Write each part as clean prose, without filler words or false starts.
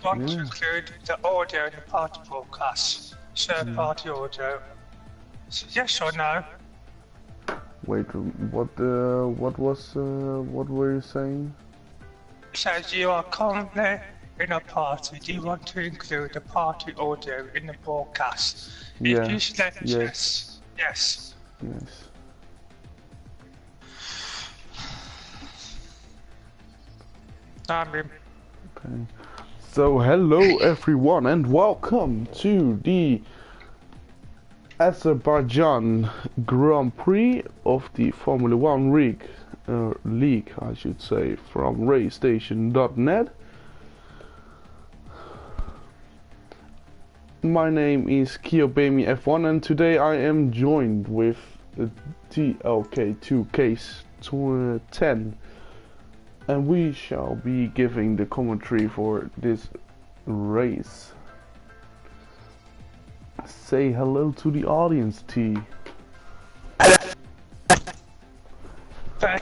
want to include the audio in the party broadcast? Third-party audio. Yes or no? Wait, what were you saying? It says you are currently in a party. Do you want to include the party audio in the broadcast? Yeah. If you select yes. Yes. Okay. So hello everyone and welcome to the Azerbaijan Grand Prix of the Formula 1 league, I should say, from RayStation.net. My name is Kiobemi F1 and today I am joined with TLK2 Case 10 and we shall be giving the commentary for this race. Say hello to the audience, T.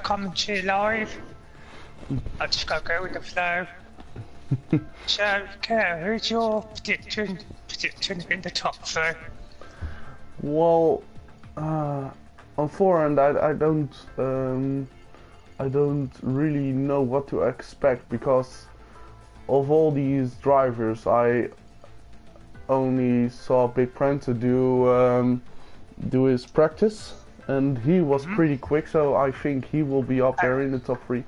Commentary live. I just gotta go with the flow. So, Kerr, who's your prediction in the top three? Well, on forehand, I don't really know what to expect because of all these drivers. I only saw Big Prenta do his practice, and he was pretty quick, so I think he will be up there in the top three.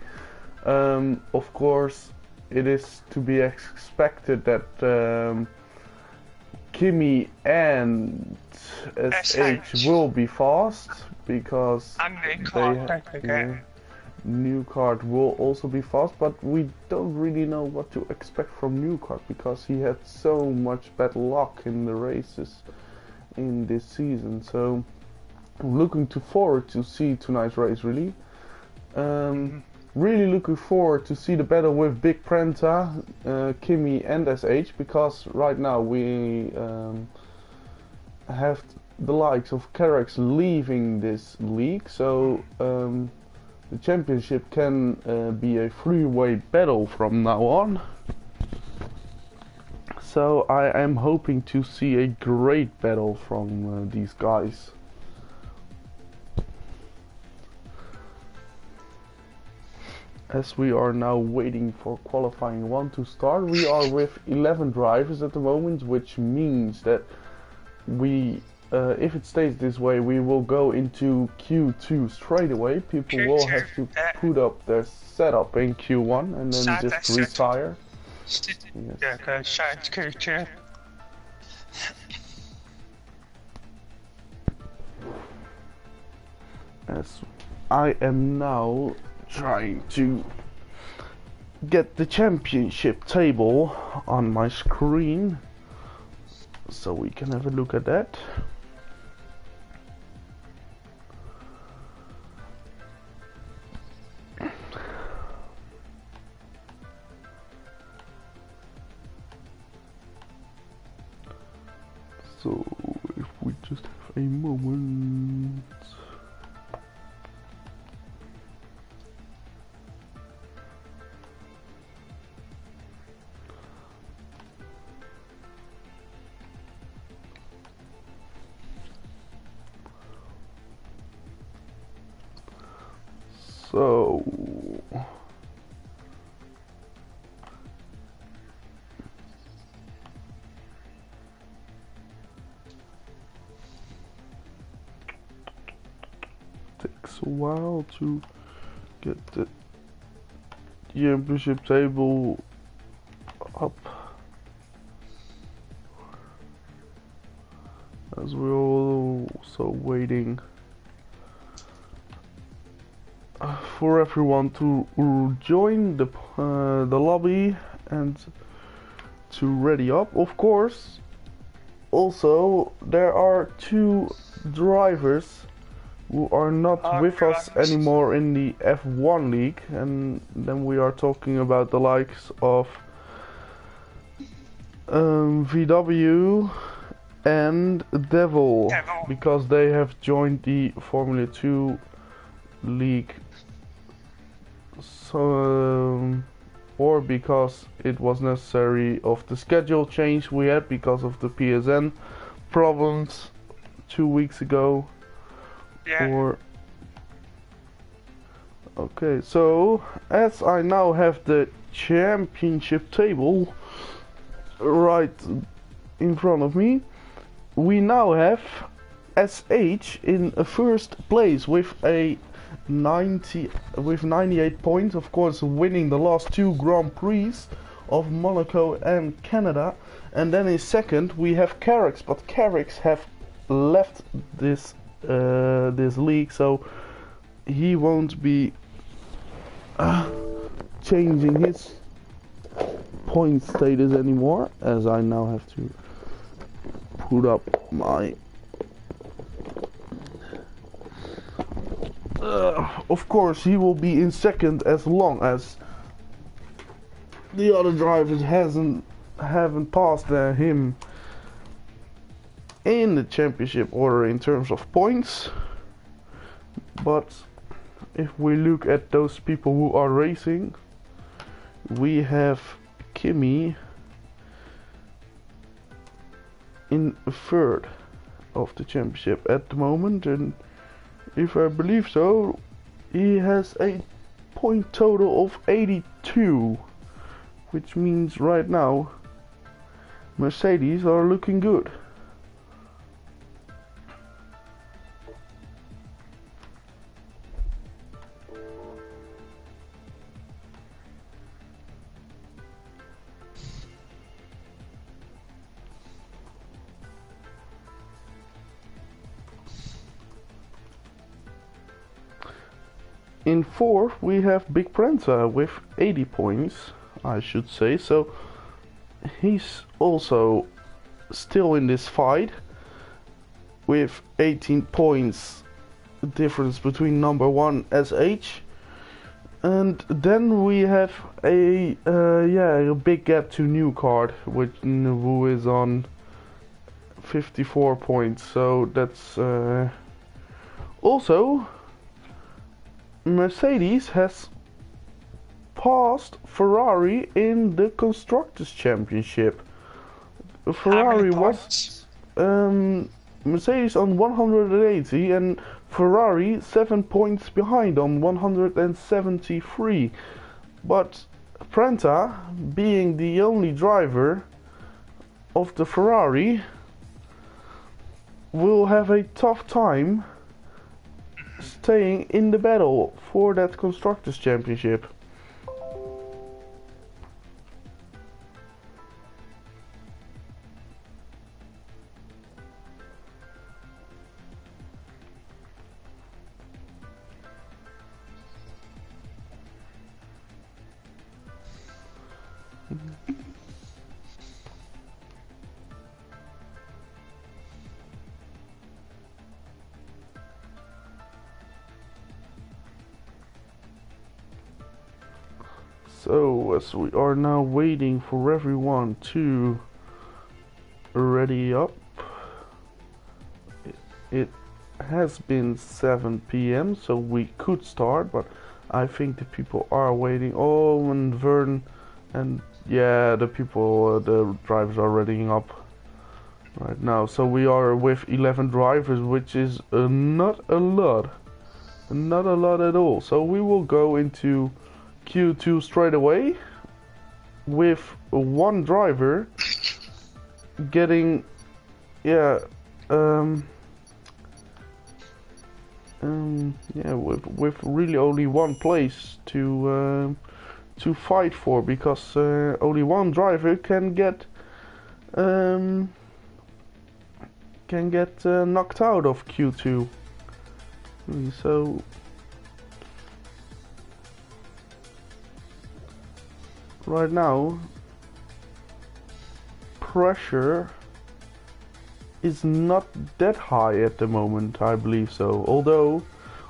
Of course, it is to be expected that Kimi and SH will be fast because Newcart will also be fast, but we don't really know what to expect from Newcart because he had so much bad luck in the races in this season. So I'm looking forward to see tonight's race, really. Really looking forward to see the battle with Big Prenta, Kimi and SH, because right now we have the likes of Carrax leaving this league, so the championship can be a three-way battle from now on. So I am hoping to see a great battle from these guys. As we are now waiting for qualifying 1 to start, we are with 11 drivers at the moment, which means that we if it stays this way, we will go into Q2 straight away. People will have to put up their setup in Q1 and then just retire. Yes. As I am now trying to get the championship table on my screen so we can have a look at that. So, if we just have a moment. So, takes a while to get the championship table up, as we're also waiting for everyone to join the lobby and to ready up. Of course, also there are 2 drivers who are not with us anymore in the F1 league, and then we are talking about the likes of VW and Devil, because they have joined the Formula 2 league. So or because it was necessary of the schedule change we had because of the PSN problems 2 weeks ago. Yeah. Or okay, so as I now have the championship table right in front of me, we now have SH in a first place with 98 points, of course winning the last 2 Grand Prix of Monaco and Canada. And then in second we have Carrix, but Carrix have left this league, so he won't be changing his point status anymore, as I now have to put up my of course he will be in second as long as the other drivers haven't passed him in the championship order in terms of points. But if we look at those people who are racing, we have Kimi in third of the championship at the moment, and if I believe so, he has a point total of 82, which means right now Mercedes are looking good. In fourth we have Big Prenta with 80 points, I should say, so he's also still in this fight with 18 points difference between number 1 SH. And then we have a big gap to New Card, who is on 54 points, so that's also Mercedes has passed Ferrari in the Constructors' Championship. Ferrari was Mercedes on 180 and Ferrari 7 points behind on 173. But Prenta, being the only driver of the Ferrari, will have a tough time staying in the battle for that Constructors' Championship. So, as we are now waiting for everyone to ready up, it has been 7 p.m. so we could start, but I think the people are waiting. Oh, and Vern, and yeah, the drivers are readying up right now. So we are with 11 drivers, which is not a lot at all. So we will go into Q2 straight away with one driver getting with really only one place to fight for, because only one driver can get knocked out of Q2. So right now pressure is not that high at the moment, I believe so. Although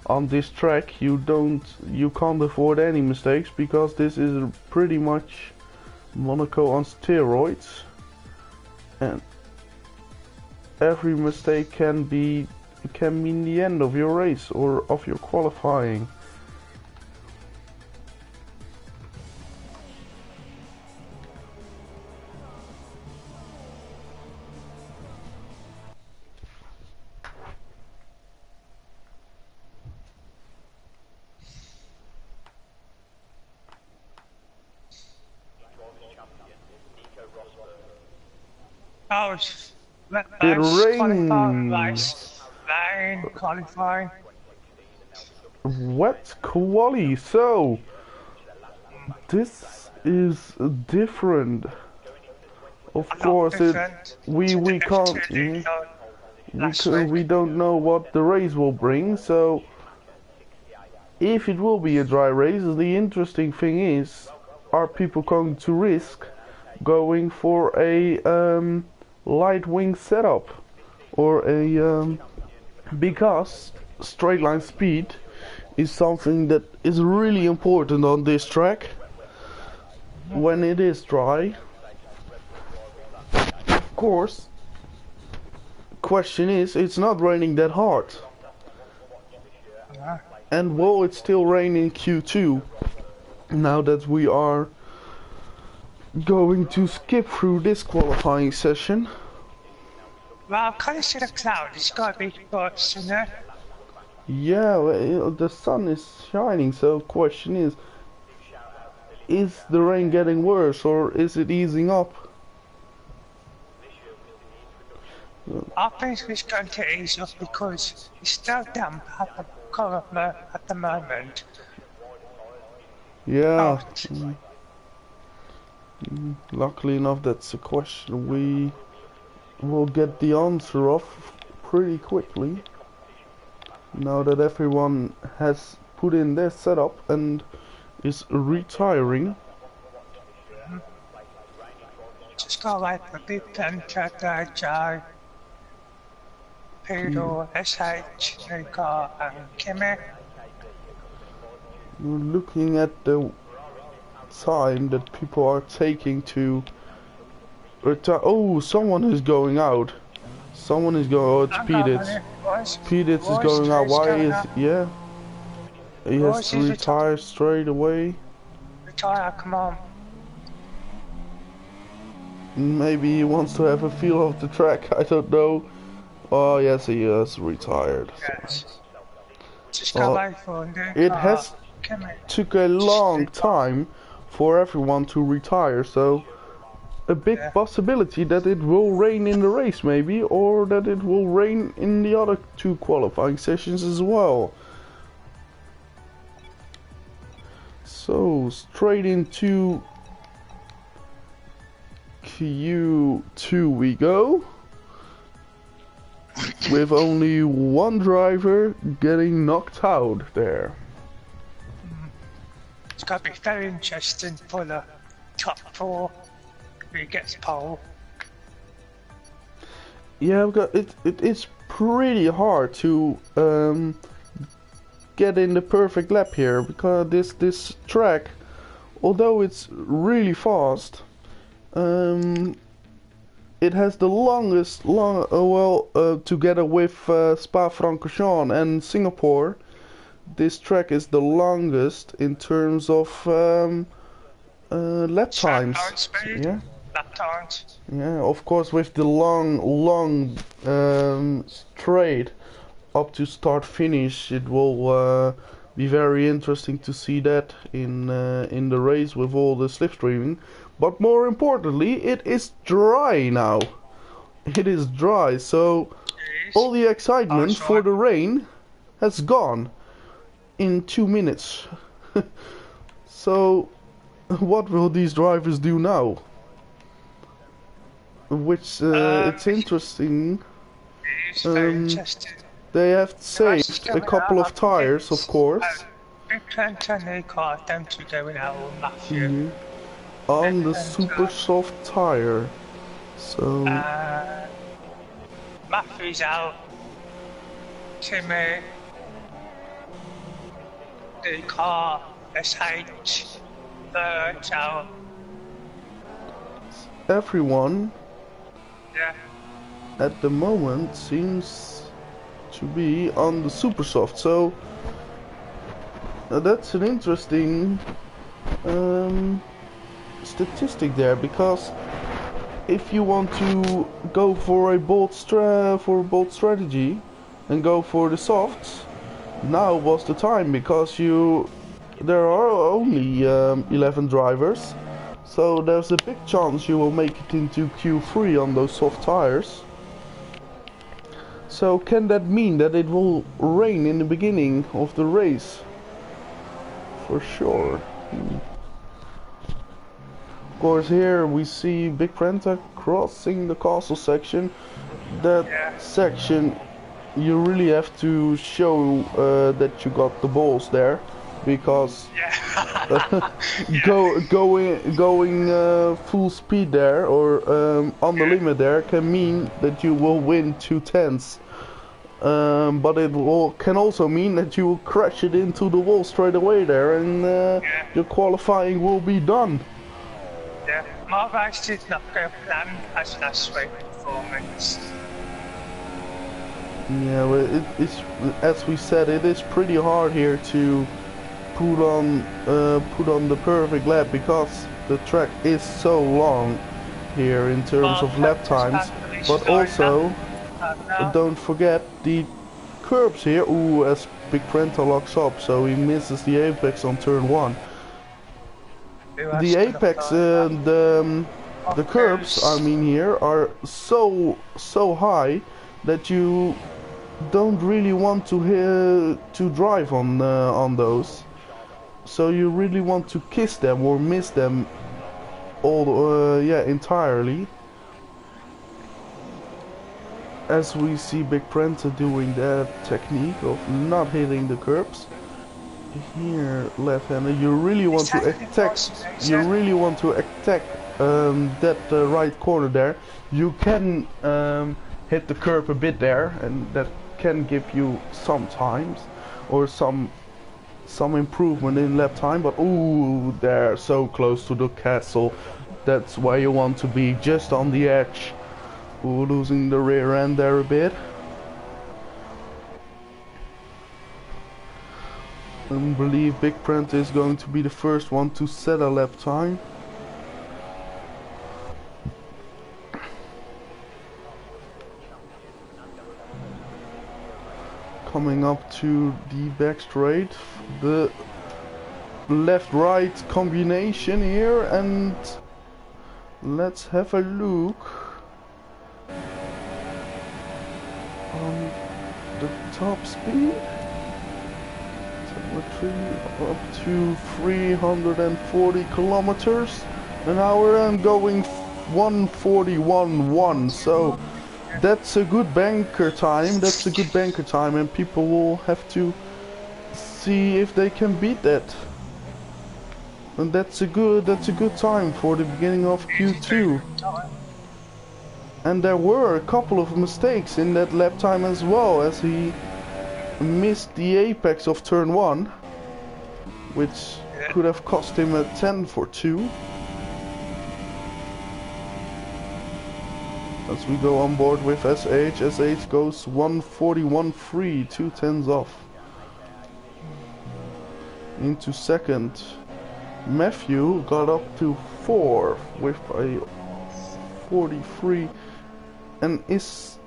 on this track you can't afford any mistakes, because this is pretty much Monaco on steroids, and every mistake can mean the end of your race or of your qualifying. Oh, it's It qualifying, rains. rain, qualifying. Wet quali. So this is different. Of A lot course, different we to the we can't. F2 last We week. don't know what the race will bring. So if it will be a dry race, the interesting thing is, are people going to risk going for a light wing setup or a because straight line speed is something that is really important on this track when it is dry. Of course, question is, it's not raining that hard. Yeah. And will it still rain in Q2 now that we are going to skip through this qualifying session? Well, I kind of see the cloud. It's got to be worse, isn't it? Yeah, well, the sun is shining, so question is the rain getting worse or is it easing up? I think it's going to ease up because it's still damp at the moment. Yeah, Oh, luckily enough that's a question we will get the answer of pretty quickly. Now that everyone has put in their setup and is retiring. just go wait for people and check that Joe, Pedro, SH, Nika, and Kimmy. We're looking at the time that people are taking to retire. Oh, someone is going out. Someone is going. Oh, it's Pedits. Pedits is going out. Why is yeah? He has to retire straight away. Retire, come on. Maybe he wants to have a feel of the track. I don't know. Oh yes, he is retired. Yes. Just go wait for Nika. It has took a long time for everyone to retire, so a big possibility that it will rain in the race maybe, or that it will rain in the other two qualifying sessions as well. So straight into Q2 we go, with only one driver getting knocked out there. It's going to be very interesting for the top four who gets pole. Yeah, it's pretty hard to get in the perfect lap here, because this track, although it's really fast, it has the longest together with Spa-Francorchamps and Singapore, this track is the longest in terms of lap times. Yeah. Lap times. Yeah, of course, with the long straight up to start finish, it will be very interesting to see that in the race with all the slipstreaming. But more importantly, it is dry now. It is dry, so all the excitement for the rain has gone in 2 minutes. So what will these drivers do now? Which it's interesting. It's very interesting. They have saved a couple of tires, of course. Them two going out on Matthew. On the super soft tire. So Matthew's out. Timmy. The car, SH, out. Everyone Yeah. at the moment seems to be on the super soft, so that's an interesting statistic there, because if you want to go for a bold strategy and go for the softs, now was the time, because there are only 11 drivers, So there's a big chance you will make it into Q3 on those soft tires. So can that mean that it will rain in the beginning of the race? For sure. Of course, here we see Big Prenta crossing the castle section. That section, you really have to show that you got the balls there, because going full speed there or on the limit there can mean that you will win 2/10. But it can also mean that you will crash it into the wall straight away there, and your qualifying will be done. Yeah, my race did not go plan as last week performance. Yeah, well, it's as we said, it is pretty hard here to put on the perfect lap, because the track is so long here in terms of lap times. But also, don't forget the curbs here. Ooh, as Big Prenta locks up, so he misses the apex on turn 1. The apex, the curbs, I mean, here are so high that you don't really want to drive on those. So you really want to kiss them or miss them all, entirely. As we see Big Prenta doing that technique of not hitting the curbs. Here, left-handed, you really want to attack. You really want to attack that right corner there. You can hit the curb a bit there, and that can give you some times or some improvement in lap time. But ooh, they're so close to the castle. That's where you want to be, just on the edge. Ooh, losing the rear end there a bit. I believe Big Prenta is going to be the first one to set a lap time. Coming up to the back straight, the left-right combination here, and let's have a look on the top speed. Up to 340 kilometers an hour and going 141.1. So that's a good banker time. That's a good banker time, and people will have to see if they can beat that. And that's a good time for the beginning of Q2. And there were a couple of mistakes in that lap time as well, as he missed the apex of turn 1, which could have cost him a 10 for 2. As we go on board with SH, SH goes 141.3, 2/10 off. Into second, Matthew got up to 4th with a 43, and is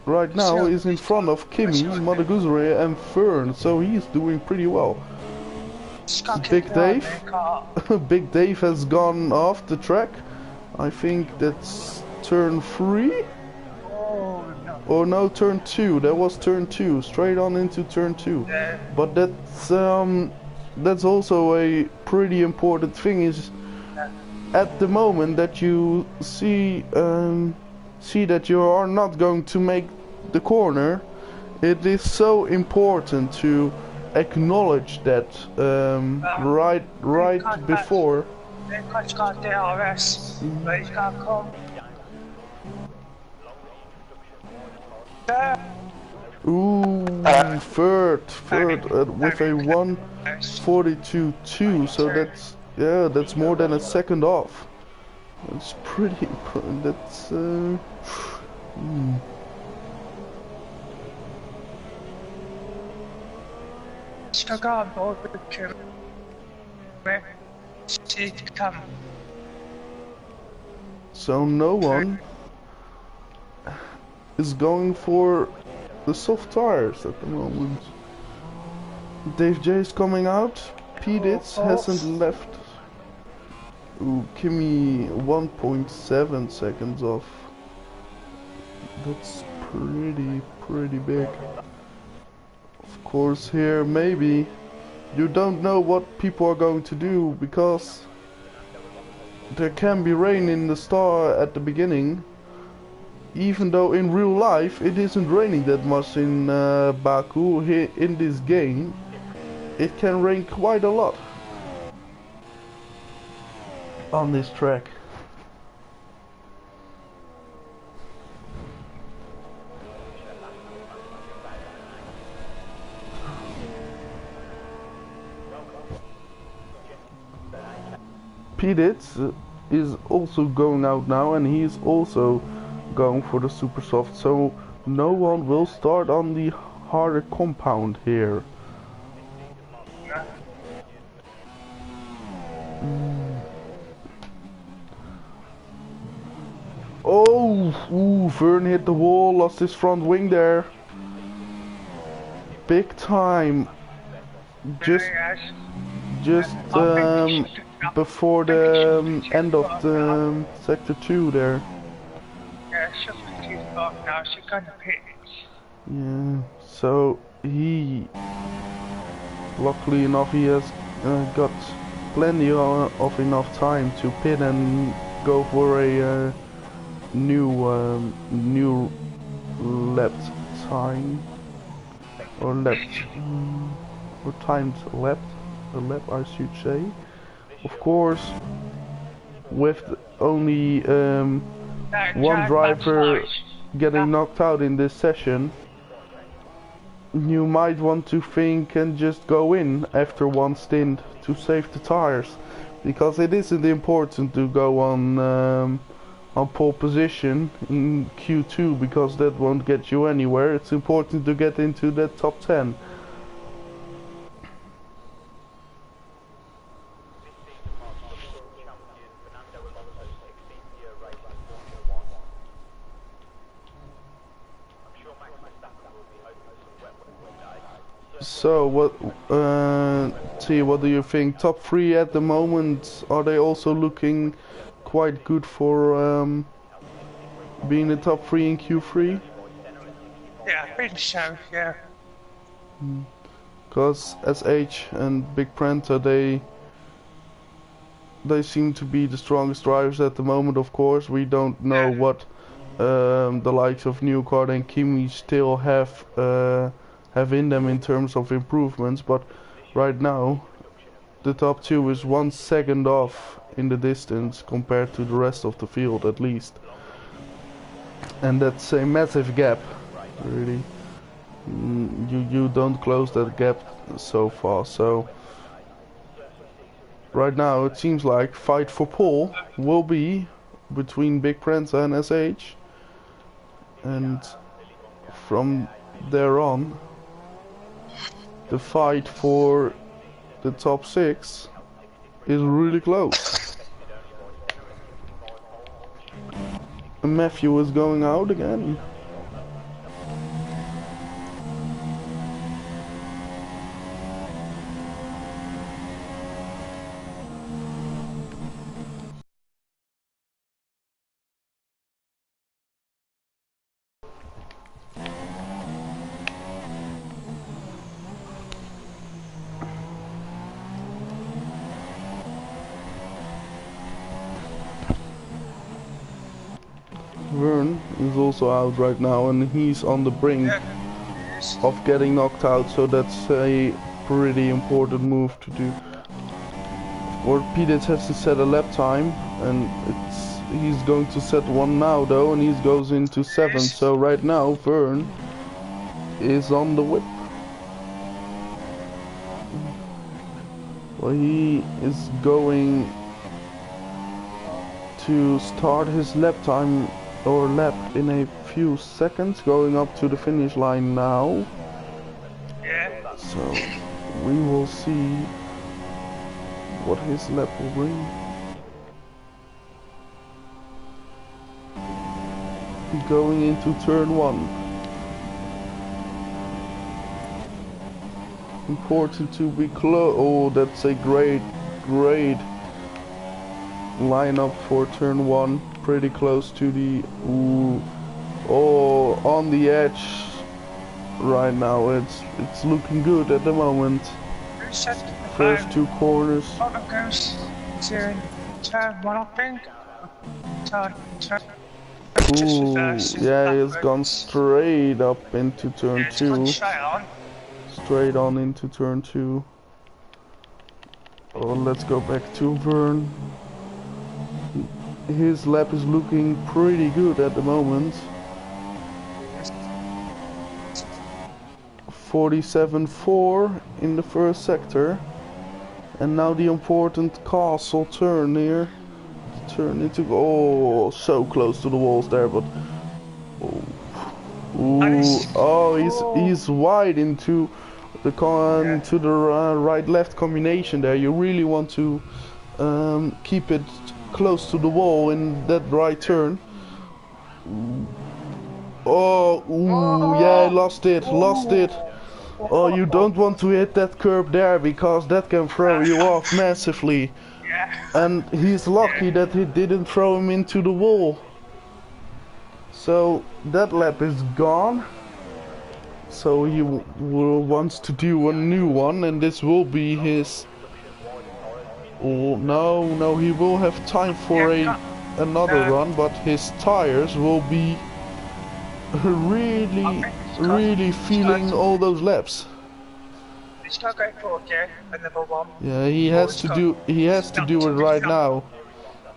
right now is in front of Kimi, Madaguzure and Fern, so he's doing pretty well. Big Dave, Big Dave has gone off the track. I think that's turn 3? Or no, turn 2. That was turn 2, straight on into turn 2. But that's also a pretty important thing, is at the moment that you see that you are not going to make the corner, it is so important to acknowledge that right before. Ooh, third with a 142.2, so that's more than a second off. That's pretty. That's. So no one is going for the soft tires at the moment. Dave J is coming out. P. Ditz hasn't left Ooh, Kimi 1.7 seconds off. That's pretty big. Of course here maybe you don't know what people are going to do, because there can be rain in the star at the beginning, even though in real life it isn't raining that much in Baku. Here in this game it can rain quite a lot on this track. Pedit is also going out now, and he's also going for the super soft, so no one will start on the harder compound here. Oh, ooh, Vern hit the wall, lost his front wing there. Big time. Just before the end of the sector 2 there. Yeah, she's too far now, she's gonna pit. Yeah, so he, luckily enough, he has got plenty of enough time to pit and go for a new lap time, or or timed lap, a lap I should say. Of course, with only one driver getting knocked out in this session, you might want to think and just go in after one stint to save the tires, because it isn't important to go on pole position in Q2, because that won't get you anywhere. It's important to get into that top 10. So what do you think? Top 3 at the moment, are they also looking quite good for being the top 3 in Q3? Yeah, I think so, yeah. Because SH and Big Prenta, they seem to be the strongest drivers at the moment. Of course, we don't know what the likes of Newcard and Kimi still have in them in terms of improvements, but right now the top 2 is 1 second off in the distance compared to the rest of the field, at least, and that's a massive gap, really. You don't close that gap so far. So right now it seems like fight for pole will be between Big Prenta and SH, and from there on the fight for the top 6 is really close. Matthew is going out again. Vern is also out right now, and he's on the brink of getting knocked out, so that's a pretty important move to do. Or Pedit has to set a lap time, and he's going to set one now though, and he goes into 7th. So right now Vern is on the whip. Well, he is going to start his lap time or lap in a few seconds, going up to the finish line now. Yeah. So we will see what his lap will bring. Going into turn 1. Important to be close. Oh, that's a great line up for turn 1, pretty close to the, on the edge right now. It's looking good at the moment. First 2 corners. Bottom goes to turn 1, I think. Turn. Just Ooh, reverse. yeah, it's gone straight up into turn 2. Straight on into turn 2. Oh, let's go back to Vern. His lap is looking pretty good at the moment. 47.4 in the first sector. And now the important castle turn here. Turn into, oh, so close to the walls there, but he's wide into the to the right left combination there. You really want to keep it close to the wall in that right turn. Yeah, lost it. Oh, you don't want to hit that curb there because that can throw you off massively. And he's lucky that he didn't throw him into the wall. So that lap is gone. So he wants to do a new one, and this will be his... Oh, no, he will have time for another run, but his tires will be really feeling all those laps. Yeah, he has to do it right now.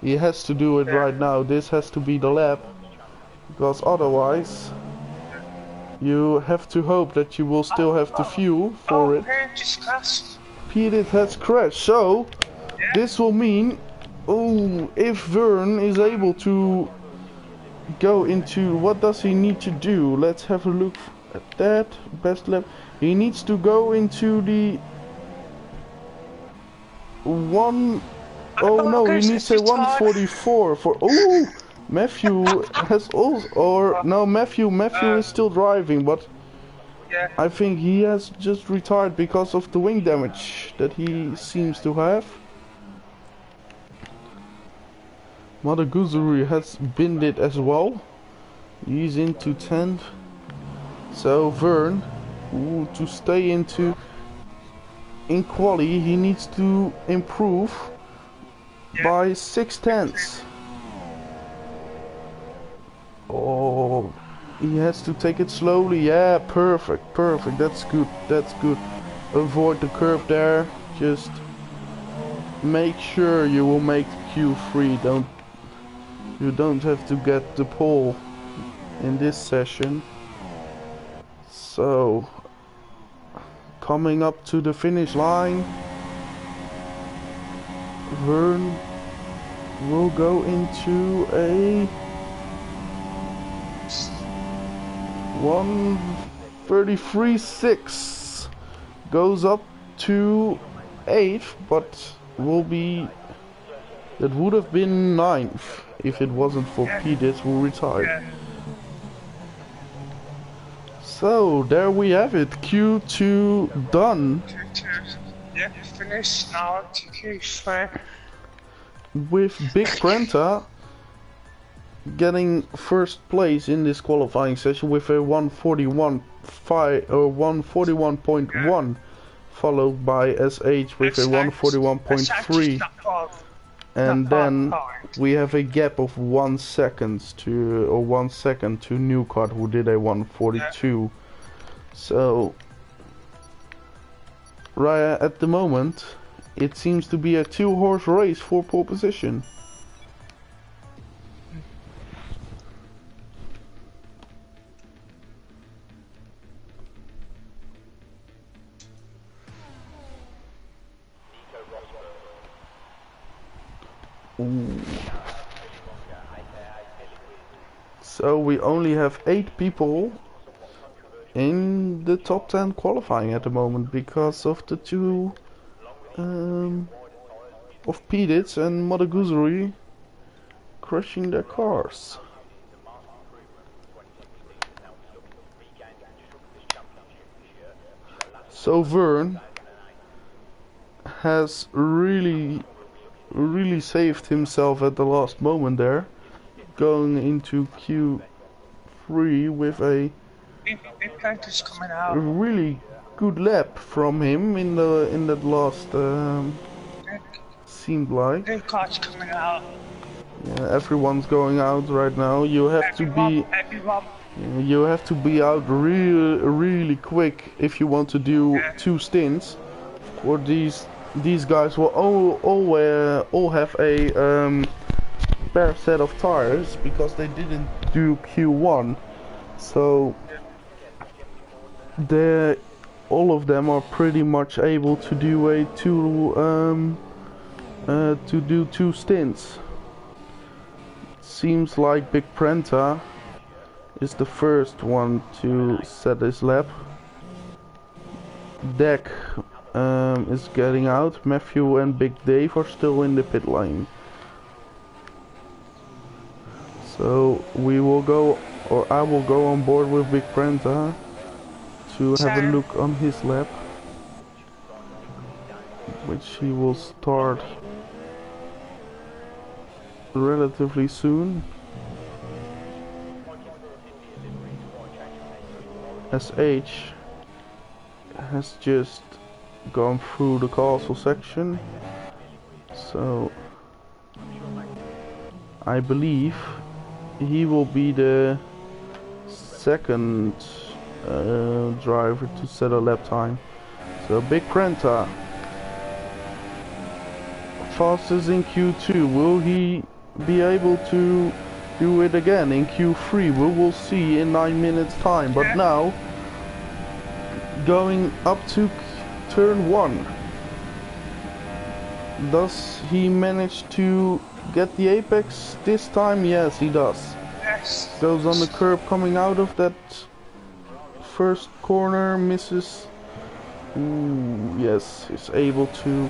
He has to do it right now. This has to be the lap, because otherwise you have to hope that you will still have the fuel for it. Peter has crashed, so this will mean, if Vern is able to go into, what does he need to do? Let's have a look at that. Best lap. He needs to go into the one. Oh no, he needs a 144 for. Oh, Matthew has also, or no, Matthew is still driving, but I think he has just retired because of the wing damage that he seems to have. Mother Guzuri has binned it as well. He's into 10th. So Vern, to stay in quali, he needs to improve by 6/10. Oh, he has to take it slowly. Yeah, perfect. That's good. Avoid the curve there. Just make sure you will make Q3. You don't have to get the pole in this session. So, coming up to the finish line, Vern will go into a 1:33.6. Goes up to 8th, but that would have been 9th if it wasn't for Peters, who retired. So there we have it, Q2 done. Yeah, finished now to Q3. With Big Prenta getting first place in this qualifying session with a 141.1, followed by SH with a 141.3. And then we have a gap of 1 second to Newcott, who did a 142. So right at the moment, it seems to be a 2-horse race for pole position. Ooh. So we only have 8 people in the top 10 qualifying at the moment because of the 2 of Pedits and Mother Guzuri crashing their cars. So Vern has really really saved himself at the last moment there, going into Q3 with a Big Panther's coming out. really good lap from him in that last seemed like. Big car's coming out. Yeah, everyone's going out right now. You have to be out really quick if you want to do 2 stints. Or these guys will all have a spare set of tires because they didn't do Q1. So all of them are pretty much able to do two stints. Seems like Big Prenta is the first one to set his lap. Deck is getting out. Matthew and Big Dave are still in the pit lane. So we will go, or I will go on board with Big Prenta to have a look on his lap, which he will start relatively soon. SH has just gone through the castle section, so I believe he will be the second driver to set a lap time. So Big Prenta, fastest in Q2. Will he be able to do it again in Q3? We will see in 9 minutes time. But now, going up to turn 1, does he manage to get the apex this time? Yes, he does. Yes. Goes on the curb coming out of that first corner, misses. Ooh, yes, he's able to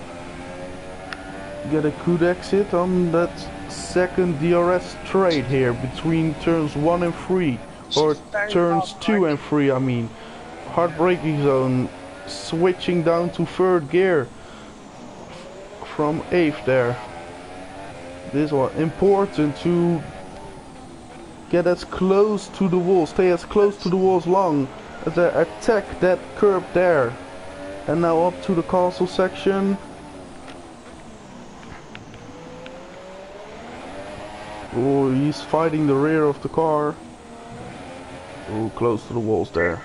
get a good exit on that second DRS straight here between turns 1 and 3, or turns 2 and 3, I mean. Hard braking zone, switching down to 3rd gear from 8th there. This one important to get as close to the wall, stay as close to the wall as long as they attack that curb there. And now up to the castle section. Oh, he's fighting the rear of the car. Oh, close to the walls there.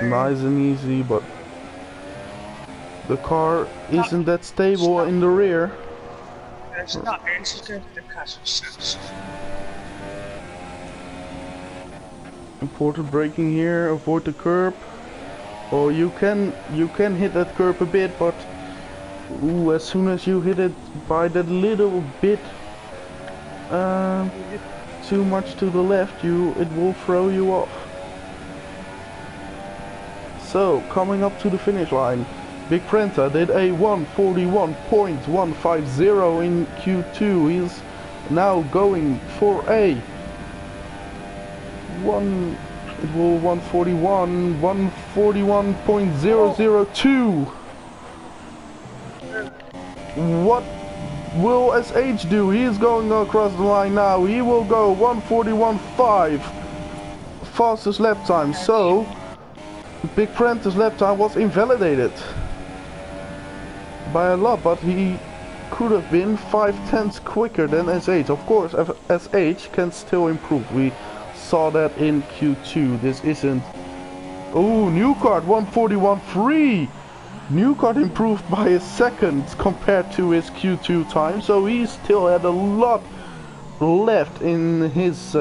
Nice and easy, but the car isn't that stable in the rear. It's not instant the castle section. Important braking here, avoid the curb. Oh, you can hit that curb a bit, but ooh, as soon as you hit it by that little bit too much to the left, it will throw you off. So coming up to the finish line, Big Prenta did a 141.150 in Q2. He's now going for a 141.002. What will SH do? He is going across the line now. He will go 141.5, fastest lap time. So Big Prenta's lap time was invalidated by a lot, but he could have been 5/10 quicker than SH. Of course, SH can still improve. We saw that in Q2. This isn't. Oh, Newcart 141.3. Newcart improved by a second compared to his Q2 time, so he still had a lot left in his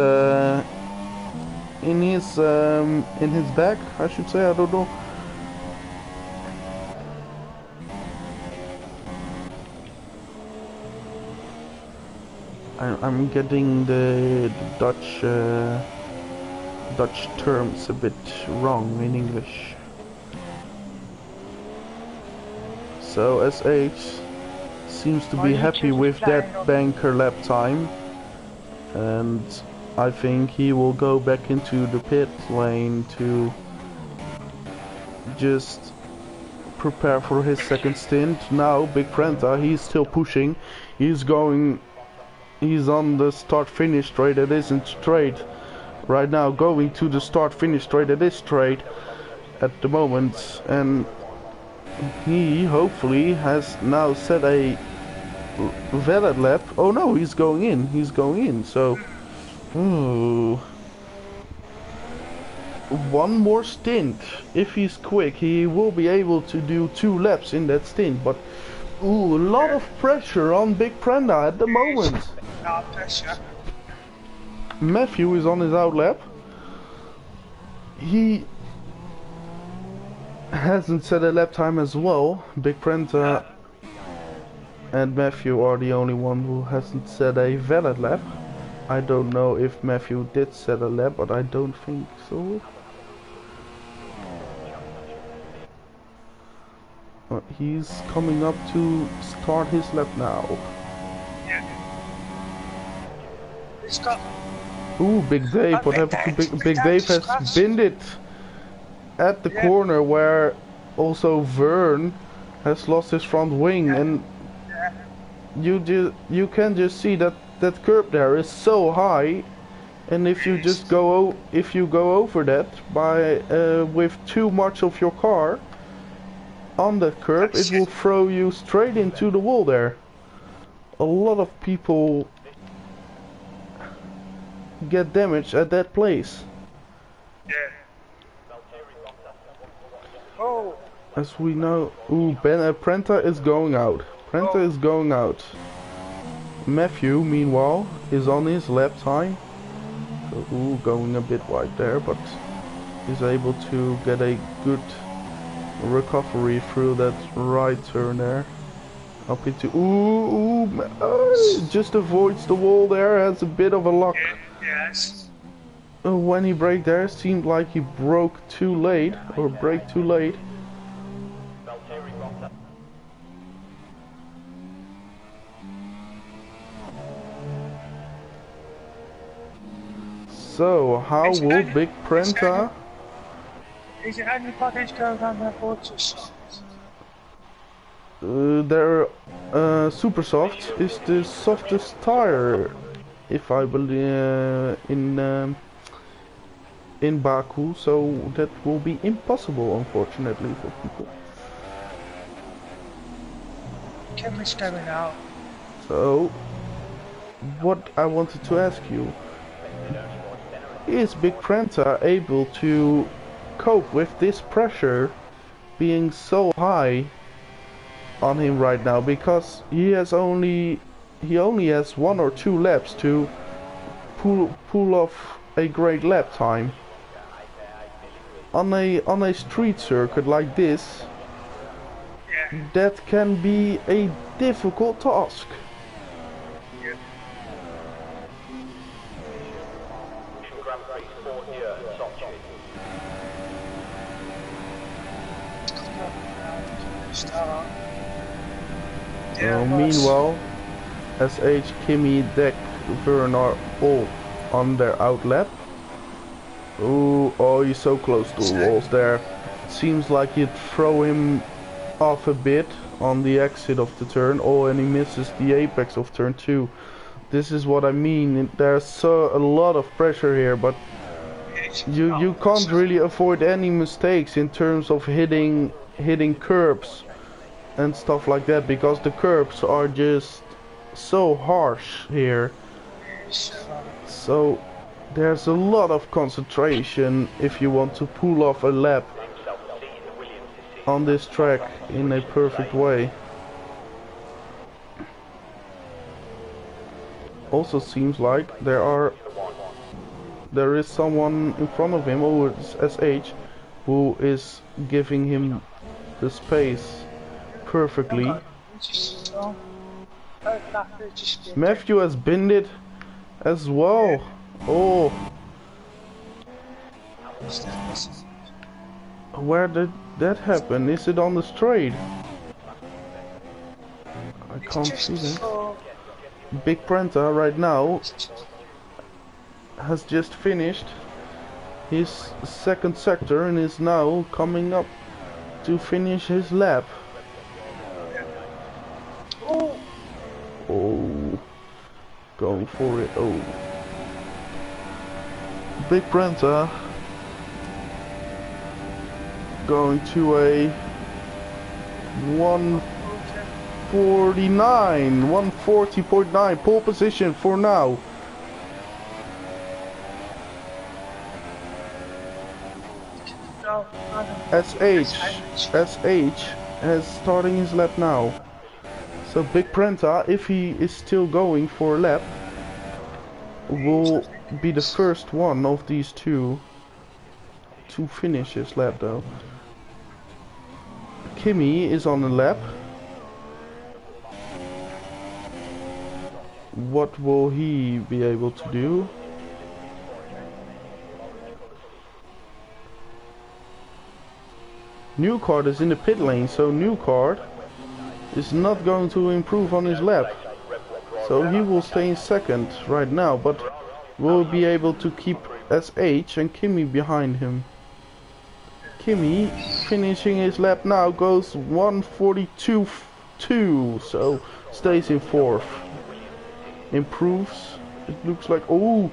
back, I should say. I don't know. I'm getting the Dutch terms a bit wrong in English. So SH seems to be happy with that banker lap time, and I think he will go back into the pit lane to just prepare for his second stint. Now Big Prenta, he's still pushing. He's on the start-finish straight. It isn't straight right now, going to the start-finish straight. It is straight at the moment, and he hopefully has now set a valid lap. Oh no, he's going in, so ooh. One more stint. If he's quick, he will be able to do 2 laps in that stint, but ooh, a lot of pressure on Big Prenda at the moment. Pressure. Matthew is on his out lap. He hasn't set a lap time as well. Big Prenta and Matthew are the only one who hasn't set a valid lap. I don't know if Matthew did set a lap, but I don't think so. He's coming up to start his lap now. Yeah. He's got... Ooh, Big Dave. What happened to Big Dave has binned it at the corner where also Vern has lost his front wing, and you can just see that that curb there is so high, and if you just go over that by with too much of your car on that curb, it will throw you straight into the wall there. A lot of people get damaged at that place. Yeah. Oh. As we know, ooh, Prenta is going out. Prenta is going out. Matthew, meanwhile, is on his lap time. So, ooh, going a bit wide there, but is able to get a good recovery through that right turn there. Up into just avoids the wall there. Has a bit of a luck. Yes. When he braked there, seemed like he broke too late, or braked too late. So, how will Big Prenta... Is it anybody going on their water soft? Their super soft is the softest tire, if I believe, in Baku, so that will be impossible, unfortunately, for people. Camera's going out. So, what I wanted to ask you, is Big Prenta able to cope with this pressure being so high on him right now, because he only has 1 or 2 laps to pull off a great lap time on a street circuit like this. That can be a difficult task. Meanwhile, SH, Kimi, Deck, Vern are all on their out lap. Oh, he's so close to the walls there. Seems like you'd throw him off a bit on the exit of the turn. Oh, and he misses the apex of turn 2. This is what I mean. There's a lot of pressure here, but you can't really avoid any mistakes in terms of hitting curbs and stuff like that, because the curbs are just so harsh here. So there's a lot of concentration if you want to pull off a lap on this track in a perfect way. Also seems like there is someone in front of him, or it's SH, who is giving him the space perfectly. Matthew has binned it as well. Oh, where did that happen? Is it on the straight? I can't see that. Big Prenta right now has just finished his second sector and is now coming up to finish his lap. Oh, Oh, going for it. Oh, Big Brenta going to a 140.9 pole position for now. no, SH has starting his lap now. So Big Brenta, if he is still going for a lap, will be the first one of these two to finish his lap though. Kimmy is on the lap. What will he be able to do? Newcard is in the pit lane, so Newcard is not going to improve on his lap. So he will stay in second right now, but will be able to keep SH and Kimmy behind him. Kimmy finishing his lap now, goes 142.2, so stays in fourth. Improves, it looks like. Oh,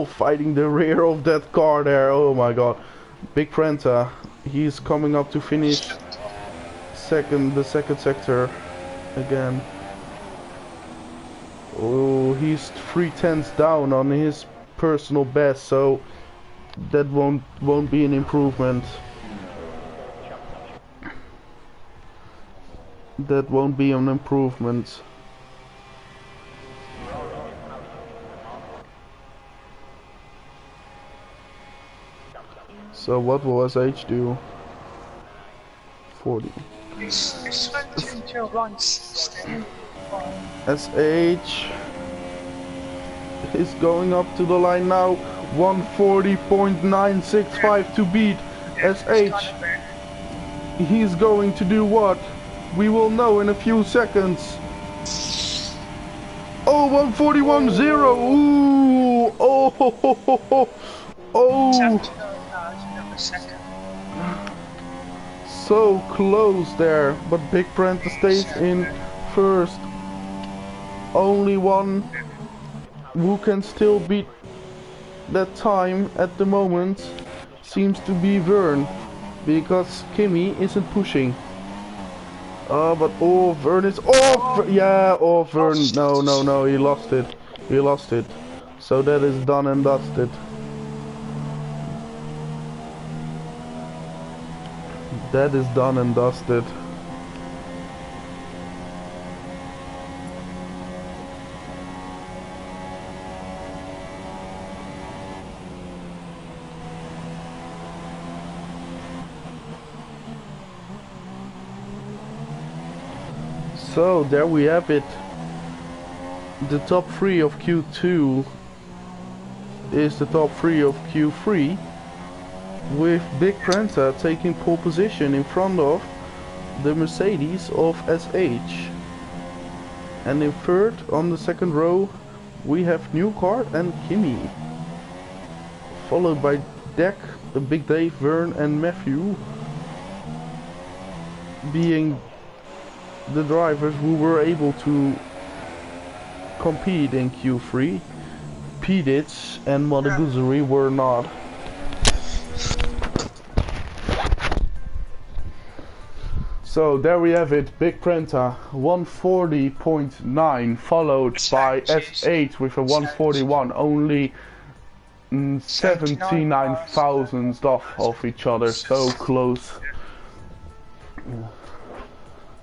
fighting the rear of that car there. Oh my god. Big Brenta, he's coming up to finish the second sector again. Oh, he's 3/10 down on his personal best, so that won't be an improvement. That won't be an improvement. So what will SH do? 40. It's went into once still. SH is going up to the line now. 140.965 to beat SH. He's going to do what? We will know in a few seconds. Oh, 141.0. Ooh. Oh, ho, ho, ho, ho. Oh. So close there, but Big Brenta stays in first. Only one who can still beat that time at the moment seems to be Vern, because Kimmy isn't pushing. But Vern is Vern, no, he lost it. So that is done and dusted. That is done and dusted. So there we have it. The top 3 of Q2 is the top 3 of Q3, with Big Brenta taking pole position in front of the Mercedes of SH. And in third, on the second row, we have Newcard and Kimmy, followed by Deck, Big Dave, Vern and Matthew, being the drivers who were able to compete in Q3. Pedits and Mother Goosery were not. So there we have it, Big Brenta 140.9, followed by S8 with a 141, only 79 thousandths off of each other, so close.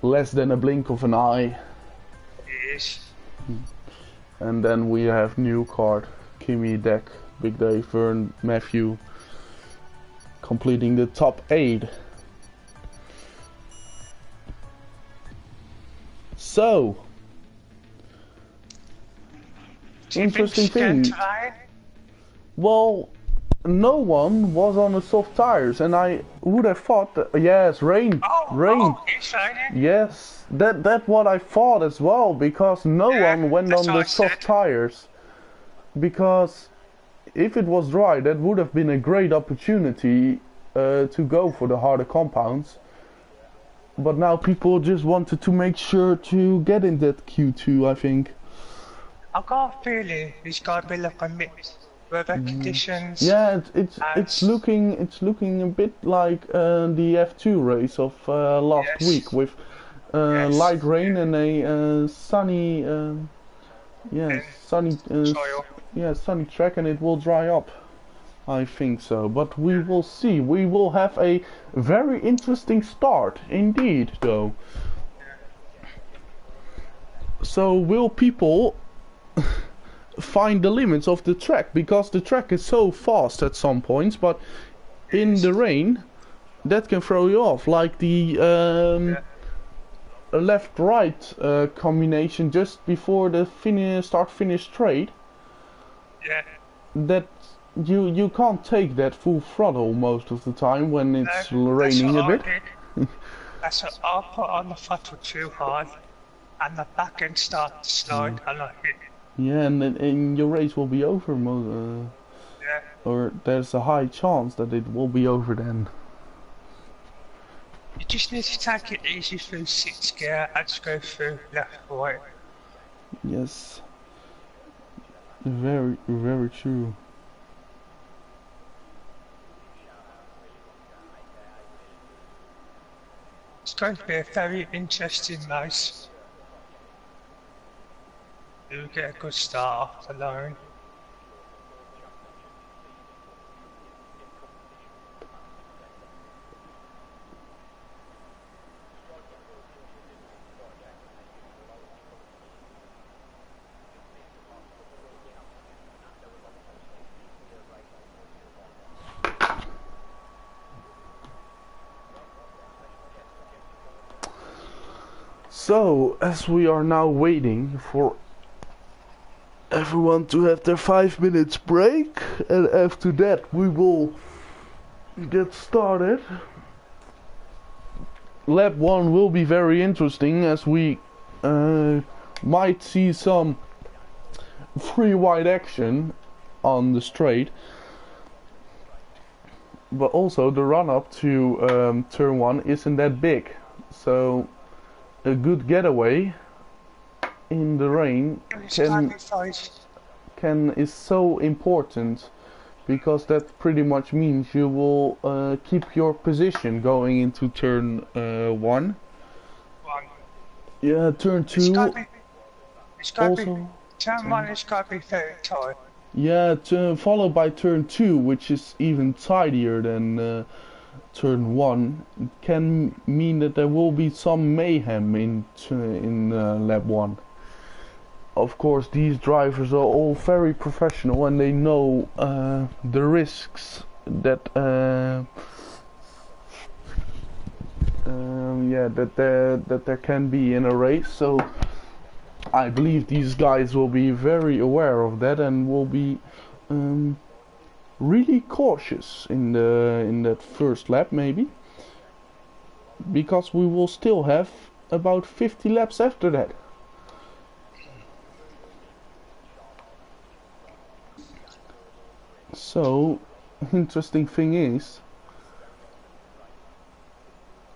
Less than a blink of an eye. Yes. And then we have Newcard, Kimmy, Deck, Big Dave, Vern, Matthew completing the top 8. So, interesting thing. Well, no one was on the soft tires, and I would have thought that, yes, rain. It's raining. Yes, that's what I thought as well, because no one went on the soft tires. Because if it was dry, that would have been a great opportunity to go for the harder compounds. but now people just wanted to make sure to get in that Q2, I think. I got a feeling it's gonna be like a mix. Weather conditions. Yeah, it's looking a bit like the F2 race of last week with light rain and a sunny sunny track, and it will dry up. I think so, but we will see. We will have a very interesting start indeed, though. So will people find the limits of the track, because the track is so fast at some points, but in the rain that can throw you off, like the left-right combination just before the start-finish straight. Yeah. That you can't take that full throttle most of the time when it's raining a bit. That's what I put on the throttle too hard, and the back end started to slide, and I hit. Yeah, and your race will be over, or there's a high chance that it will be over then. You just need to take it easy through 6th gear and just go through left right. Yes. Very, very true. It's going to be a very interesting race. You'll get a good start off alone. So, as we are now waiting for everyone to have their 5 minutes break, and after that we will get started. Lap 1 will be very interesting, as we might see some free wide action on the straight, but also the run up to turn 1 isn't that big, so a good getaway in the rain is so important, because that pretty much means you will keep your position going into turn 1. Yeah, turn 2 also. Turn 1 is going to be very tight. Yeah, followed by turn 2, which is even tidier than turn 1. It can mean that there will be some mayhem in lap 1. Of course, these drivers are all very professional, and they know the risks that that there can be in a race. So I believe these guys will be very aware of that and will be really cautious in that first lap, maybe, because we will still have about 50 laps after that. So, interesting thing is,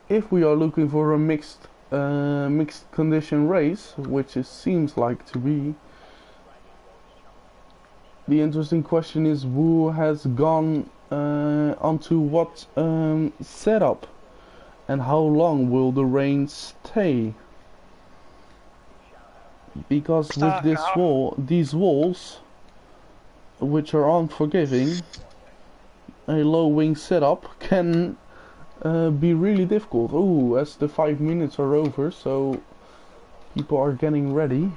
if we are looking for a mixed condition race, which it seems like to be, the interesting question is who has gone onto what setup, and how long will the rain stay? Because with these walls, which are unforgiving, a low wing setup can be really difficult. Oh, as the 5 minutes are over, so people are getting ready.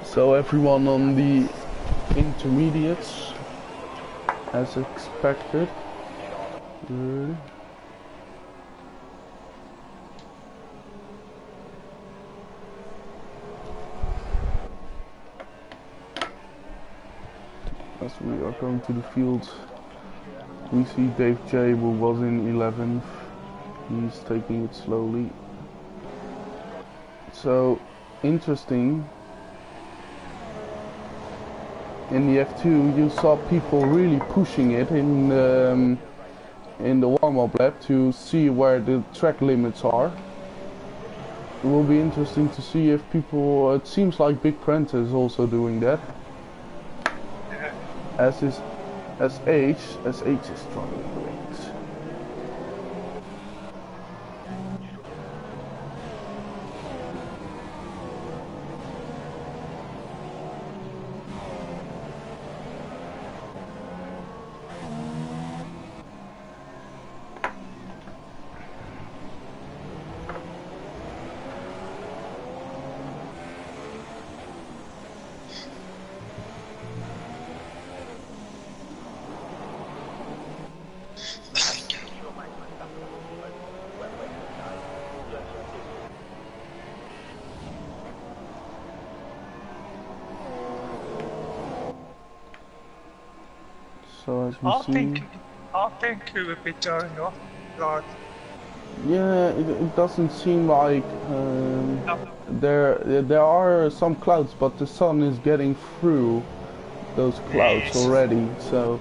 So everyone on the intermediates, as expected. Good. As we are going to the field, we see Dave J, who was in 11th. He's taking it slowly. So interesting. In the F2 you saw people really pushing it in the warm-up lap to see where the track limits are. It will be interesting to see if people, it seems like Big Prenta is also doing that. As is SH is struggling a bit. So as we see, I think it would be doing off, like. yeah, it doesn't seem like there are some clouds, but the sun is getting through those clouds already. So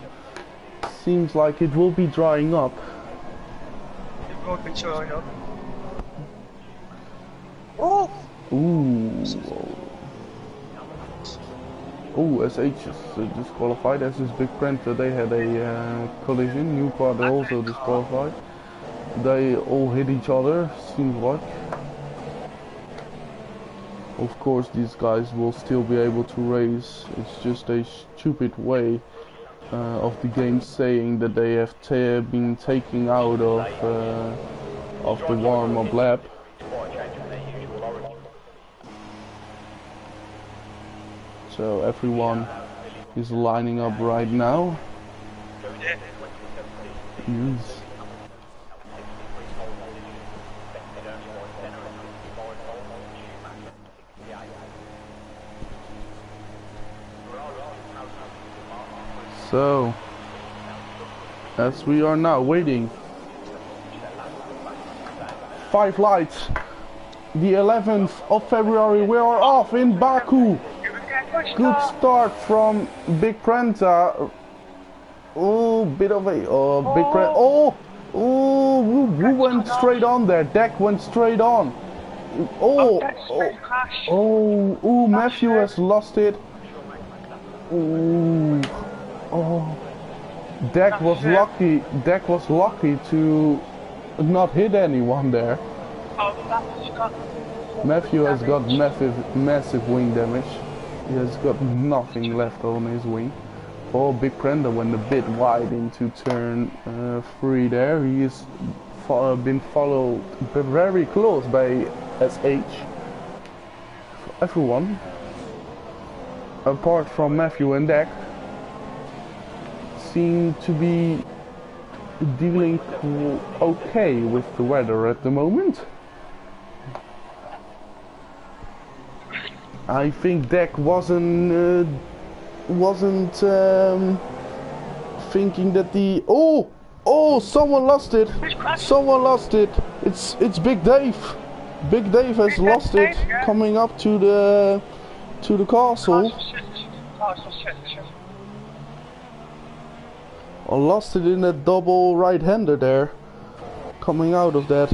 seems like it will be drying up. It will be drying up. Oh. Ooh. Oh, SH is disqualified, as is Big Prenta. They had a collision. New car, they also disqualified. They all hit each other, seems like. Of course, these guys will still be able to race. It's just a stupid way of the game saying that they have been taken out of the warm-up lap. So everyone is lining up right now. Yes. So, as we are now waiting, 5 lights, the 11th of February, we are off in Baku. Good start from Big Prenta. Oh, bit of a Big Prenta. Who went straight on there? Deck went straight on. Matthew has lost it. Deck was lucky. Deck was lucky to not hit anyone there. Matthew has got massive wing damage. He has got nothing left on his wing. Oh, Big Prenta went a bit wide into turn 3 there. He has been followed very close by SH. Everyone, apart from Matthew and Deck, seem to be dealing okay with the weather at the moment. I think Deck wasn't thinking that the someone lost it. Someone lost it. It's Big Dave. Big Dave has lost it coming up to the castle. I lost it in a double right-hander there, coming out of that.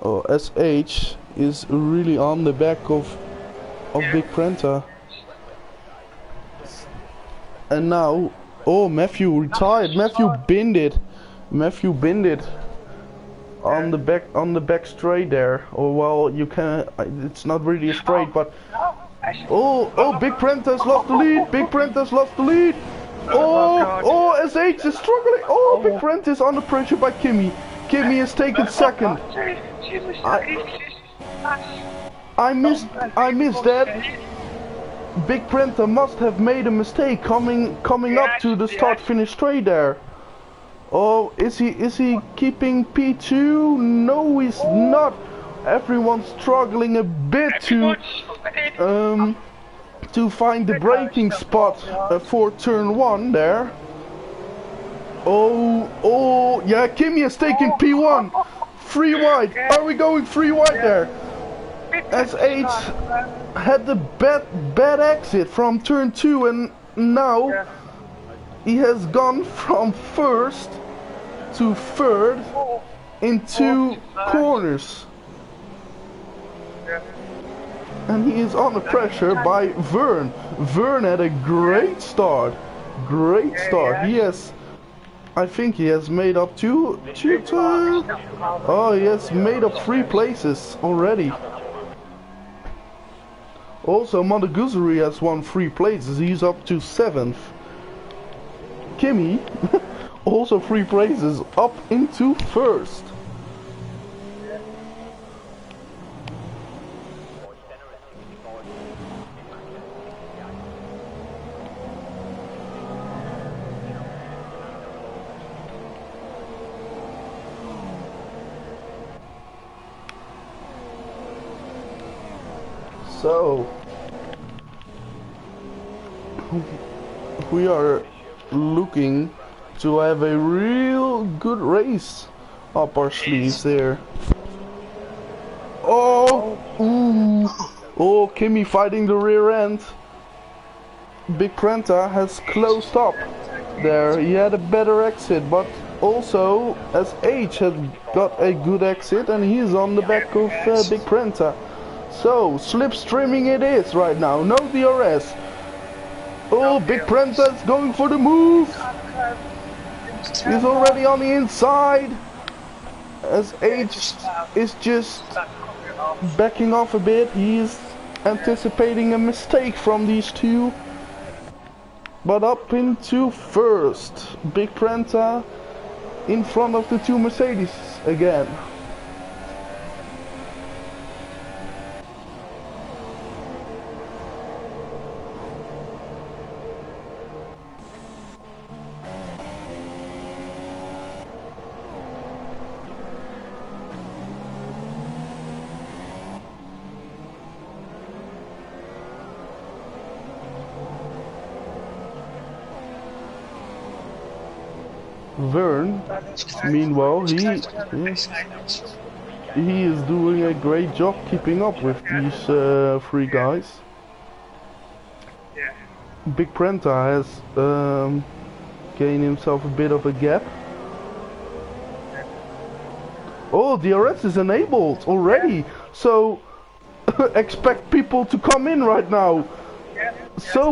Oh, SH is really on the back of Big Prenta. And now, Matthew retired. Matthew binned it. Matthew binned it on the back straight there. Oh well, you can. It's not really a straight, but Big Prenta's lost the lead. Big Prenta's lost the lead. SH is struggling. Big Prenta is under pressure by Kimmy. Kimmy has taken second. I missed that. Big Prenta must have made a mistake coming up to the start-finish straight there. Oh, is he keeping P2? No, he's not. Everyone's struggling a bit to find the braking spot for turn 1 there. Yeah, Kimmy has taken P1. free wide. Are we going free wide there? SH had the bad exit from turn 2 and now he has gone from first to third in 2 corners. And he is under pressure by Vern. Vern had a great start. Great start. He has, I think he has made up two, oh, he has made up 3 places already. Also, Madaguzuri has won 3 places. He's up to 7th. Kimmy, also 3 places, up into 1st. So, we are looking to have a real good race up our sleeves there. Oh, ooh. Oh, Kimmy fighting the rear end. Big Prenta has closed up there. He had a better exit, but also SH has got a good exit and he's on the back of Big Prenta. So, slipstreaming it is right now, no DRS. Oh, Big Prenta is going for the move. He's already on the inside. SH is just backing off a bit. He's anticipating a mistake from these 2. But up into 1st. Big Prenta in front of the 2 Mercedes again. Vern, meanwhile, he is doing a great job keeping up with these 3 guys. Big Prenta has gained himself a bit of a gap. Oh, DRS is enabled already, so expect people to come in right now. So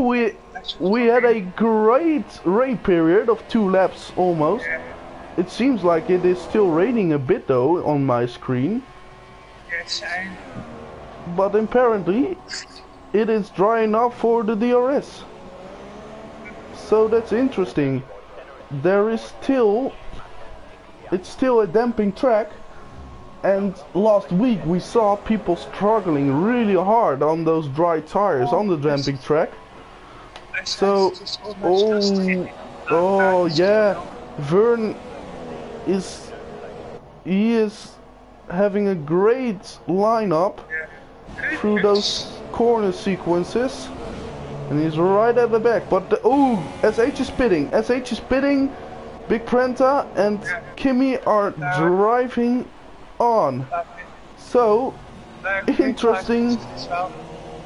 we had a great rain period of 2 laps almost. It seems like it is still raining a bit though on my screen. But apparently it is dry enough for the DRS. So that's interesting. It's still a damping track. And last week we saw people struggling really hard on those dry tires on the damping track. So, oh yeah, Vern is having a great lineup through those corner sequences, and he's right at the back. But SH is pitting. SH is pitting. Big Prenta and Kimmy are driving on. So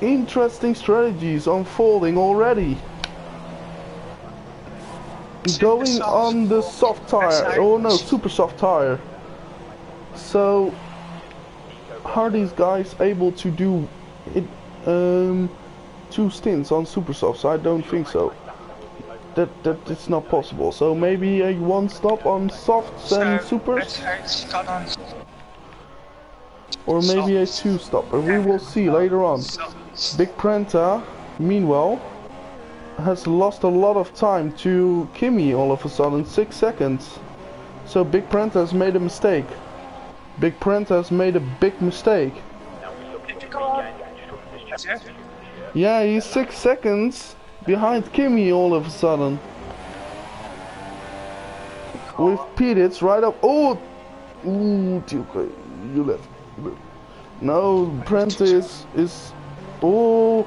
interesting strategies unfolding already. Going on the soft tire, oh no, super soft tire. So are these guys able to do it 2 stints on super softs? I don't think so. That it's not possible. So maybe a 1 stop on softs and supers, or maybe a 2 stop. We will see later on. Big Prenta, meanwhile, has lost a lot of time to Kimmy all of a sudden, 6 seconds. So Big Prenta has made a mistake. Big Prenta has made a big mistake. Yeah, he's 6 seconds behind Kimmy all of a sudden. With Petit's right up. Oh! Ooh, you left. No, Prenta is oh,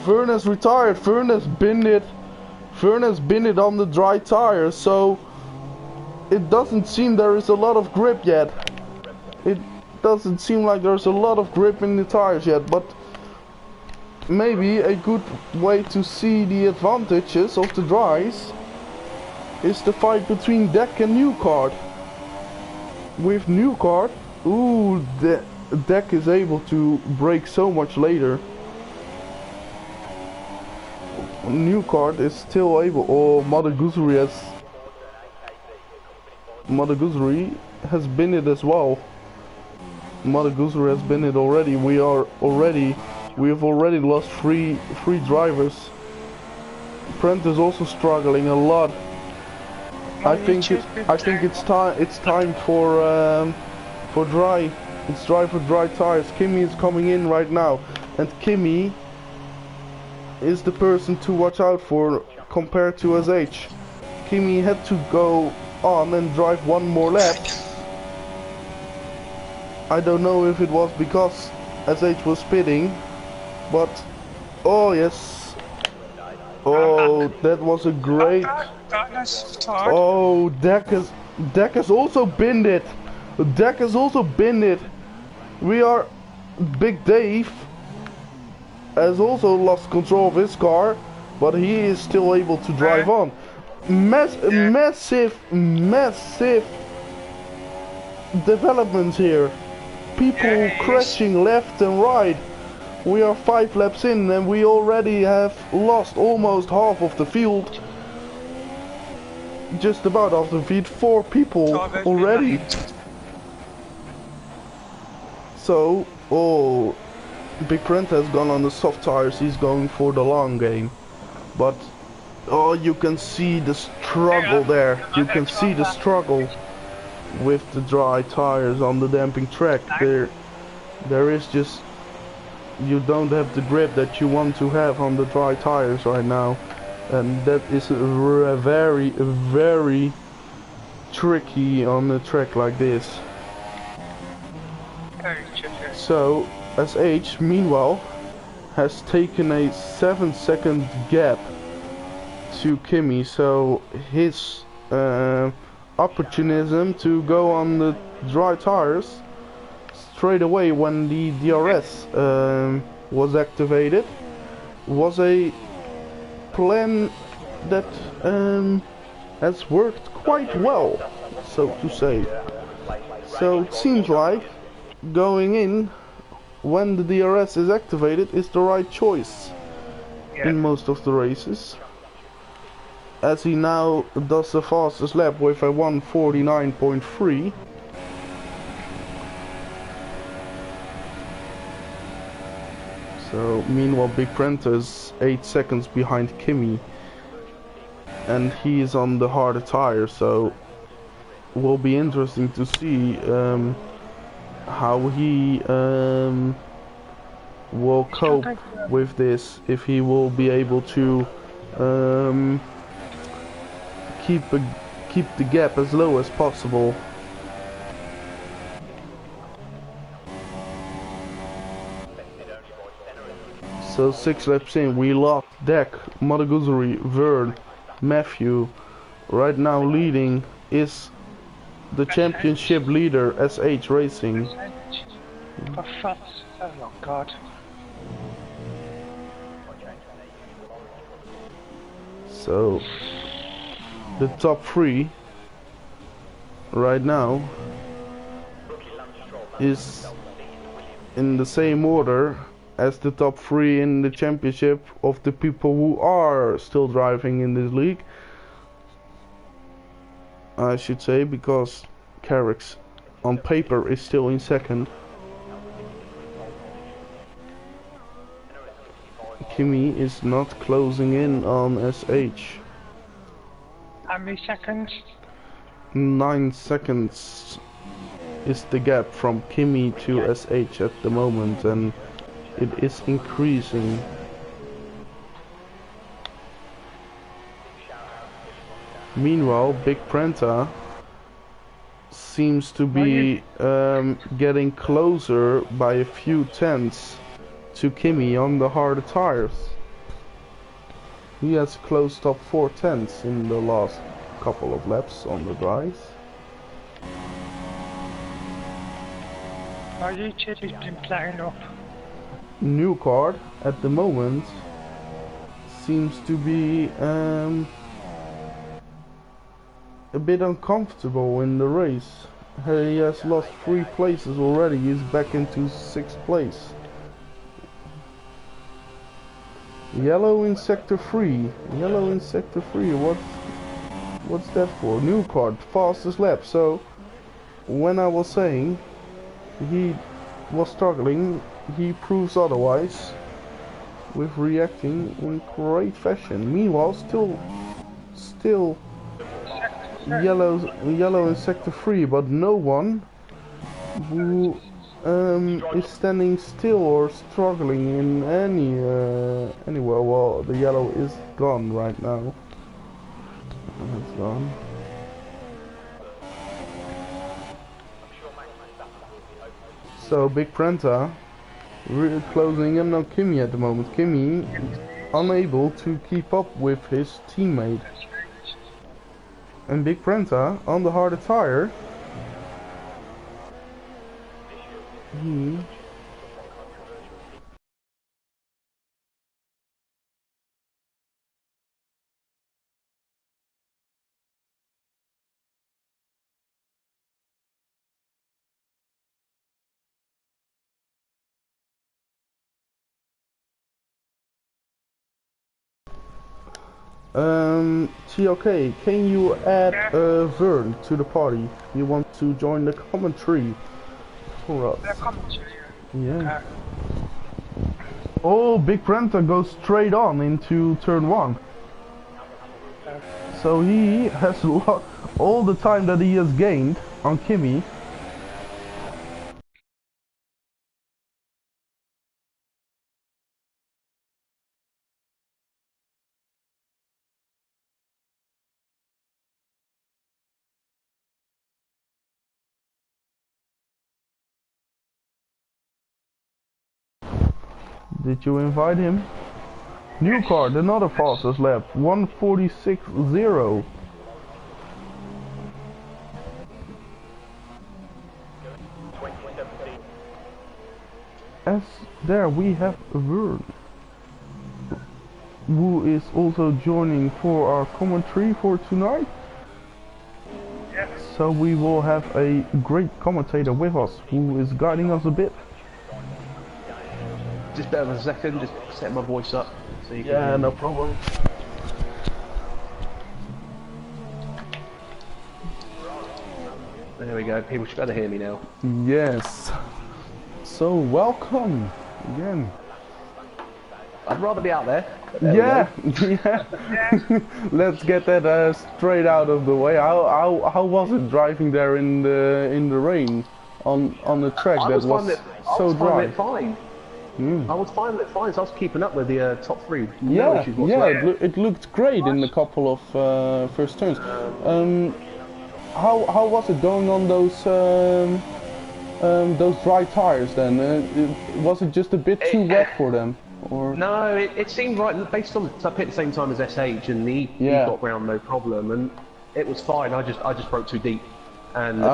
Vern has retired. Vern has binned it. Vern has binned it on the dry tire, so it doesn't seem there is a lot of grip yet. it doesn't seem like there's a lot of grip in the tires yet, but maybe a good way to see the advantages of the dries is the fight between Deck and New Card. With New Card, ooh, the Deck is able to brake so much later. New Card is still able, or Mother Goosery has been it as well. Mother Goosery has been it already. We have already lost three drivers. Prent is also struggling a lot. I think it's time for dry. It's dry for dry tires. Kimmy is coming in right now, and Kimmy is the person to watch out for compared to SH. Kimmy had to go on and drive one more lap. I don't know if it was because SH was pitting, but oh yes, oh that was a great. Oh, Deck has also binned it. Deck has also binned it. Big Dave has also lost control of his car, but he is still able to drive on. Massive developments here. People crashing left and right. We are 5 laps in and we already have lost almost half of the field. Just about half the field. 4 people already. So, oh, Big Prent has gone on the soft tires. He's going for the long game. But, oh, you can see the struggle there. You can see the struggle with the dry tires on the damping track. There is just, you don't have the grip that you want to have on the dry tires right now, and that is very tricky on a track like this. So SH meanwhile has taken a 7-second gap to Kimmy, so his opportunism to go on the dry tires straight away when the DRS was activated was a plan that has worked quite well, so to say. So it seems like going in when the DRS is activated is the right choice in most of the races, as he now does the fastest lap with a 1:49.3. So meanwhile Big Prenta is 8 seconds behind Kimmy, and he is on the harder tire, so will be interesting to see how he will cope with this, if he will be able to keep the gap as low as possible. So 6 laps in, we lost Deck, Mother Goosery, Vern, Matthew. Right now leading is the championship leader, SH Racing. Oh God. So the top 3 right now is in the same order as the top 3 in the championship of the people who are still driving in this league, I should say, because Carrick's on paper is still in second. Kimmy is not closing in on SH. How many seconds? 9 seconds is the gap from Kimmy to SH at the moment, and it is increasing. Meanwhile, Big Prenta seems to be getting closer by a few tenths to Kimmy on the harder tires. He has closed up 4 tenths in the last couple of laps on the dries. My YouTube has been playing up. New card at the moment seems to be a bit uncomfortable in the race. He has lost 3 places already. He's back into 6th place. Yellow in sector 3. Yellow in sector 3. What's that for? New card, fastest lap. So when I was saying he was struggling, he proves otherwise with reacting in great fashion. Meanwhile, still yellow in sector 3, but no one who is standing still or struggling in anywhere. Well, the yellow is gone right now. It's gone. So Big Prenta really closing in on Kimi at the moment. Kimi unable to keep up with his teammate. And Big Prenta on the harder tire. TLK, can you add Vern to the party? You want to join the commentary for us? The commentary. Yeah. Oh, Big Prenta goes straight on into turn 1. So he has lost all the time that he has gained on Kimi. Did you invite him? New card, another fastest lap, 1:46.0. As there we have Vern, who is also joining for our commentary for tonight. Yes. So we will have a great commentator with us, who is guiding us a bit. Just bear with a second, just set my voice up so you can Yeah, no problem. There we go, people should be able to hear me now. Yes. So welcome again. I'd rather be out there. Yeah, yeah. Let's get that straight out of the way. How was it driving there in the rain on the track that was so dry? Fine. I was finding it fine, so I was keeping up with the top 3. Yeah, no issues yeah, whatsoever. it looked great in a couple of first turns. How was it going on those dry tires then? Was it just a bit too wet for them? Or? No, it seemed right, based on, so I picked the same time as SH and he got round no problem and it was fine, I just broke too deep and the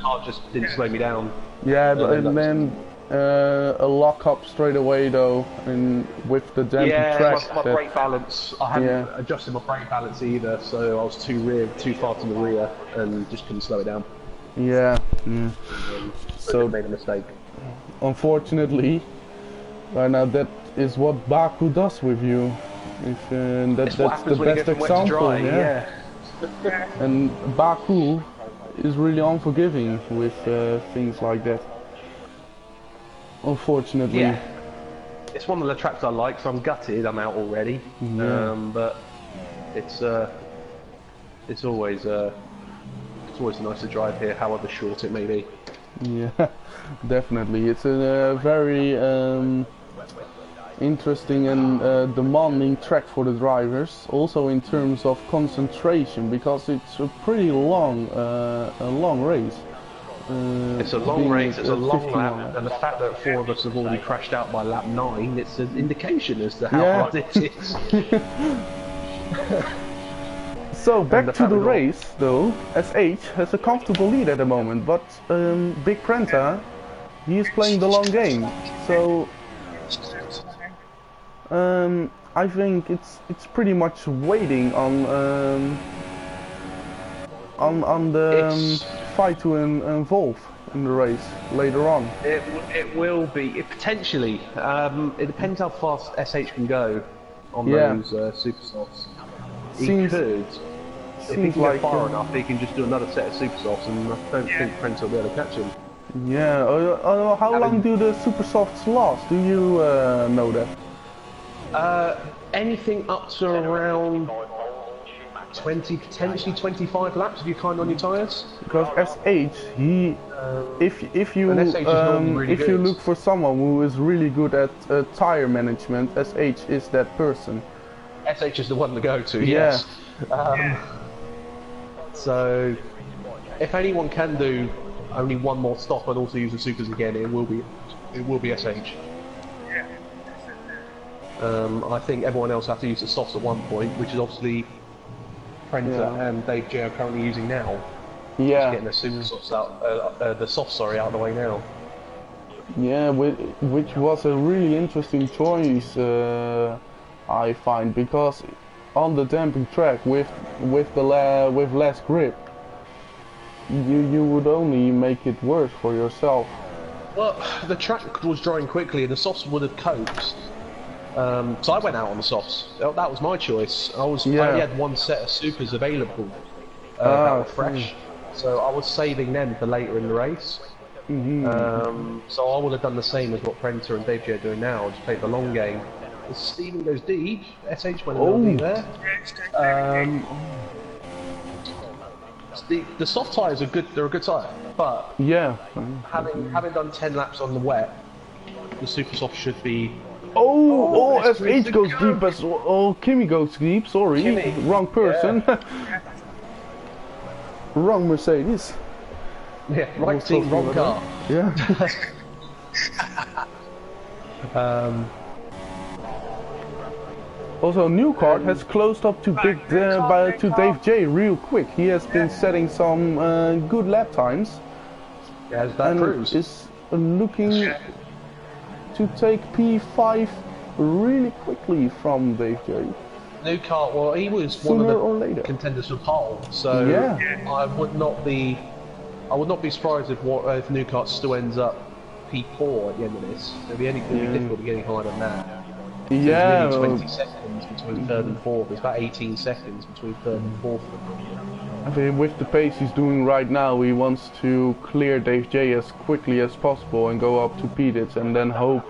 car just didn't slow me down. Yeah, and then a lock up straight away though, and with the dampy track. Yeah, my brake balance, I hadn't adjusted my brake balance either, so I was too far to the rear and just couldn't slow it down. Yeah, So I made a mistake. Unfortunately, right now that is what Baku does with you. That's the best example. And Baku is really unforgiving with things like that. Unfortunately. Yeah. It's one of the tracks I like, so I'm gutted I'm out already. Yeah. But it's always nice to drive here, however short it may be. Yeah, definitely. It's a very interesting and demanding track for the drivers, also in terms of concentration, because it's a pretty long race. It's a long race, it's a long lap, and the fact that 4 of us have already crashed out by lap 9, it's an indication as to how hard it is. So back to the race though, SH has a comfortable lead at the moment, but Big Prenta He is playing the long game. So I think it's pretty much waiting on the fight to involve in the race later on. It will be. It potentially. It depends how fast SH can go on those super softs. He could. If he can go far enough, he can just do another set of super softs, and I don't think Prince will be able to catch him. Yeah. How long do the super softs last? Do you know that? Anything up to around 20, potentially 25 laps if you're kind on your tyres. Because SH, if you look for someone who is really good at tire management, SH is that person. SH is the one to go to. Yes. So, if anyone can do only one more stop and also use the supers again, it will be SH. I think everyone else has to use the softs at one point, which is obviously Prenta and Dave J are currently using now. Yeah. Just getting the super softs out, the softs, sorry, out of the way now. Yeah, which was a really interesting choice, I find, because on the damping track with less grip, you would only make it worse for yourself. Well, the track was drying quickly, and the softs would have coped. So I went out on the softs. That was my choice. I only had one set of supers available that were fresh, so I was saving them for later in the race. So I would have done the same as what Prenta and Dave J are doing now. Just played the long game. If Steven goes deep, SH went a little deep there. The soft tyres are good. They're a good tyre, but having done 10 laps on the wet, the super soft should be. SH goes deep as well. Oh, Kimi goes deep. Sorry, wrong person. Wrong Mercedes. Yeah, right team, wrong car. Yeah. Also, new card has closed up to Dave J real quick. He has been setting some good lap times. As that proves. Is looking to take P5 really quickly from Dave J. New car, well, he was Sooner one of the contenders for pole, so I would not be surprised if New Kart still ends up P4 at the end of this. It'll be difficult getting higher than that. Yeah, it's really 20 seconds between third and fourth. It's about 18 seconds between third and fourth. I mean, with the pace he's doing right now, he wants to clear Dave J as quickly as possible and go up to P-Dits and then hope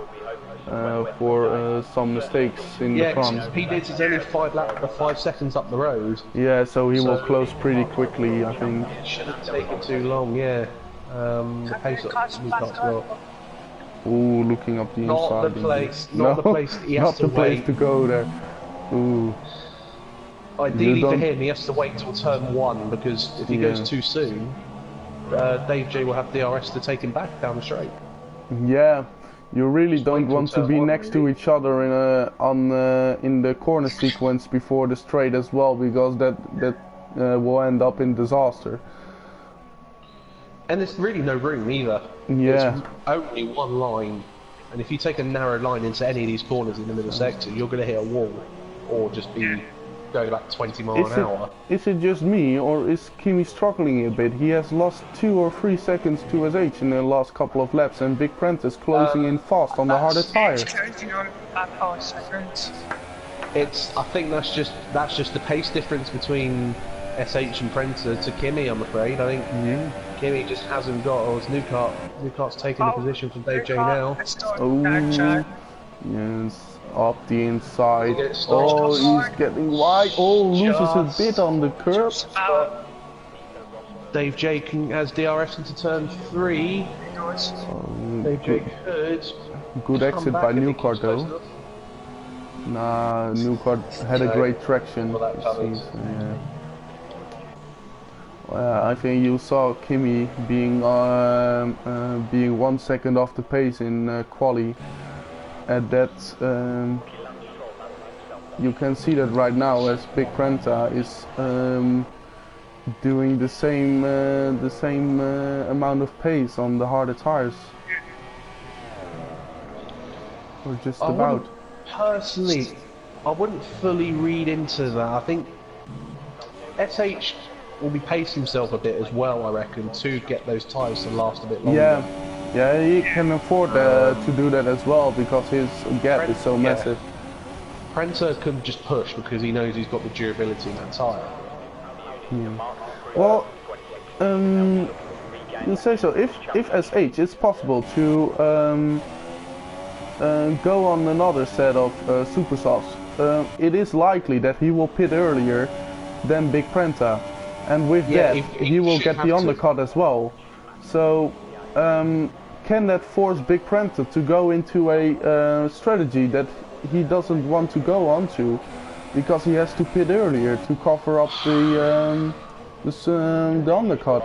for some mistakes in the front. Yeah, P-Dits is only 5 seconds up the road. Yeah, so he will close pretty quickly, I think. It shouldn't take it too long, yeah. The pace of New Kart's well. Ooh, looking up the inside. Not the place he has to wait. Not the place to go there. Ooh. Ideally for him, he has to wait till turn 1, because if he goes too soon, Dave J will have DRS to take him back down the straight. Yeah, you really don't want to be next to each other in the corner sequence before the straight as well, because that will end up in disaster. And there's really no room either. Yeah. It's only one line, and if you take a narrow line into any of these corners in the middle sector, you're going to hit a wall, or just be going about 20 miles an hour. Is it just me, or is Kimi struggling a bit? He has lost 2 or 3 seconds to SH in the last couple of laps, and Big Prent is closing in fast on the harder tires. Closing on about 5 seconds. I think that's just the pace difference between SH and Prenta to Kimi, I'm afraid. I think Kimi just hasn't got, or New Kart's taking the position from Dave J now. Yes, up the inside. Oh, he's getting wide. Oh, loses a bit on the curb. Dave J has DRS into turn 3. Dave J could. Good exit by New Kart though. Nah, New Kart had a great traction. I think you saw Kimi being 1 second off the pace in quali. At that, you can see that right now as Big Prenta is doing the same amount of pace on the harder tires. or just I about? wouldn't, personally, I wouldn't fully read into that. I think SH will be pacing himself a bit as well, I reckon, to get those tyres to last a bit longer. Yeah, he can afford to do that as well because his gap is so massive. Prenter can just push because he knows he's got the durability in that tyre. Well, you say so. If SH it's possible to go on another set of super softs, it is likely that he will pit earlier than Big Prenta, and with that he will get the undercut as well. So can that force Big Prenta to go into a strategy that he doesn't want to go onto because he has to pit earlier to cover up the undercut?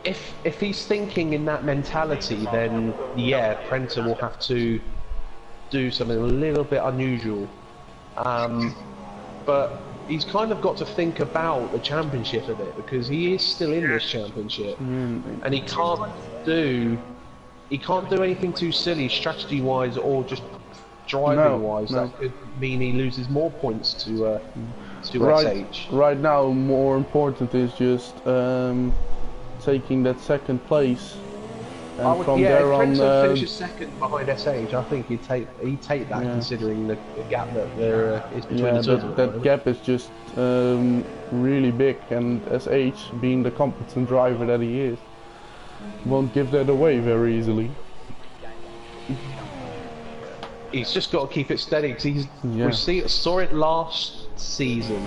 If he's thinking in that mentality, then yeah, Prenter will have to do something a little bit unusual. But he's kind of got to think about the championship a bit because he is still in this championship, and he can't do anything too silly strategy-wise or just driving-wise. That could mean he loses more points to SH. Right now, more important is just taking that second place, and from there on. If Prento finishes second behind SH, I think he'd take that considering the gap that there is between the two of them. That gap is just really big, and SH, being the competent driver that he is, won't give that away very easily. He's just got to keep it steady because we saw it last season.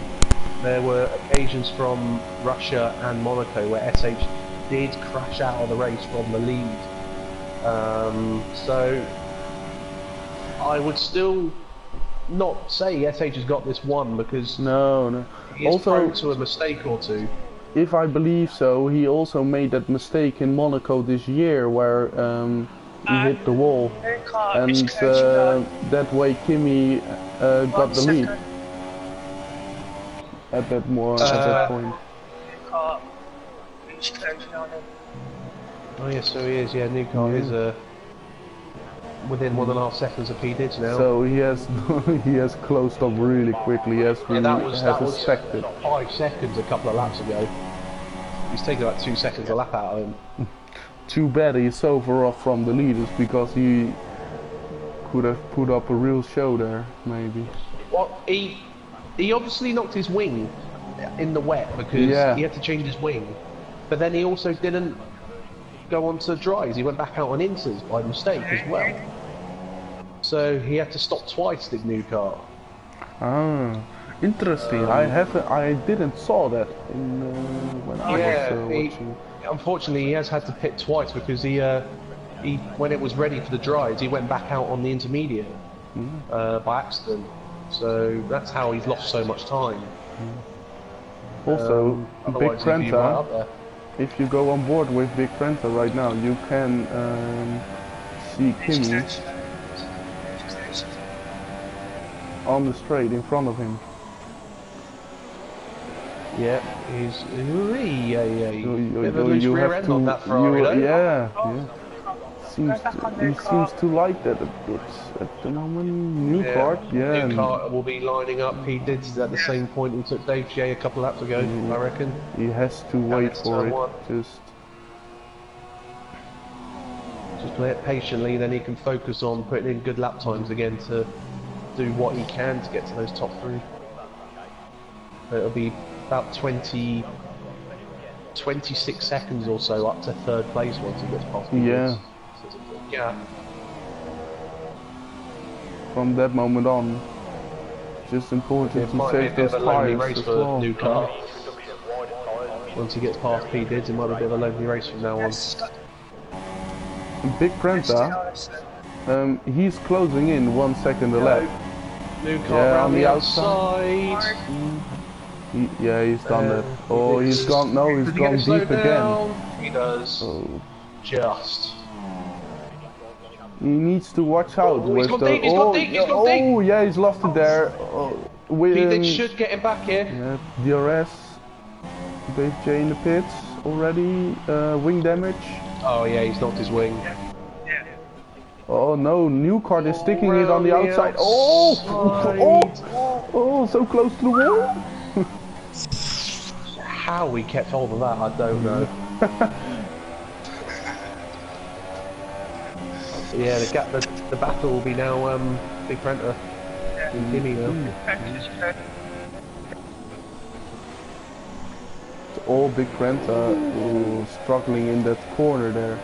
There were occasions from Russia and Monaco where SH did crash out of the race from the lead. So I would still not say SH has got this one because he is prone to a mistake or two. If I believe so, he also made that mistake in Monaco this year where he hit the wall, and that way Kimi got the lead at that point. Oh yeah, so he is. Yeah, new car is within 1.5 seconds of P Dids now. So he has he has closed up really quickly, as we expected. 5 seconds a couple of laps ago. He's taken about 2 seconds a lap out of him. Too bad he's so far off from the leaders because he could have put up a real show there, maybe. Well, he obviously knocked his wing in the wet because he had to change his wing, but then he also didn't go on to dries. He went back out on inters by mistake as well. So he had to stop twice, the new car. Ah, interesting. I didn't saw that when I was watching. Unfortunately, he has had to pit twice because he when it was ready for the dries, he went back out on the intermediate by accident. So that's how he's lost so much time. Also, Big Prenta, if you go on board with Big Prenta right now, you can see Kimi on the straight in front of him. Yeah, he's bit of a loose rear end on that Ferrari, He seems to like that a bit at the moment. New car will be lining up. He did at the same point he took Dave J a couple of laps ago, I reckon. He has to wait for it. Just play it patiently, then he can focus on putting in good lap times again to do what he can to get to those top 3. It'll be about 26 seconds or so up to 3rd place once he gets past the From that moment on, just important to save those tires as well. New car. Once he gets past P Dids, it might be a bit of a lonely race from now on. Big Prenta, he's closing in 1 second a lap. New car around the outside. He's done that. Oh, he's gone. No, he's gone deep again. He does. Just. He needs to watch out with the. Oh, yeah, he's lost it there. P should get him back here. Yeah, DRS. Dave J in the pits already. Wing damage. Oh yeah, he's knocked his wing. Oh no, new card is sticking it on the outside. Oh! Oh, so close to the wall. How we kept hold of that, I don't know. Yeah, the battle will be now Big Prenter and Kimmy now. It's all Big Prenta struggling in that corner there.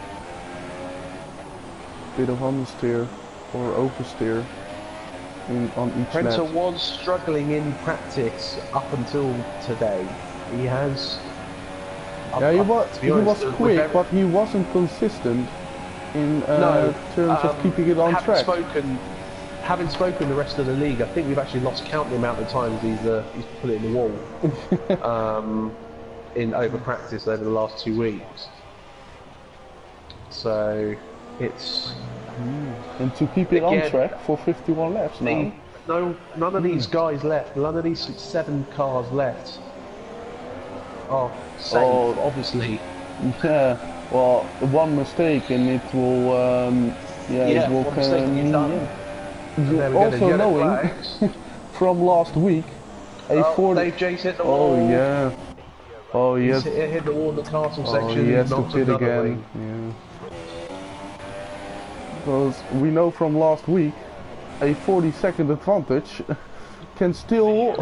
Bit of understeer or oversteer on each Prenter lap. was struggling in practice up until today. He has. Yeah, he was quick, but he wasn't consistent in terms of keeping it on track. Having spoken the rest of the league, I think we've actually lost count the amount of times he's put it in the wall in over practice over the last 2 weeks. So it's and to keep it on track for 51 laps now. None of these guys left. None of these 7 cars left. Oh, safe, obviously. Yeah. Well, one mistake and it will. It will come. Yeah. Also knowing from last week, Dave Jace hit the wall. Oh yeah. Oh yes. Hit the wall in the castle section. He has to pit again. Yeah. Because we know from last week, a 40-second advantage can still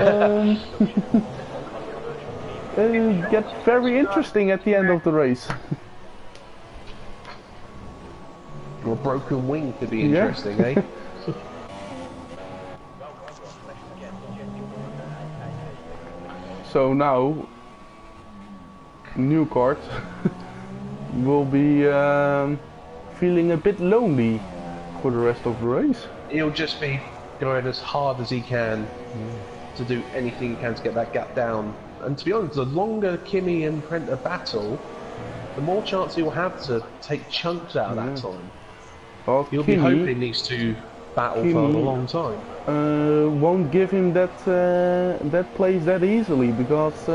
get very interesting at the end of the race. Or a broken wing could be interesting, eh? So now, Newcart will be feeling a bit lonely for the rest of the race. He'll just be going as hard as he can to do anything he can to get that gap down. And to be honest, the longer Kimmy and Prenter battle, the more chance he'll have to take chunks out of that time. Well, he'll be hoping these two battle for a long time. Won't give him that place that easily because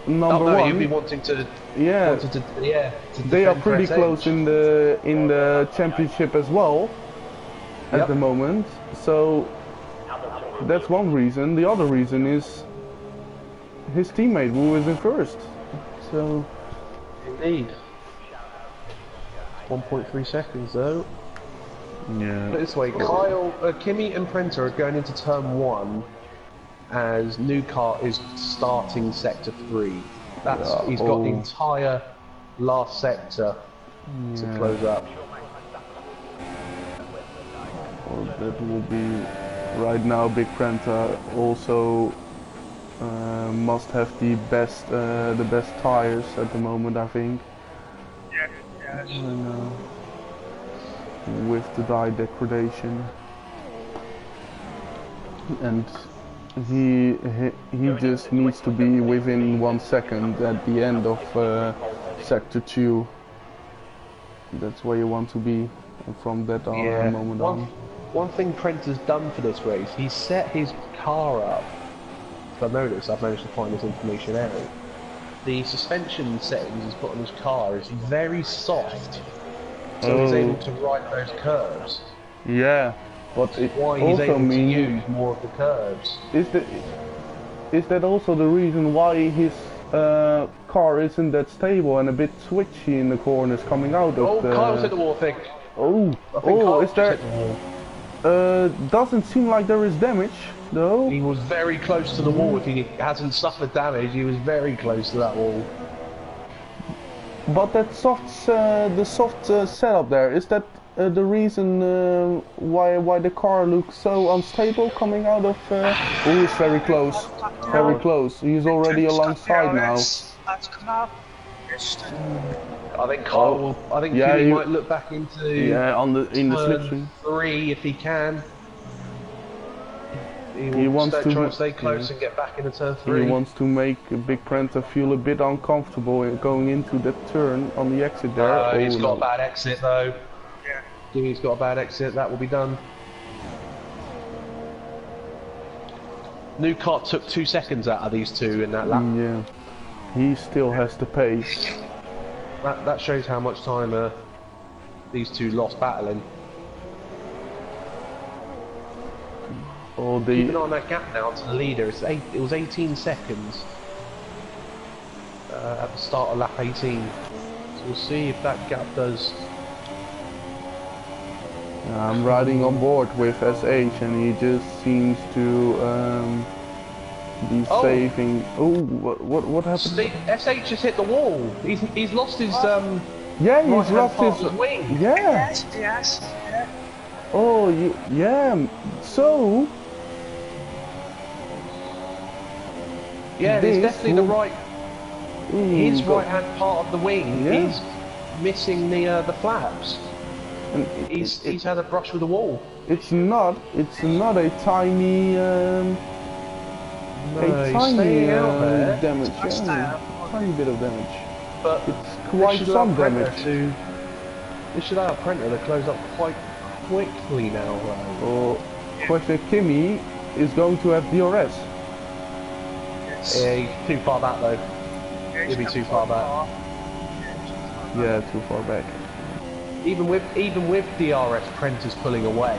number one, he'll be wanting to. They are pretty close in the championship as well at the moment. So that's one reason. The other reason is his teammate who is in first. So indeed. 1.3 seconds though. Yeah. Put it this way, Kimmy and Prenter are going into turn 1 as Newcart is starting sector 3. He's got the entire last sector to close up. Well, that will be right now. Big Prenter also must have the best tires at the moment, I think. Yes. With the die degradation, and he just needs to be within 1 second at the end of sector 2. That's where you want to be from that moment on. One thing Prenter's done for this race, he set his car up. I've managed to find this information out. The suspension settings he's put on his car is very soft. So he's able to ride those curves. Yeah, but it why he's able to use more of the curves. Is that also the reason why his car isn't that stable and a bit switchy in the corners coming out of the... Kyle's hit the wall, I think. Is there... doesn't seem like there is damage, though. He was very close to the wall. If he hasn't suffered damage, he was very close to that wall. But that the soft setup there, is that the reason why the car looks so unstable coming out of... Oh, he's very close. Very close. He's already alongside now. I think Kyle I think he might look back into in the slipstream 3 if he can. He wants to try and stay close and get back into turn 3. He wants to make Big Prenter feel a bit uncomfortable going into that turn on the exit there. He's got a bad exit though. Yeah. Jimmy's got a bad exit. That will be done. Newcart took 2 seconds out of these two in that lap. Yeah. He still has the pace. That shows how much time these two lost battling. Oh, Keep an eye on that gap now to the leader. It was 18 seconds at the start of lap 18. So we'll see if that gap does. I'm riding on board with SH, and he just seems to be saving. Oh, what happened? SH just hit the wall. He's lost his Yeah, he's lost his wing. Yeah. Yes. Yeah. Oh, yeah. So. Yeah, it's definitely the right. His Ooh, right-hand part of the wing is missing the flaps. And he's had a brush with the wall. It's not a tiny damage. Tiny bit of damage. But it's quite some damage. This should allow Prenter to close up quite quickly now. Oh, question: Kimi is going to have DRS. Yeah, he's too far back though. He'll be too far back. Yeah, too far back. Even with DRS, Prenter's pulling away.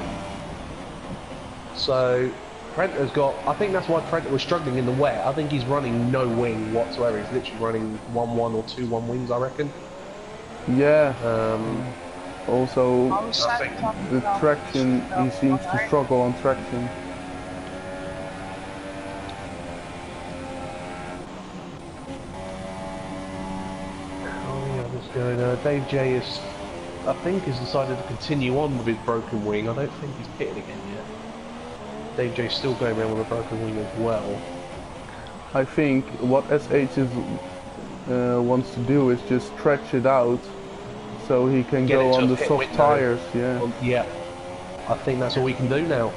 So Prenter's got. I think that's why Prenter was struggling in the wet. I think he's running no wing whatsoever. He's literally running 1-1 or 2-1 wings, I reckon. Yeah. Also, the traction. He seems to struggle on traction. Dave J is, I think, has decided to continue on with his broken wing. I don't think he's pitted again yet. Dave J's still going around with a broken wing as well. I think what SH wants to do is just stretch it out so he can go on the soft tires. Yeah. Yeah. I think that's all we can do now.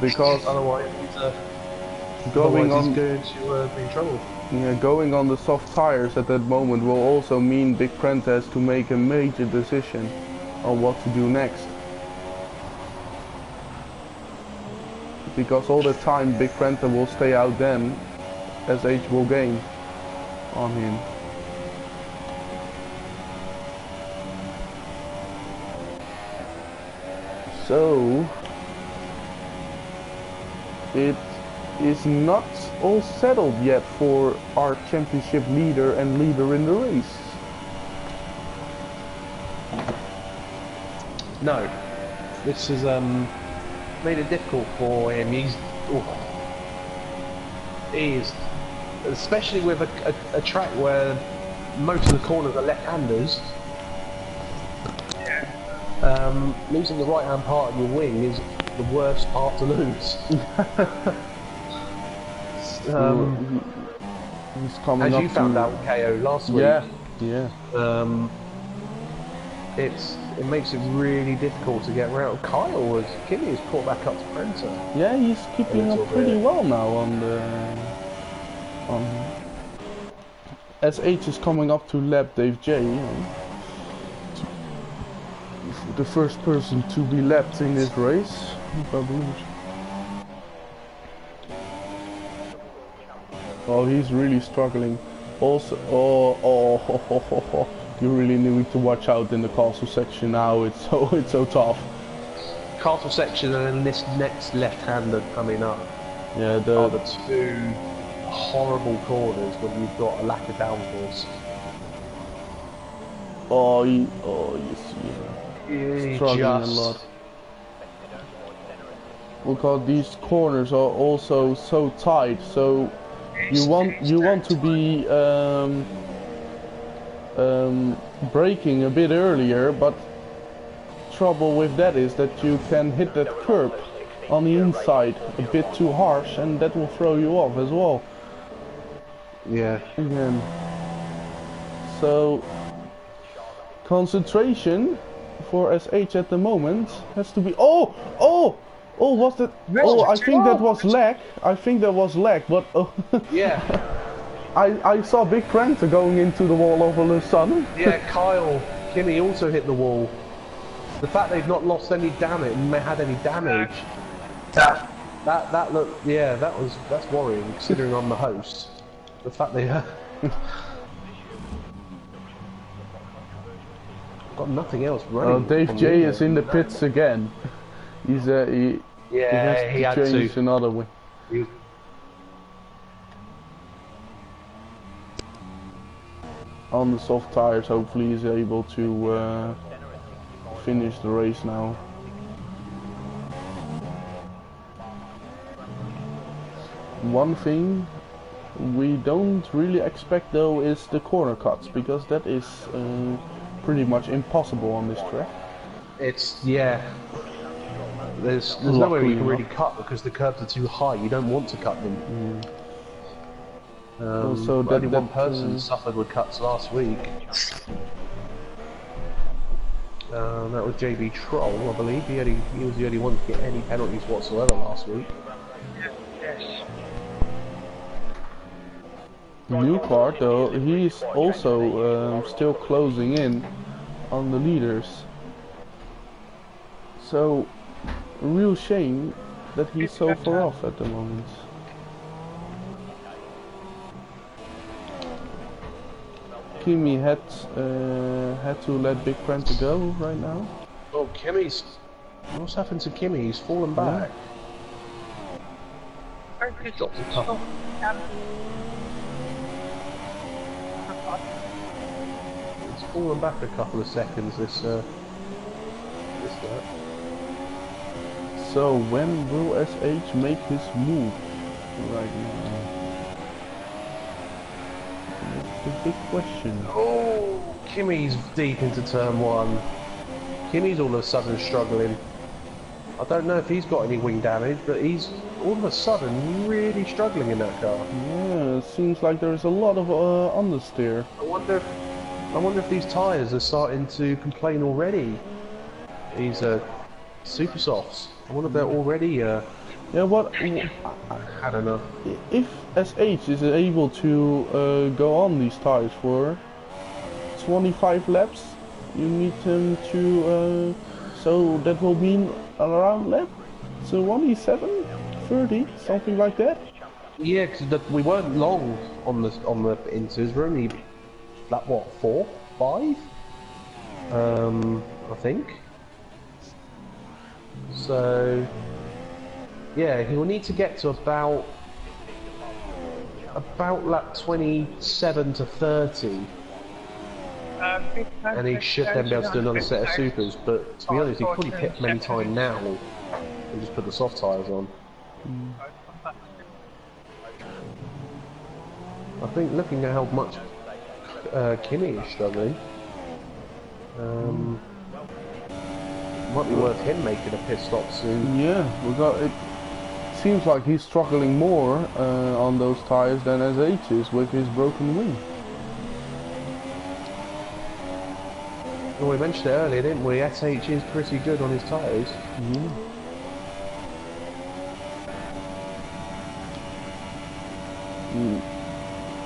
Because otherwise he's going to be in trouble. Yeah, going on the soft tires at that moment will also mean Big Prenter has to make a major decision on what to do next. Because all the time Big Prenter will stay out, then SH will gain on him. So it is not all settled yet for our championship leader and leader in the race. No, this has made it difficult for him. He is, especially with a track where most of the corners are left-handers. Losing the right-hand part of your wing is the worst part to lose. He's coming as up you found out with KO last week. Yeah. It makes it really difficult to get around. Kimi has caught back up to Prenter. Yeah, he's keeping up pretty well now on SH is coming up to lap Dave J. The first person to be lapped in this race, I believe. Oh, he's really struggling. Also, you really need to watch out in the castle section now. It's so tough. Castle section and then this next left-hander coming up. Yeah, are the two horrible corners when you've got a lack of downforce. You see. Struggling a lot. Because these corners are also so tight, so you want to be braking a bit earlier, but trouble with that is that you can hit that curb on the inside a bit too harsh, and that will throw you off as well. Yeah. Again. So concentration for SH at the moment has to be. Oh, was that? Oh, I think that was lag. But yeah. I saw Big Prenter going into the wall all of a sudden. Yeah, Kimi also hit the wall. The fact they've not lost any damage, had any damage. That looked, yeah, that's worrying considering I'm the host. The fact they got nothing else running. Dave J is in the pits again. Yeah, he had change to. another way. On the soft tires, hopefully he's able to finish the race now. One thing we don't really expect though is the corner cuts, because that is pretty much impossible on this track. There's no way we can really cut because the curbs are too high. You don't want to cut them. Also, only one person suffered with cuts last week. That was JB Troll, I believe. He was the only one to get any penalties whatsoever last week. Yes. New part though, he's also still closing in on the leaders. So, a real shame that he's so far off at the moment. Kimi had to let Big Prenta go right now. Oh, what's happened to Kimi? He's fallen back. Dropped a couple. He's fallen back a couple of seconds. This lap. So when will SH make his move right now? That's the big question. Oh, Kimi's deep into turn one. Kimi's all of a sudden struggling. I don't know if he's got any wing damage, but he's all of a sudden really struggling in that car. Yeah, it seems like there's a lot of understeer. I wonder if these tyres are starting to complain already. These super softs. I wonder if they're already. Yeah, what? I don't know. If SH is able to go on these tires for 25 laps, you need him to. So that will mean around lap. So 27, 30, something like that. Yeah, because we weren't long on the inters. We're only lap what, 4, 5? I think. So yeah, he will need to get to about lap 27 to 30. And he should then be able to do another set of supers, but to be honest, he probably picked many times now and just put the soft tyres on. I think looking at how much Kimi is struggling, might be worth him making a pit stop soon. Yeah, it seems like he's struggling more on those tyres than SH is with his broken wing. Well, we mentioned it earlier, didn't we? SH is pretty good on his tyres.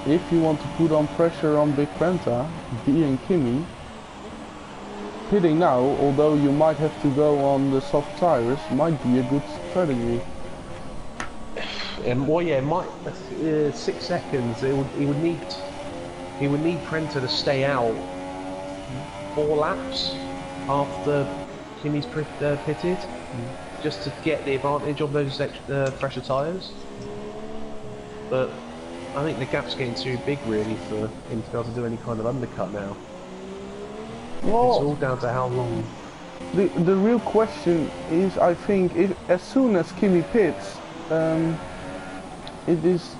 If you want to put on pressure on Big Prenta, being Kimi, pitting now, although you might have to go on the soft tyres, might be a good strategy. Well, yeah, 6 seconds. He would need Prenta to stay out 4 laps after Kimi's pitted, just to get the advantage of those fresher tyres. But I think the gap's getting too big really for him to be able to do any kind of undercut now. Well, it's all down to how long. The real question is, I think, as soon as Kimi pits, it is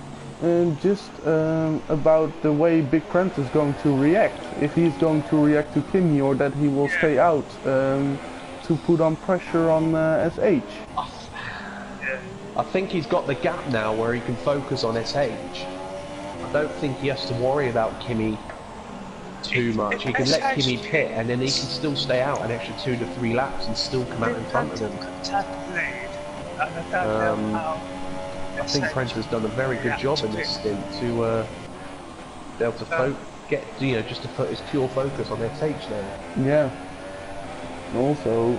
just about the way Big Prenta is going to react. If he's going to react to Kimi, or that he will stay out to put on pressure on SH. I think he's got the gap now where he can focus on SH. I don't think he has to worry about Kimi too much. He can let Kimi pit and then he can still stay out an extra 2 to 3 laps and still come out in front of him. I think Prenta's done a very good job in this stint to be able to just to put his pure focus on SH now. Yeah. Also,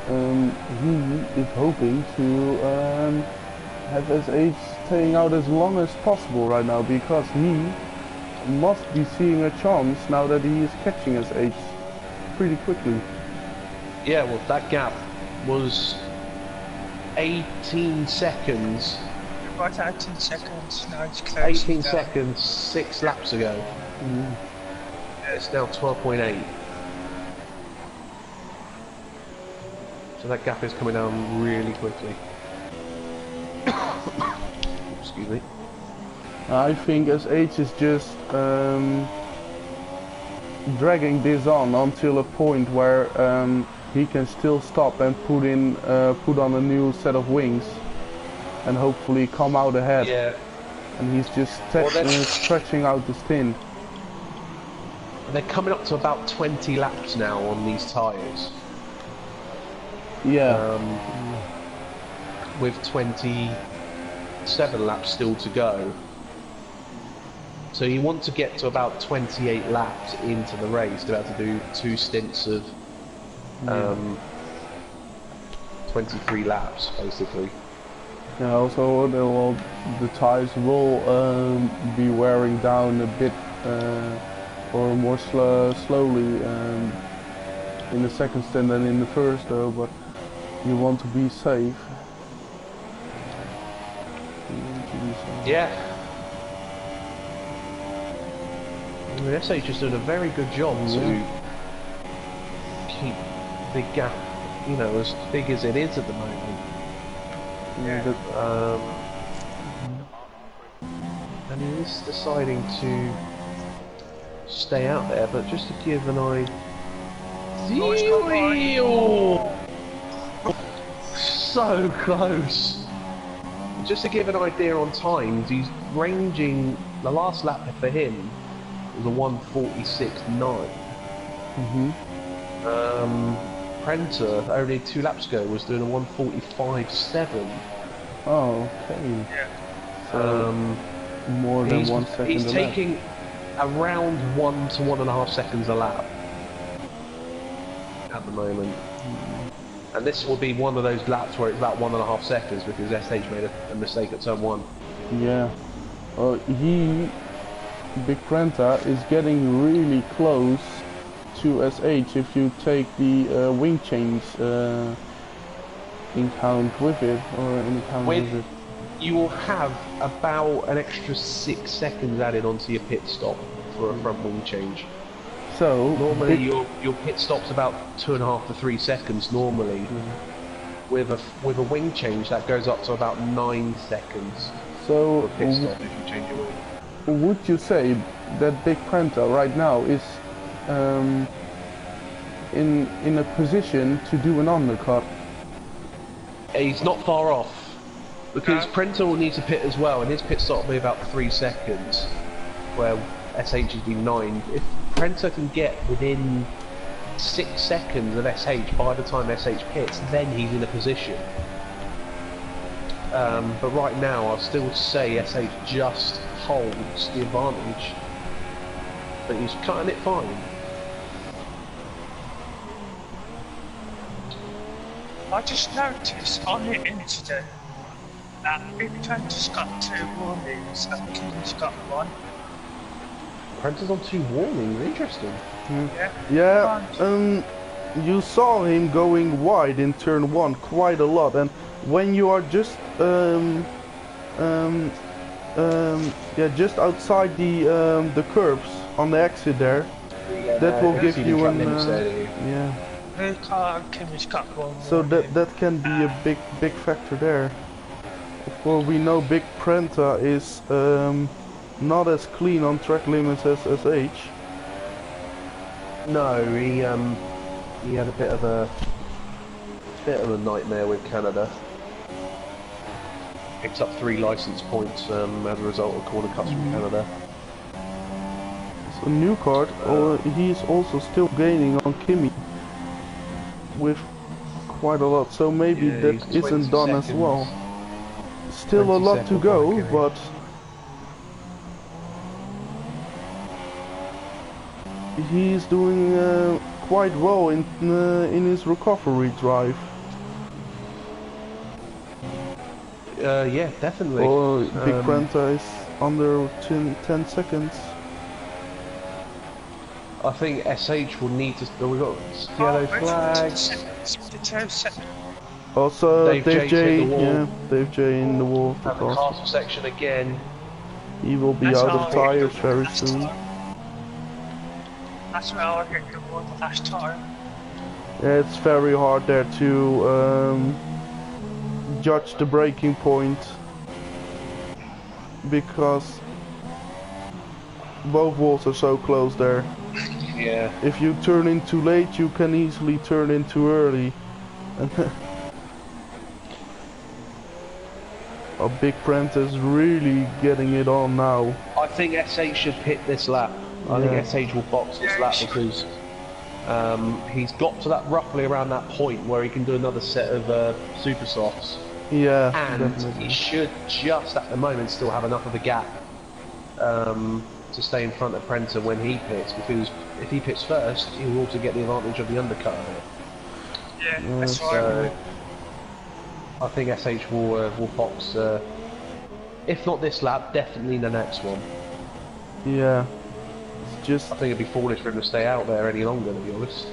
he is hoping to have SH staying out as long as possible right now, because he must be seeing a chance now that he is catching SH pretty quickly. Yeah, well, that gap was 18 seconds. Right, 18 seconds. Now it's closing 18 down. seconds, 6 laps ago. It's now 12.8. So that gap is coming down really quickly. Excuse me. I think SH is just dragging this on until a point where he can still stop and put on a new set of wings and hopefully come out ahead. Yeah. And he's just stretching out the stint. They're coming up to about 20 laps now on these tyres. Yeah. With 27 laps still to go. So you want to get to about 28 laps into the race to be able to do 2 stints of 23 laps, basically. Yeah, also the tires will be wearing down a bit or more slowly in the second stint than in the first though, but you want to be safe. Yeah. The SH is doing a very good job to keep the gap, you know, as big as it is at the moment. Yeah. And he is deciding to stay out there, but just to give an idea. So close! Just to give an idea on times, he's ranging, the last lap for him was a 1:46.9. Prenter, only 2 laps ago, was doing a 1:45.7. Oh, okay. Yeah. So more than 1 second. He's taking around 1 to 1.5 seconds a lap at the moment. And this will be one of those laps where it's about 1.5 seconds because SH made a mistake at turn 1. Yeah. Big Prenta is getting really close to SH if you take the wing change in count with it, or in count with it. You will have about an extra 6 seconds added onto your pit stop for a front wing change. So normally your pit stop's about 2.5 to 3 seconds normally. With a wing change that goes up to about 9 seconds. So for a pit stop if you change your wing. Would you say that Big Prenta right now is in a position to do an undercut? He's not far off, because Prenta will need to pit as well, and his pit stop will be about 3 seconds, where SH has been 9. If Prenta can get within 6 seconds of SH by the time SH pits, then he's in a position. But right now, I'll still say SH just holds the advantage, but he's cutting it fine. I just noticed on the incident that Big Prenta's got 2 warnings and King's got 1. Prenta's on 2 warnings, interesting. Yeah, you saw him going wide in turn 1 quite a lot, and when you are just just outside the curbs on the exit there, that will give you an Her car and Kimmy's got 1 so that can be a big factor there. Of course, we know Big Prenta is not as clean on track limits as SH. No, he had a bit of a nightmare with Canada. Picked up 3 license points as a result of corner cuts from Canada. So Newcart, he's also still gaining on Kimi with quite a lot. So maybe that isn't done as well. Still a lot to go, but he's doing quite well in his recovery drive. Yeah, definitely. Big Prenta is under 10 seconds. I think SH will need to. We've got yellow flags. Also, Dave J's J, hit the wall. yeah, Dave J in the wall. And the castle section again. He will be That's out how of I hit tires the very last soon. time. That's where I hit the wall the last time. Yeah, it's very hard there to judge the breaking point because both walls are so close there. Yeah. If you turn in too late, you can easily turn in too early. A Big Prent is really getting it on now. I think SH should hit this lap. I think SH will box this lap because he's got to that roughly around that point where he can do another set of super softs. Yeah, And definitely. he should just at the moment still have enough of a gap to stay in front of Prenter when he pits, because if he pits first, he will also get the advantage of the undercut of it. Yeah, that's So right. I think SH will box, if not this lap, definitely the next one. Yeah, it's just I think it'd be foolish for him to stay out there any longer, to be honest.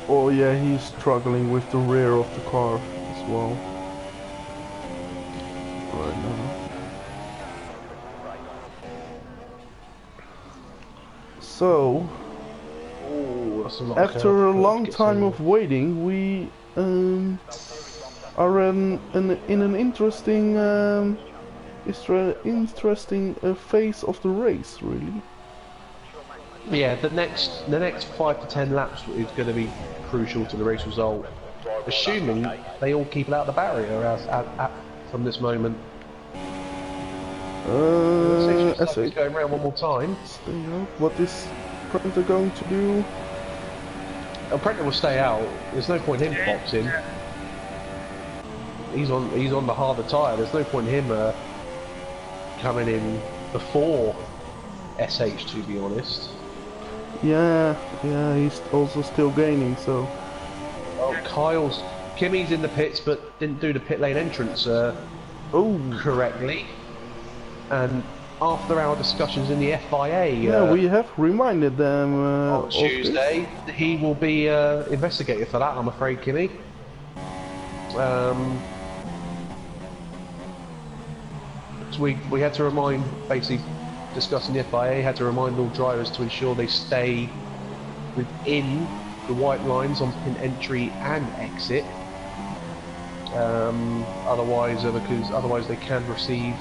oh yeah, he's struggling with the rear of the car as well right now. So Ooh, that's a lot of after a curve. long Get time some- of waiting, we are in an interesting phase of the race, really. Yeah, the next 5 to 10 laps is going to be crucial to the race result, assuming they all keep it out of the barrier from this moment. SH Going around one more time. stay out. What is Prenter going to do? Prenter will stay out. There's no point in him boxing. He's on the harder tyre. There's no point in him coming in before SH, to be honest. Yeah, he's also still gaining, so... Oh, Kimmy's in the pits, but didn't do the pit lane entrance correctly. And after our discussions in the FIA... yeah, we have reminded them on of Tuesday, he will be investigated for that, I'm afraid, Kimmy. So we had to remind, basically discussing the FIA, had to remind all drivers to ensure they stay within the white lines on pin entry and exit. Otherwise they can receive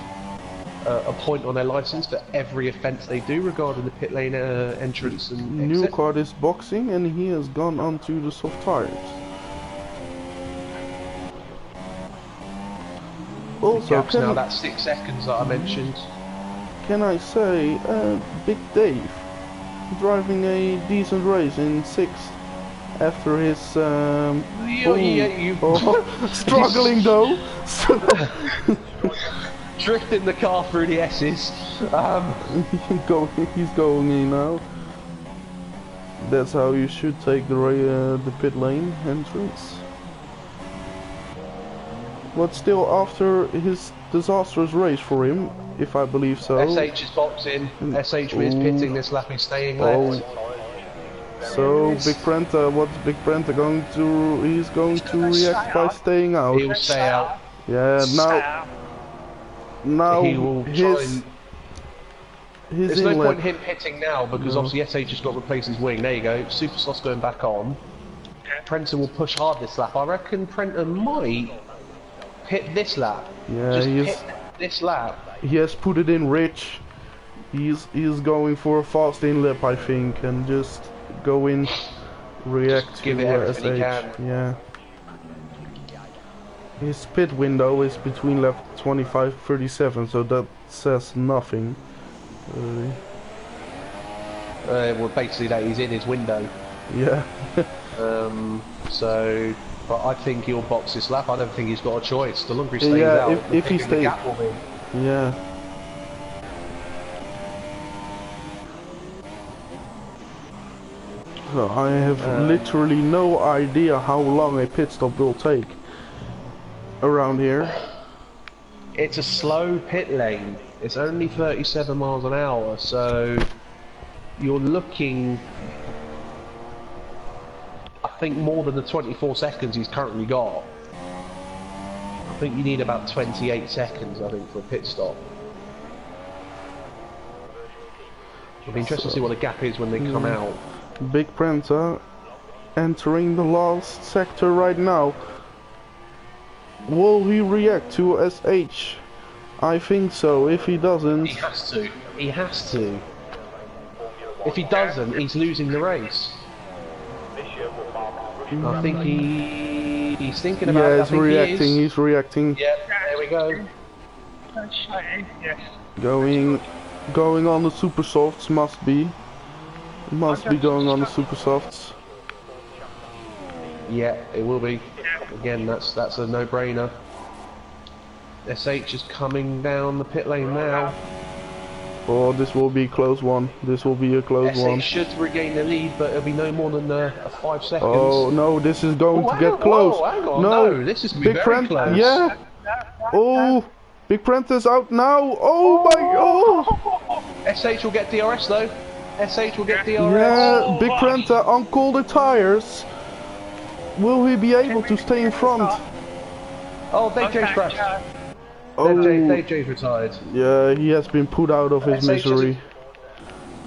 a point on their license for every offence they do regarding the pit lane entrance and exit. Newcard is boxing and he has gone onto the soft tires. Also, Now that's 6 seconds that I mentioned. can I say, Big Dave driving a decent race in 6th after his struggling though. Drifting the car through the S's. He's going in now. That's how you should take the pit lane entrance. But still, after his disastrous race for him, if I believe so. SH is boxing. SH is pitting this lap. He's staying left. So Big Prenta, what's Big Prenta going to? He's going to react by staying out. He'll stay out. Yeah, now He will try and... his There's no inlet. point in him pitting now because obviously SH has got to replace his wing. There you go. Super Slot's going back on. Prenter will push hard this lap. I reckon Prenter might hit this lap. Yeah, Just he hit this lap. has put it in rich. He's going for a fast inlap, I think, and just go in, react Just give to it everything he SH. can. Yeah. His pit window is between lap 25-37, so that says nothing. Really. Well, basically that he's in his window. Yeah. So, but I think he'll box this lap. I don't think he's got a choice. The longer he stays Yeah, out, if he the stays, gap will be. yeah. So I have literally no idea how long a pit stop will take around here. It's a slow pit lane. It's only 37 miles an hour, so you're looking. think more than the 24 seconds he's currently got. I think you need about 28 seconds, I think, for a pit stop. It'll be interesting to see what the gap is when they come out. Big Printer entering the last sector right now. Will he react to SH? I think so. If he doesn't... He has to. He has to. If he doesn't, he's losing the race. I think he's thinking about it. Yeah, he's reacting. He's reacting. Yeah, there we go. Going on the super softs must be. Must be going on the super softs. Yeah, it will be. Again, that's a no-brainer. SH is coming down the pit lane now. Oh, this will be a close one. This will be a close one. SH should regain the lead, but it'll be no more than 5 seconds. Oh no, this is going to get close. Hang on. No, this is going to be very close. Yeah. Oh, Big Prentice out now. Oh my god. SH will get DRS though. SH will get DRS. Yeah, Big Prentice on colder tires. Will he be able to stay in front? Oh, DJ's crashed. Oh, DJ's retired. Yeah, he has been put out of his misery.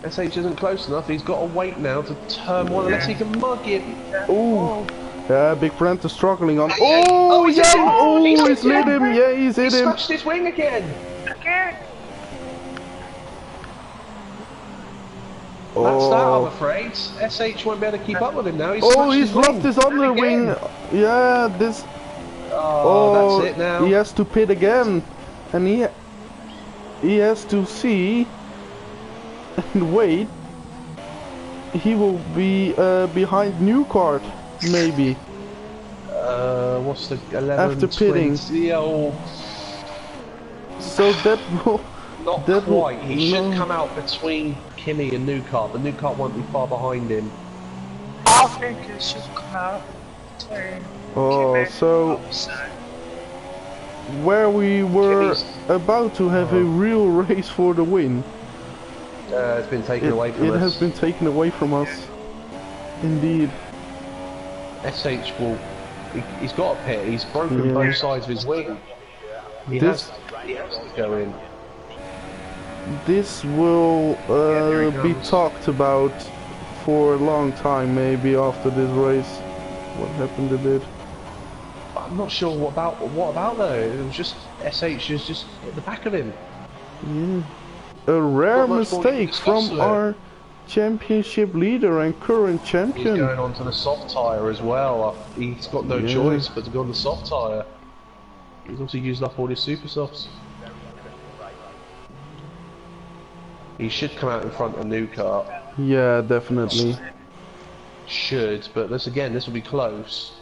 SH isn't close enough. He's got to wait now to turn one unless he can mug it. Oh, yeah, Big Prentice struggling on. Oh, yeah. Oh, he's hit him. Yeah, he's hit him. Smashed his wing again. That's that, I'm afraid. SH won't be able to keep up with him now. He's lost his underwing. Yeah, this. Oh, that's it now. He has to pit again, and he has to see and wait. He will be behind new card, maybe. What's the 11? After pitting. So that will. Not quite. He should come out between Kimmy and Newcart. The Newcart won't be far behind him. I think it should come out between Kimmy so where we were about to have a real race for the win. It's been taken away from us. It has been taken away from us. Indeed. SH will. He's got a pit. He's broken both sides of his wing. He has to go in. This will be talked about for a long time, maybe after this race. What happened to it? I'm not sure what about though. It was just SH is just at the back of him. Yeah. A rare mistake from our championship leader and current champion. He's going on to the soft tyre as well. He's got no choice but to go on the soft tyre. He's also used up all his super softs. He should come out in front of Newcart. Yeah, definitely. Should, but this will be close.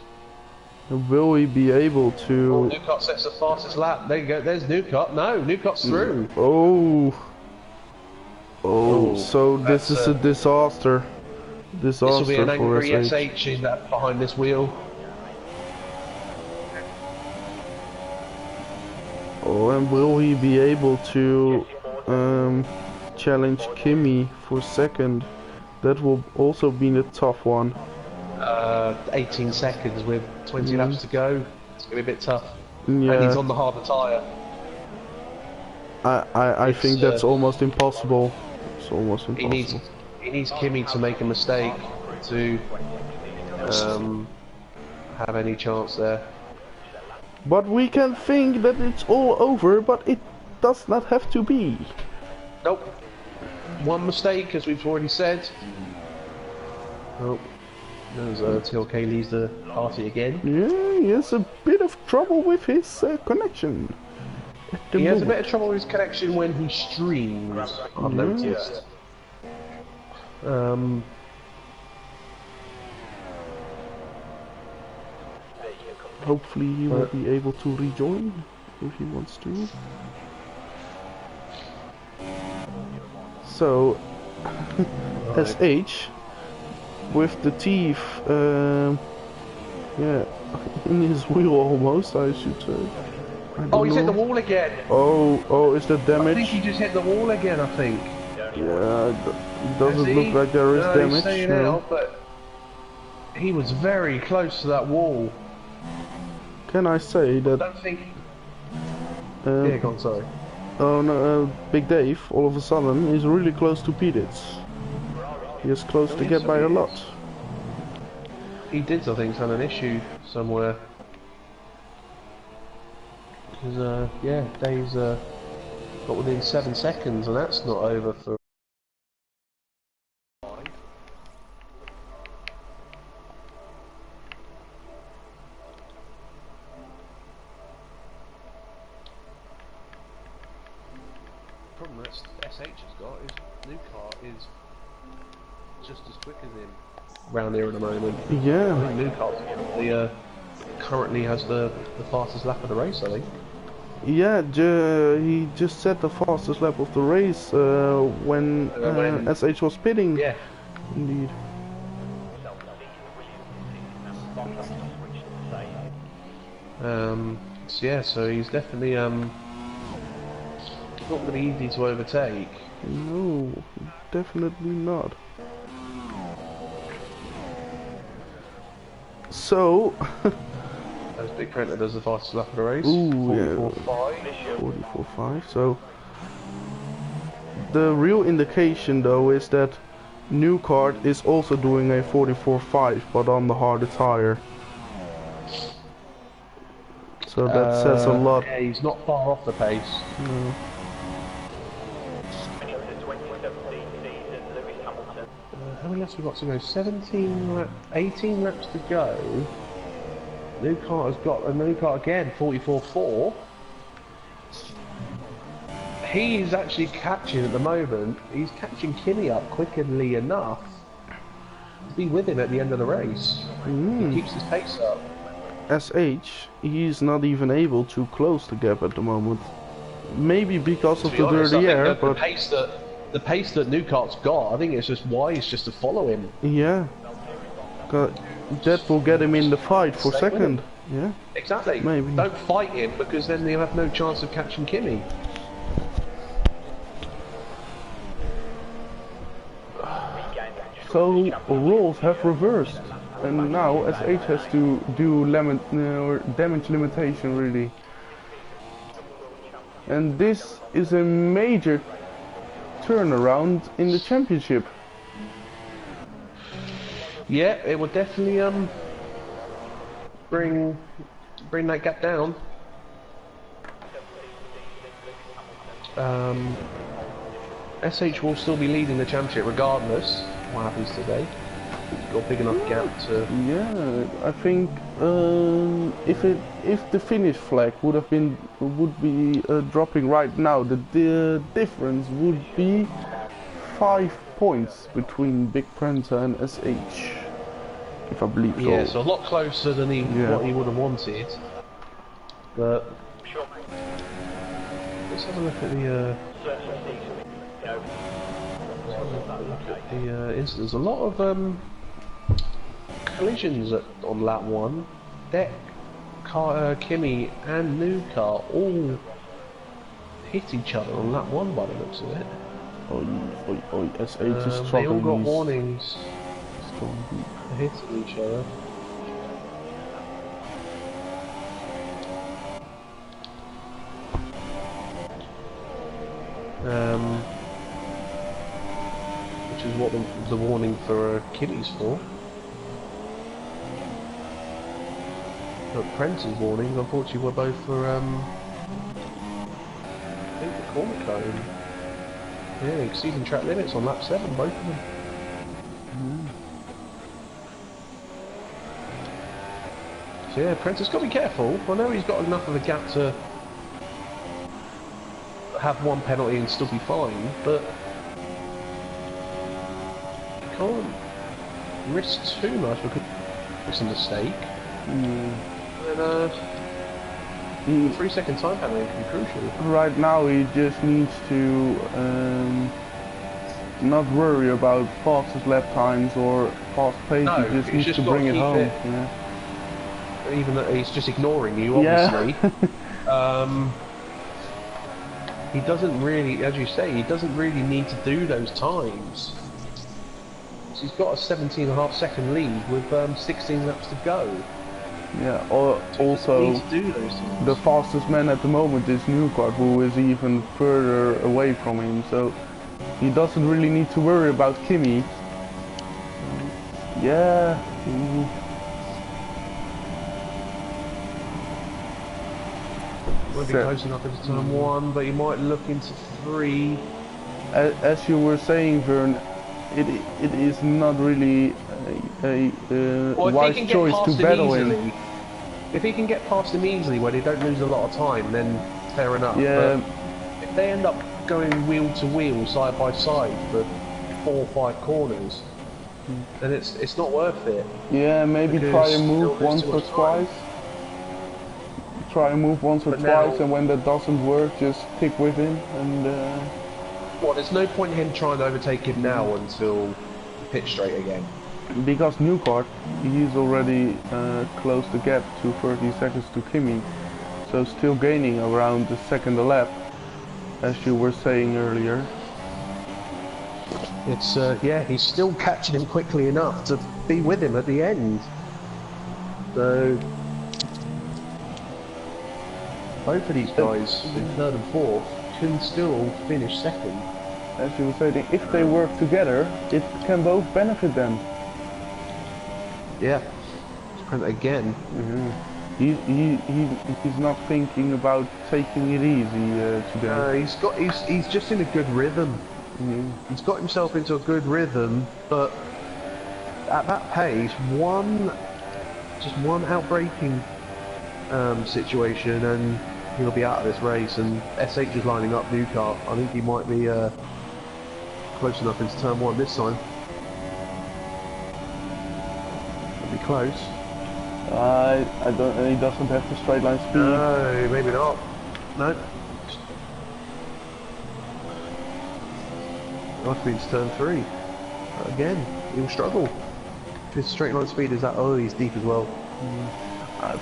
Will he be able to... Oh, Newcart sets the fastest lap. There you go, there's Newcart. No, Newcart's through. So this is a disaster. This will be an angry SH in that behind this wheel. Oh, and will he be able to challenge Kimmy for second? That will also be a tough one. 18 seconds with 20 laps to go. It's going to be a bit tough. Yeah. And he's on the harder tyre. I think that's almost impossible. It's almost impossible. He needs Kimmy to make a mistake to have any chance there. But we can think that it's all over, but it does not have to be. Nope. One mistake, as we've already said. Oh, there's TLK leaves the party again. Yeah, he has a bit of trouble with his connection. He has a bit of trouble with his connection when he streams, I've noticed. Hopefully he will be able to rejoin if he wants to. So, SH with the teeth, yeah, in his wheel almost, I should say. Oh, he's hit the wall again. Oh, is that damage? I think he just hit the wall again, I think. Yeah, it doesn't look like there is damage. No. But He was very close to that wall. Can I say I that? don't think. Um, Yeah, go on, sorry. Oh no, Big Dave, all of a sudden, is really close to Pedits. He is close to get by a lot. He did, I think, have an issue somewhere. Because, yeah, Dave's got within 7 seconds, and that's not over for. The problem that SH has got is new car is just as quick as him round here at the moment. Yeah. I think new car currently has the fastest lap of the race, I think. Yeah, he just set the fastest lap of the race when SH was pitting. Yeah. Indeed. So yeah, so he's definitely not going to be easy to overtake. No, definitely not. So. As Big Printer does the fastest lap of the race. Ooh, 44.5. 44.5. So the real indication though is that New Kart is also doing a 44.5, but on the harder tire. So that says a lot. Yeah, he's not far off the pace. No. How many laps have we got to go? 18 laps to go. New Kart has got a new kart again, 44.4. He's actually catching at the moment. He's catching Kinney up quickly enough to be with him at the end of the race. He keeps his pace up. SH, he's not even able to close the gap at the moment. Maybe because of the honest, dirty air, but the pace that New Kart's got, I think it's just wise just to follow him. Yeah. That will get him in the fight for second. Yeah. Exactly. Maybe. Don't fight him because then they'll have no chance of catching Kimmy. So rules have reversed, and now SH has to do damage limitation really. And this is a major turnaround in the championship. Yeah, it will definitely bring that gap down. SH will still be leading the championship regardless of what happens today. He's got a big enough gap to. Yeah, I think if the finish flag would be dropping right now, the difference would be 5 points between Big Printer and SH, if I believe so. Yeah, so a lot closer than what he would have wanted. But let's have a look at the incidents. A lot of collisions on lap 1. Deck, Kimmy and New Car all hit each other on lap 1 by the looks of it. SH is struggling. They all got warnings for hitting each other. Which is what the warning for Kimmy's for. But Prence's warnings, unfortunately, were both for I think the corner cone. Yeah, exceeding track limits on lap 7, both of them. So yeah, Prentice got to be careful. I know he's got enough of a gap to have one penalty and still be fine, but you can't risk too much because it's a mistake. And 3-second time penalty can be crucial. Right now he just needs to not worry about fastest lap times or fast pace, No, he just needs to bring it home. Yeah. Even though he's just ignoring you, obviously. Yeah. He doesn't really, as you say, he doesn't really need to do those times. So he's got a 17.5-second lead with 16 laps to go. Yeah, or So also he doesn't need to do those things. the fastest man at the moment is Newcart, who is even further away from him, so he doesn't really need to worry about Kimi. Yeah. Won't be close enough into turn 1, but he might look into 3. As you were saying, Vern, it is not really a Well, wise choice to battle him. If he can get past him easily where they don't lose a lot of time, then fair enough. Yeah. But if they end up going wheel to wheel, side by side for 4 or 5 corners, then it's not worth it. Yeah, maybe try and move once or twice. Try and move once or twice, and when that doesn't work, just stick with him. And well, there's no point in him trying to overtake him now until pit straight again. Because Newcart, he's already closed the gap to 30 seconds to Kimi, so still gaining around the second a lap, as you were saying earlier. It's yeah, he's still catching him quickly enough to be with him at the end. So both of these guys in 3rd and 4th can still finish 2nd. As you were saying, if they work together, it can both benefit them. Yeah, again. He's not thinking about taking it easy today. He's just in a good rhythm. He's got himself into a good rhythm, but at that pace, just one outbreaking situation, and he'll be out of this race. And SH is lining up Newcart. I think he might be close enough into turn 1 this time. It'll be close. I don't. He doesn't have the straight line speed. No, maybe not. No. That means turn 3. Again, he'll struggle. His straight line speed is that. Oh, he's deep as well. I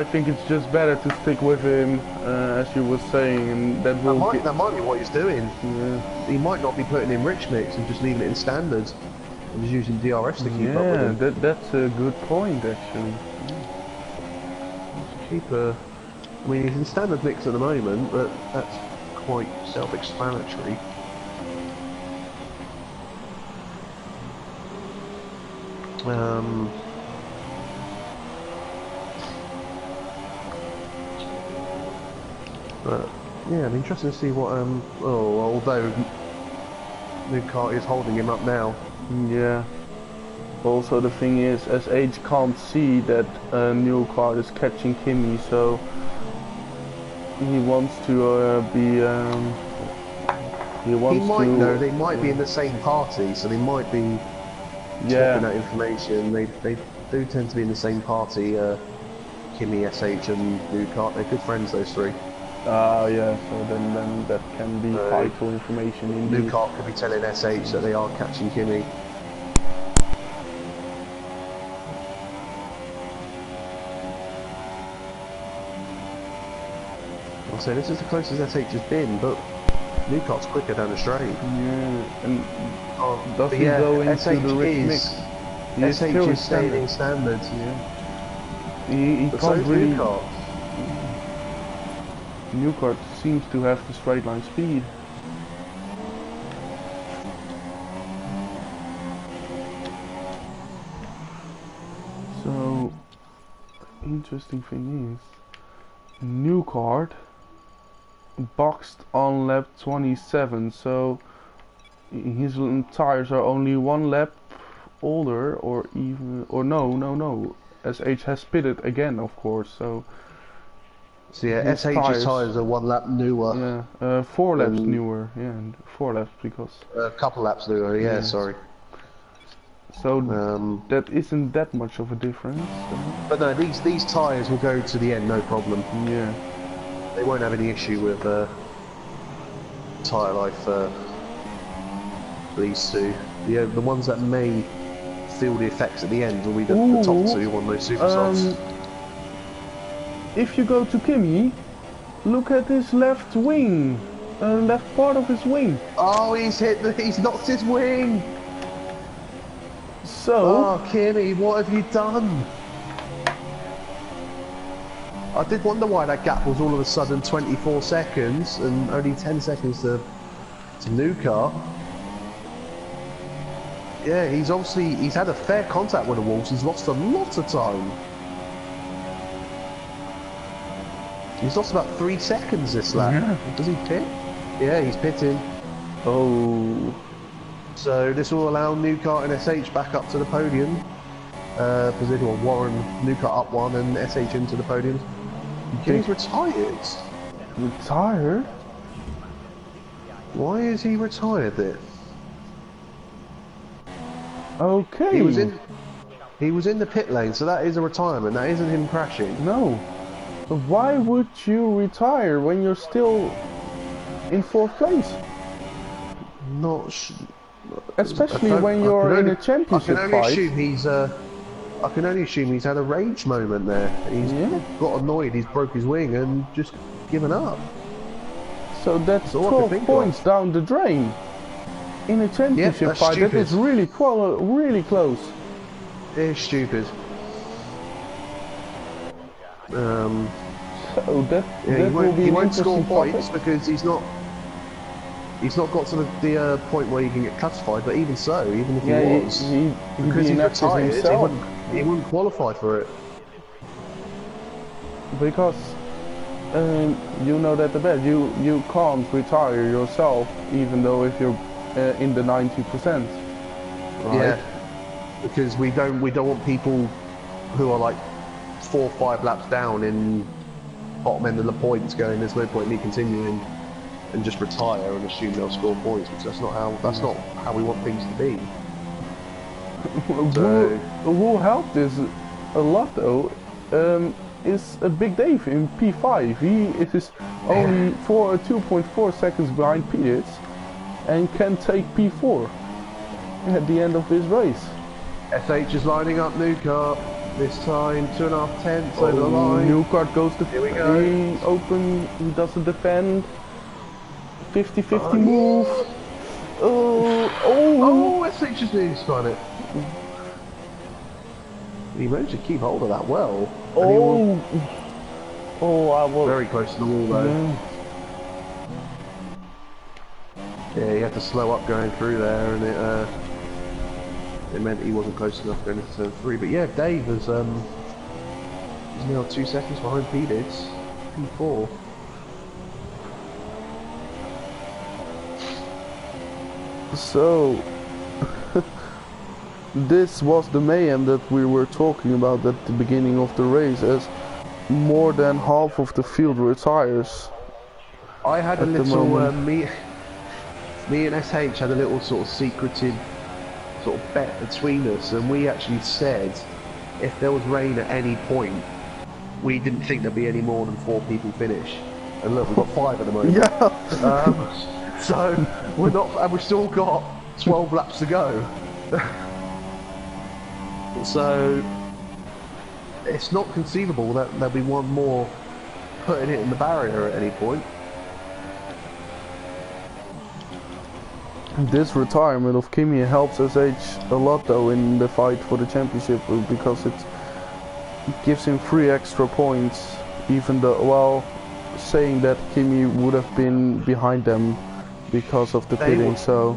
think it's just better to stick with him, as you were saying, and that might be what he's doing. Yeah. He might not be putting in rich mix and just leaving it in standards, and just using DRS to keep up with him. That's a good point, actually. I mean, he's in standard mix at the moment, but that's quite self-explanatory. But yeah, I'm interested to see what although Newcart is holding him up now. Yeah. Also, the thing is, SH can't see that Newcart is catching Kimi, so he wants to be. He might know they might be in the same party, so they might be swapping that information. They do tend to be in the same party. Kimi, SH, and Newcart. They're good friends, those 3. Yeah, so then that can be vital information indeed. Newcart could be telling SH that they are catching Kimi. I'll say this is the closest SH has been, but Newcart's quicker down the straight. Yeah, and does he go into the rich mix? SH is staying in standards. Yeah. He can't really. Newcart seems to have the straight line speed. So, interesting thing is, Newcart boxed on lap 27, so his tires are only 1 lap older, or no. SH has pitted again, of course, so. So yeah, SH's tyres are 1 lap newer. Yeah, 4 laps newer. Yeah, 4 laps because a couple laps newer. Yeah, sorry. So that isn't that much of a difference. But no, these tyres will go to the end, no problem. Yeah. They won't have any issue with tyre life. These 2, the ones that may feel the effects at the end will be the top 2 on those super softs. If you go to Kimi, look at his left wing, left part of his wing. Oh, he's knocked his wing. So, Kimmy, what have you done? I did wonder why that gap was all of a sudden 24 seconds and only 10 seconds to Nuka. Yeah, he's had a fair contact with the Wolves. He's lost a lot of time. He's lost about 3 seconds this lap. Yeah. Does he pit? Yeah, he's pitting. oh, So this will allow Nuka and SH back up to the podium. Position, or Warren, Nuka up one and SH into the podium. He's retired. retired? Why is he retired then? Okay. He was in the pit lane, so that is a retirement. That isn't him crashing. No. But why would you retire when you're still in 4th place? Especially when you're in a championship fight. I can only assume he's had a rage moment there. He's got annoyed, he's broke his wing and just given up. So that's 12 points down the drain. In a championship fight, that is really close. It's stupid. So that he won't score points because he's not got to the point where he can get classified. But even so, even if he was, because he's retired, he wouldn't qualify for it. Because you know that the best. You can't retire yourself, even though if you're in the 90%. Right? Yeah. Because we don't want people who are like 4 or 5 laps down in bottom end of the points going, there's no point in me continuing, and just retire and assume they'll score points, because that's not how we want things to be. Who helped this a lot though is a Big Dave in P5. He is only 2.4 seconds behind Peters and can take P4 at the end of this race. SH is lining up Nuka. This time 2.5 tenths over the line. Nuka goes to Here we go. He doesn't defend. 50-50 move. SH just nearly spun it. He managed to keep hold of that well. I was very close to the wall though. Yeah, he had to slow up going through there, and it meant he wasn't close enough going into turn 3. But yeah, Dave is he's now 2 seconds behind Peters, P4. So this was the mayhem that we were talking about at the beginning of the race, as more than half of the field retires. I had a little me and SH had a little sort of secretive sort of bet between us, and we actually said if there was rain at any point, we didn't think there'd be any more than 4 people finish. And look, we've got 5 at the moment. Yeah. So we're not, and we've still got 12 laps to go. So it's not conceivable that there'll be one more putting it in the barrier at any point. This retirement of Kimi helps SH a lot though in the fight for the championship, because it gives him 3 extra points, even though, saying that Kimi would have been behind them because of the pitting, so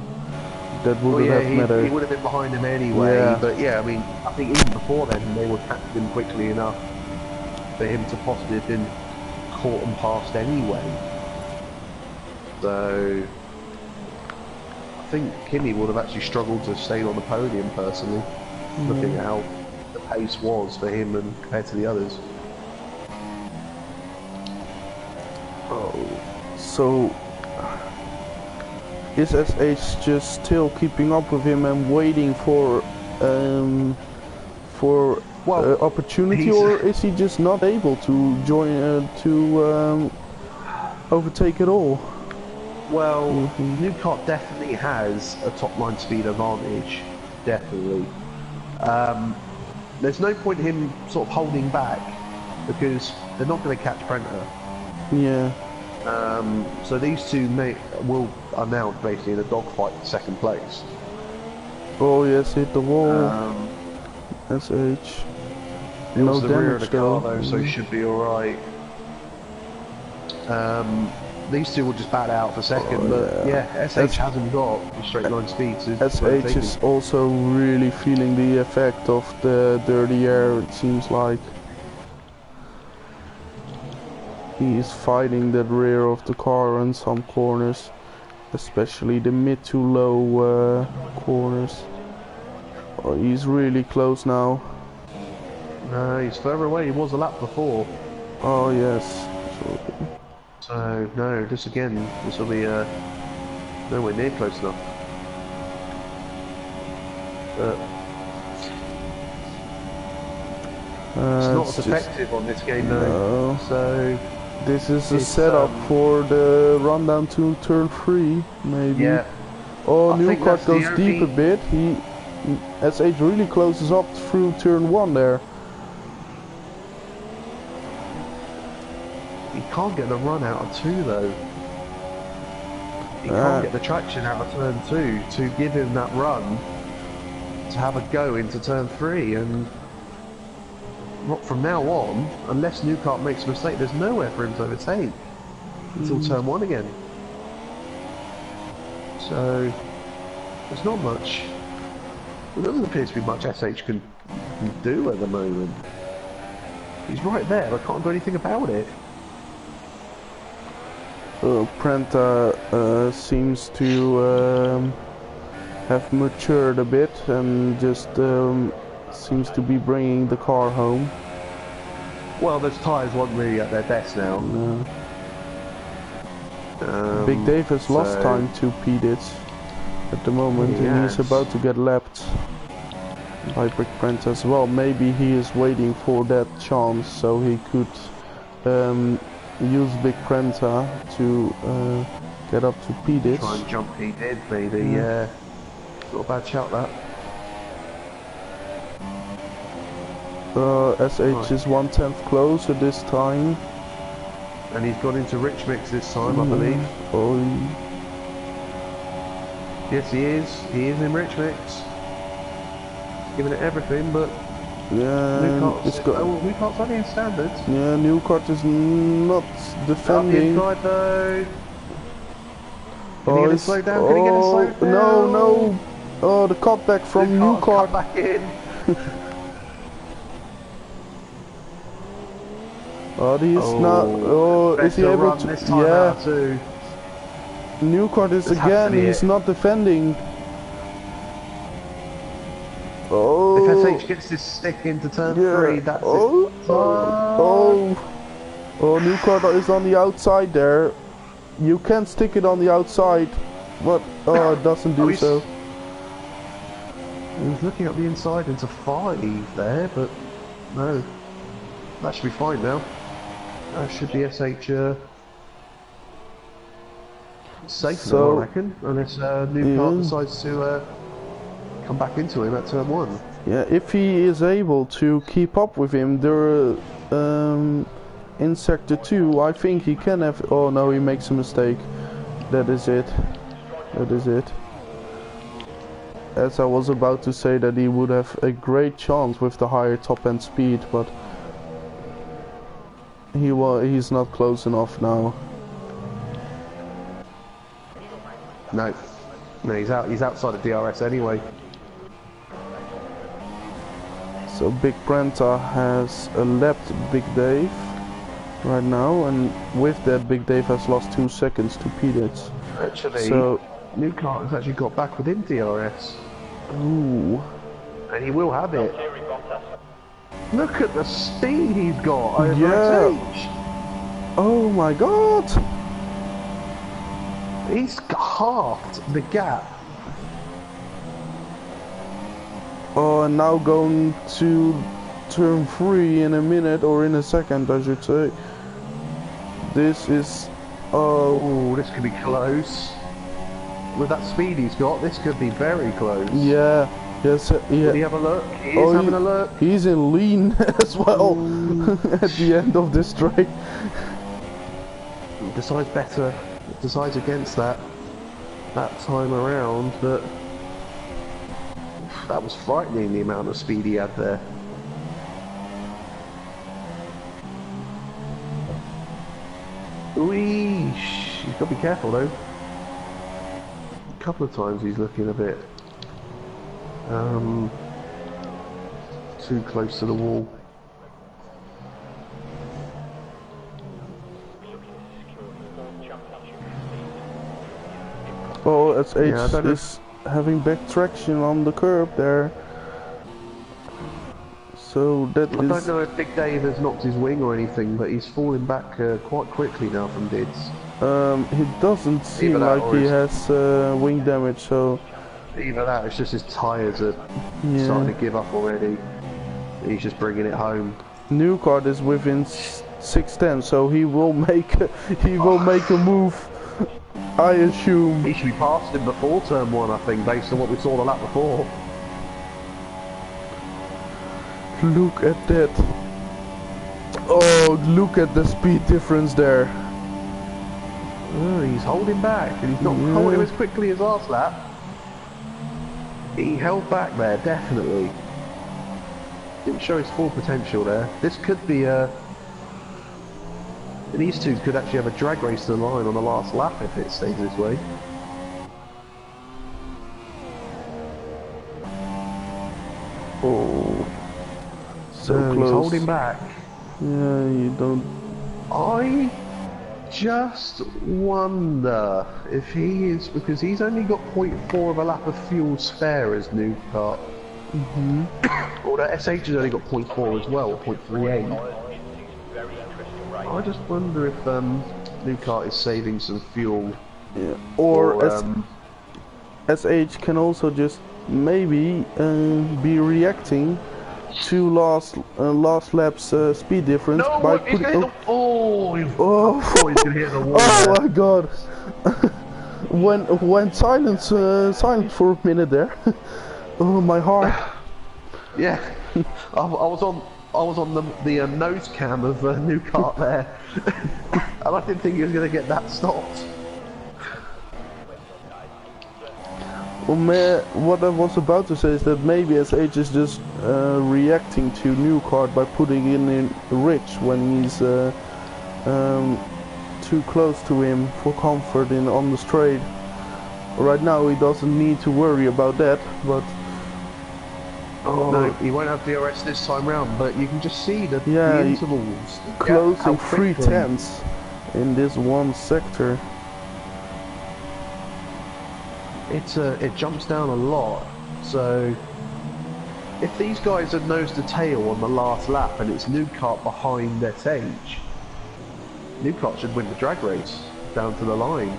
that wouldn't have mattered. He would have been behind him anyway, but yeah, I mean, I think even before then they would catch him quickly enough for him to possibly have been caught and passed anyway. So I think Kimi would have actually struggled to stay on the podium personally, looking at how the pace was for him and compared to the others. So is SH just still keeping up with him and waiting for opportunity, or is he just not able to join to overtake it all? Well, Newcott definitely has a top line speed advantage, definitely. There's no point in him sort of holding back, because they're not going to catch Prenter. Yeah. So these two are now basically in a dogfight for 2nd place. Oh yes, hit the wall. Um, SH. it No was the rear of damage the car though. though, so he should be alright. These two will just bat out for second, Oh, but yeah. yeah, SH hasn't got the straight line speed to SH is also really feeling the effect of the dirty air, it seems like. He is fighting the rear of the car in some corners, especially the mid to low corners. Oh, he's really close now. No, he's further away, he was a lap before. Oh yes. So, no, this will be nowhere near close enough. But it's not as effective on this game though. No. So this is a setup for the run down to turn 3, maybe. Yeah. Oh, I think Newcart that's goes the deep a bit. SH really closes up through turn 1 there. He can't get the run out of 2 though. He can't get the traction out of turn 2 to give him that run to have a go into turn 3, and from now on, unless Newcart makes a mistake, there's nowhere for him to overtake until turn 1 again. So there's not much. There doesn't appear to be much SH can do at the moment. He's right there, I can't do anything about it. Prenta seems to have matured a bit and just seems to be bringing the car home. Well, those tyres weren't really at their best now. No. Big Dave has lost time to P-Dits at the moment, and he's about to get lapped by Big Prenta as well. Maybe he is waiting for that chance so he could use Big Prenta to get up to P-Dits. Try and jump he did, maybe, yeah. Not a bad shout, that. SH is 1/10 closer this time. And he's gone into Rich Mix this time, I believe. Oh. Yes, he is. He is in Rich Mix. Giving it everything, but yeah, Newcart's only in standards. Yeah, Newcart is not defending. Inside though. Can he get it slowed down? Can he get it slowed down? No. Oh, the cutback from Newcart. Back in. Oh, he's not. Oh, is he able to? This time out too. Newcart is again. He's not defending. Oh. If SH gets this stick into turn 3, that's it. Oh, Newcart is on the outside there. You can stick it on the outside, but it doesn't do so. He was looking up the inside into 5 there, but no. That should be fine now. That should be SH safe now, I reckon, unless Newcart decides to come back into him at turn 1. Yeah, if he is able to keep up with him there in sector 2, I think he can have. Oh no, he makes a mistake. That is it. As I was about to say that he would have a great chance with the higher top end speed, but he's not close enough now. No, he's out. He's outside of DRS anyway. So Big Prenta has lapped Big Dave right now, and with that Big Dave has lost 2 seconds to P-Dits. Actually, so Newcart has actually got back within DRS. Ooh. And he will have it. Look at the speed he's got over SH. Oh my god! He's halved the gap. Oh, and now going to turn 3 in a minute, or in a second I should say. This is... Oh, this could be close. With that speed he's got, this could be very close. Yeah. Yes, yeah. Did he have a look? He is having a look. He's in lean as well at the end of this straight. Decides better. Decides against that time around, but That was frightening, the amount of speed he had there. Whee! He's got to be careful though. A couple of times he's looking a bit too close to the wall. Oh, SH Yeah, is having back traction on the curb there. So that I don't know if Big Dave has knocked his wing or anything, but he's falling back quite quickly now from Dids. He doesn't seem Either that like or he his- has wing damage, so Either that, it's just his tyres are starting to give up already. He's just bringing it home. new card is within 610, so he will make he will make a move, I assume. He should be past him before turn 1, I think, based on what we saw the lap before. Look at that. Oh, look at the speed difference there. Oh, he's holding back, and he's not holding as quickly as last lap. He held back there, definitely. Didn't show his full potential there. This could be these two could actually have a drag race to the line on the last lap if it stays this way. Oh, so close. He's holding back. Yeah, you don't. I just wonder if he is, because he's only got 0.4 of a lap of fuel spare as new kart. Although SH has only got 0.4 as well, 0.38. I just wonder if new kart is saving some fuel. Yeah. Or for, SH can also just maybe be reacting to last lap's speed difference by he's putting. gonna hit the, oh, Oh, he's gonna hit the wall. oh there. my god! When silent for a minute there. Oh my heart. Yeah, I was on the nose cam of new kart there, and I didn't think he was gonna get that stopped. Well, what I was about to say is that maybe SH is just reacting to new card by putting in Rich when he's too close to him for comfort on the straight. Right now he doesn't need to worry about that, but No, he won't have DRS this time round, but you can just see the intervals. closing how 3 quickly. tenths in this one sector. It jumps down a lot, so if these guys are nose to tail on the last lap and it's new kart behind SH, new kart should win the drag race down to the line.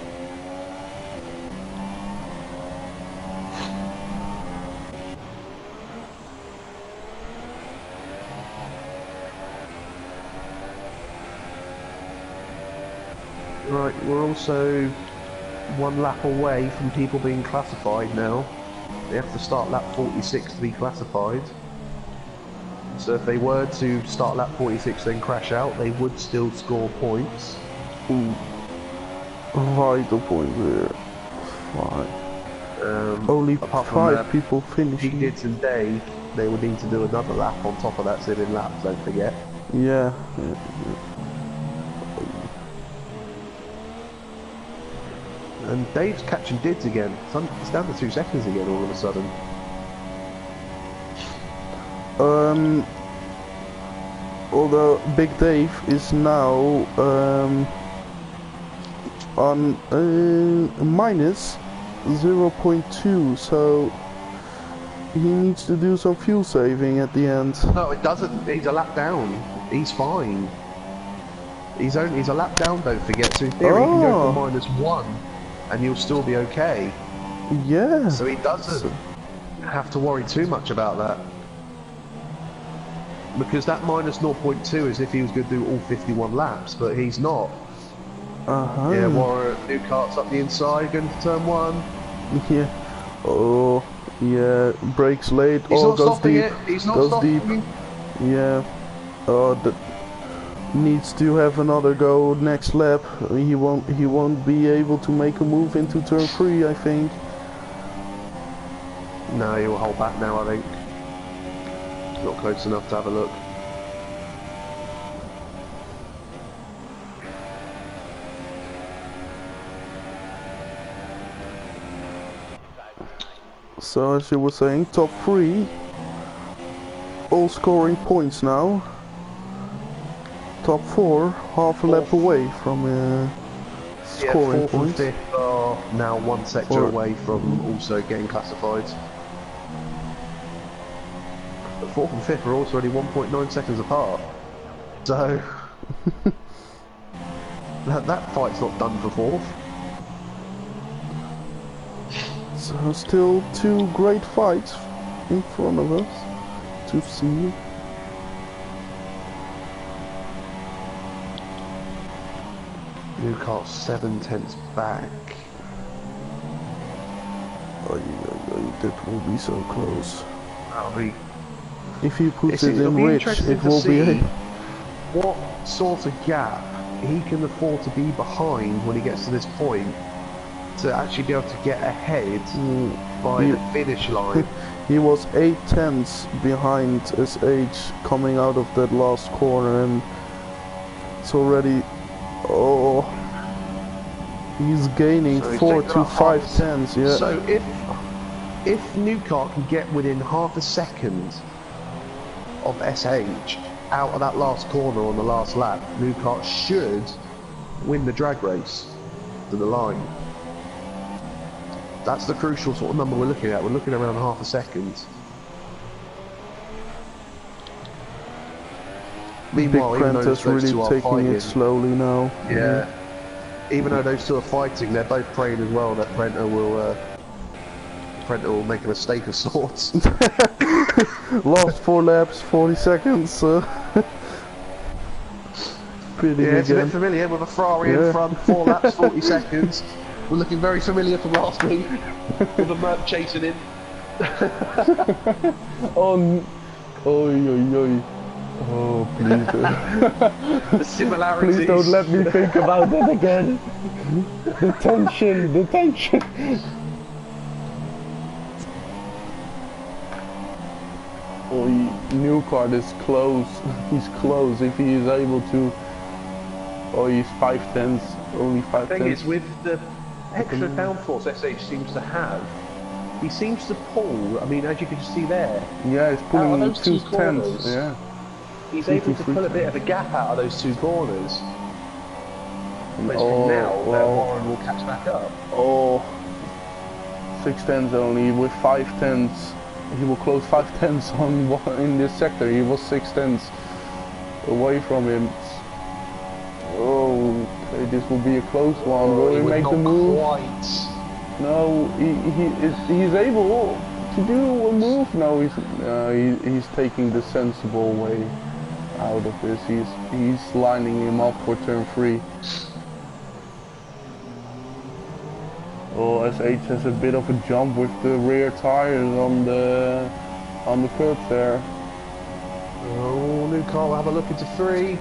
Right, we're also 1 lap away from people being classified now. They have to start lap 46 to be classified. So if they were to start lap 46 then crash out, they would still score points. Ooh. Vital point there. 5. Only apart from 5 people Pete finishing. Dids and Dave, they would need to do another lap on top of that 7 laps, don't forget. Yeah. And Dave's catching Dids again. It's down to 2 seconds again all of a sudden. Although Big Dave is now on minus 0.2, so he needs to do some fuel saving at the end. No, it doesn't. He's a lap down. He's fine. He's a lap down, don't forget. So in theory, he can go for -1 and you'll still be okay. Yeah. So he doesn't have to worry too much about that. Because that minus 0.2 is if he was going to do all 51 laps, but he's not. Yeah, Warren, new kart's up the inside, going to turn 1. Yeah. Oh, yeah. Brakes late. He's oh, not goes stopping deep. it. He's not Goes stopping deep. it. Yeah. Oh, that needs to have another go next lap. He won't be able to make a move into turn 3, I think. No, he will hold back now, I think. Not close enough to have a look. So as you were saying, top 3, all scoring points now. Top 4, half a lap away from scoring fourth and points. fifth are now one sector away from also getting classified. But fourth and fifth are also only 1.9 seconds apart. So that fight's not done for fourth. So still 2 great fights in front of us to see. Newcastle 7/10 back. That will be so close. That'll be. If he puts it It'll in be Rich, interesting it to will see be. what sort of gap he can afford to be behind when he gets to this point to actually be able to get ahead by the finish line. He was 8/10 behind SH coming out of that last corner, and it's already. Oh, he's gaining So he's 4 taken to about 5/10. Yeah. So if Newcart can get within half a second of SH out of that last corner on the last lap, Newcart should win the drag race to the line. That's the crucial sort of number we're looking at. We're looking around half a second. Meanwhile, Big even though Prentice those really two are taking fighting, it slowly now. yeah. Even though those two are fighting, they're both praying as well that Prenta will make a mistake of sorts. Last 4 laps, 40 seconds. Pretty Yeah, it's a again. bit familiar with a Ferrari in front, 4 laps, 40 seconds. We're looking very familiar from last week with a Merc chasing in. Oh, oi, oi, oi. Oh, please don't. The similarities. Please don't let me think about that again. The tension, the tension. Oh, Newcart is close. He's close. If he is able to. Oh, he's 5/10. Only 5/10. The thing is, with the extra downforce SH seems to have, he seems to pull. I mean, as you can see there. Yeah, he's pulling those 2 2/10. corners, Yeah. He's able to pull a bit of a gap out of those 2 corners. But it's Oh, from now that well. Warren will catch back up. Oh, 6/10 only. With 5/10, he will close 5/10 on in this sector. He was 6/10 away from him. Oh, okay, this will be a close one. Will he make the move? Quite. No, he's able to do a move. No, he's taking the sensible way out of this. He's lining him up for turn 3. Oh, SH has a bit of a jump with the rear tires on the curb there. Oh, Newcart will have a look into 3.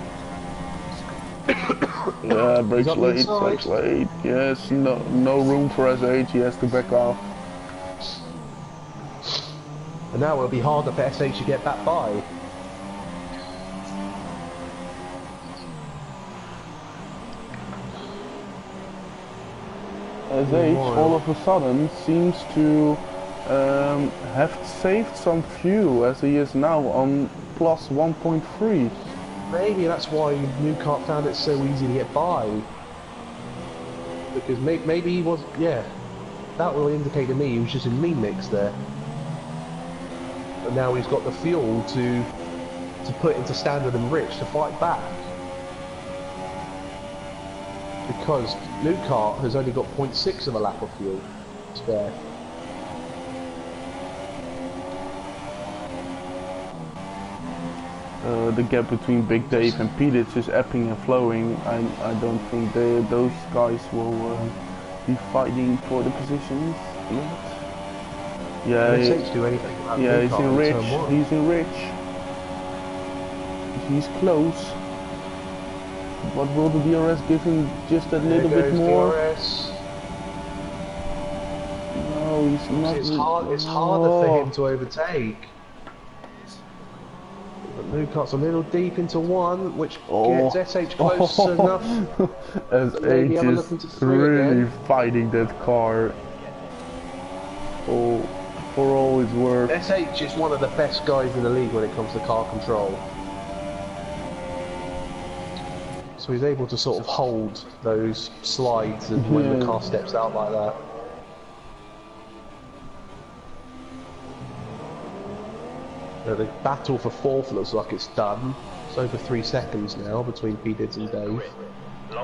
Yeah, brakes up late, inside. brakes late. Yes, no room for SH. He has to back off. And now it'll be harder for SH to get back by. SH all of a sudden seems to have saved some fuel, as he is now on plus 1.3. Maybe that's why Newcart found it so easy to get by. Because maybe he was, yeah, that will indicate to me he was just in lean mix there. But now he's got the fuel to put into Standard and Rich to fight back. Because Newcart has only got 0.6 of a lap of fuel spare. The gap between Big Dave and Pedich is ebbing and flowing. I don't think those guys will be fighting for the positions yet. Yeah, Do anything about yeah, he's Newcart in in Rich. turn 1. He's in Rich. He's close. But will the DRS give him just a little bit more? DRS. Oh, he's not. It's hard. It's harder for him to overtake. But Lucart's a little deep into one, which gets SH close enough. SH is really fighting that car. Oh, for all it's worth. SH is one of the best guys in the league when it comes to car control. So he's able to sort of hold those slides and when the car steps out like that. The battle for fourth looks like it's done. It's over 3 seconds now between P. Dids and Dave. SH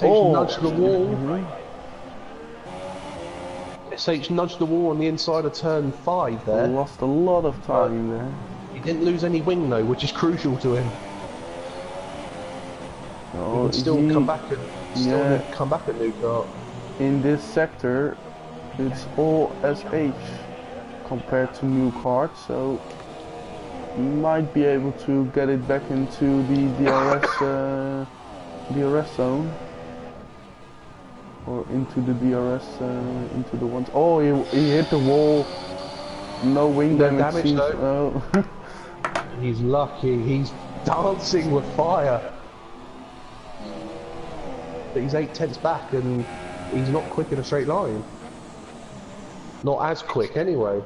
nudged the wall. SH nudged the wall on the inside of turn 5 there. Lost a lot of time there. He didn't lose any wing though, which is crucial to him. He can still come back and come back at Newcart. In this sector, it's all SH compared to Newcart, so you might be able to get it back into the DRS zone, or into the DRS, into the ones. Oh, he hit the wall. No wing damage though. Oh. He's lucky. He's dancing with fire. But he's 8/10ths back, and he's not quick in a straight line. Not as quick, anyway.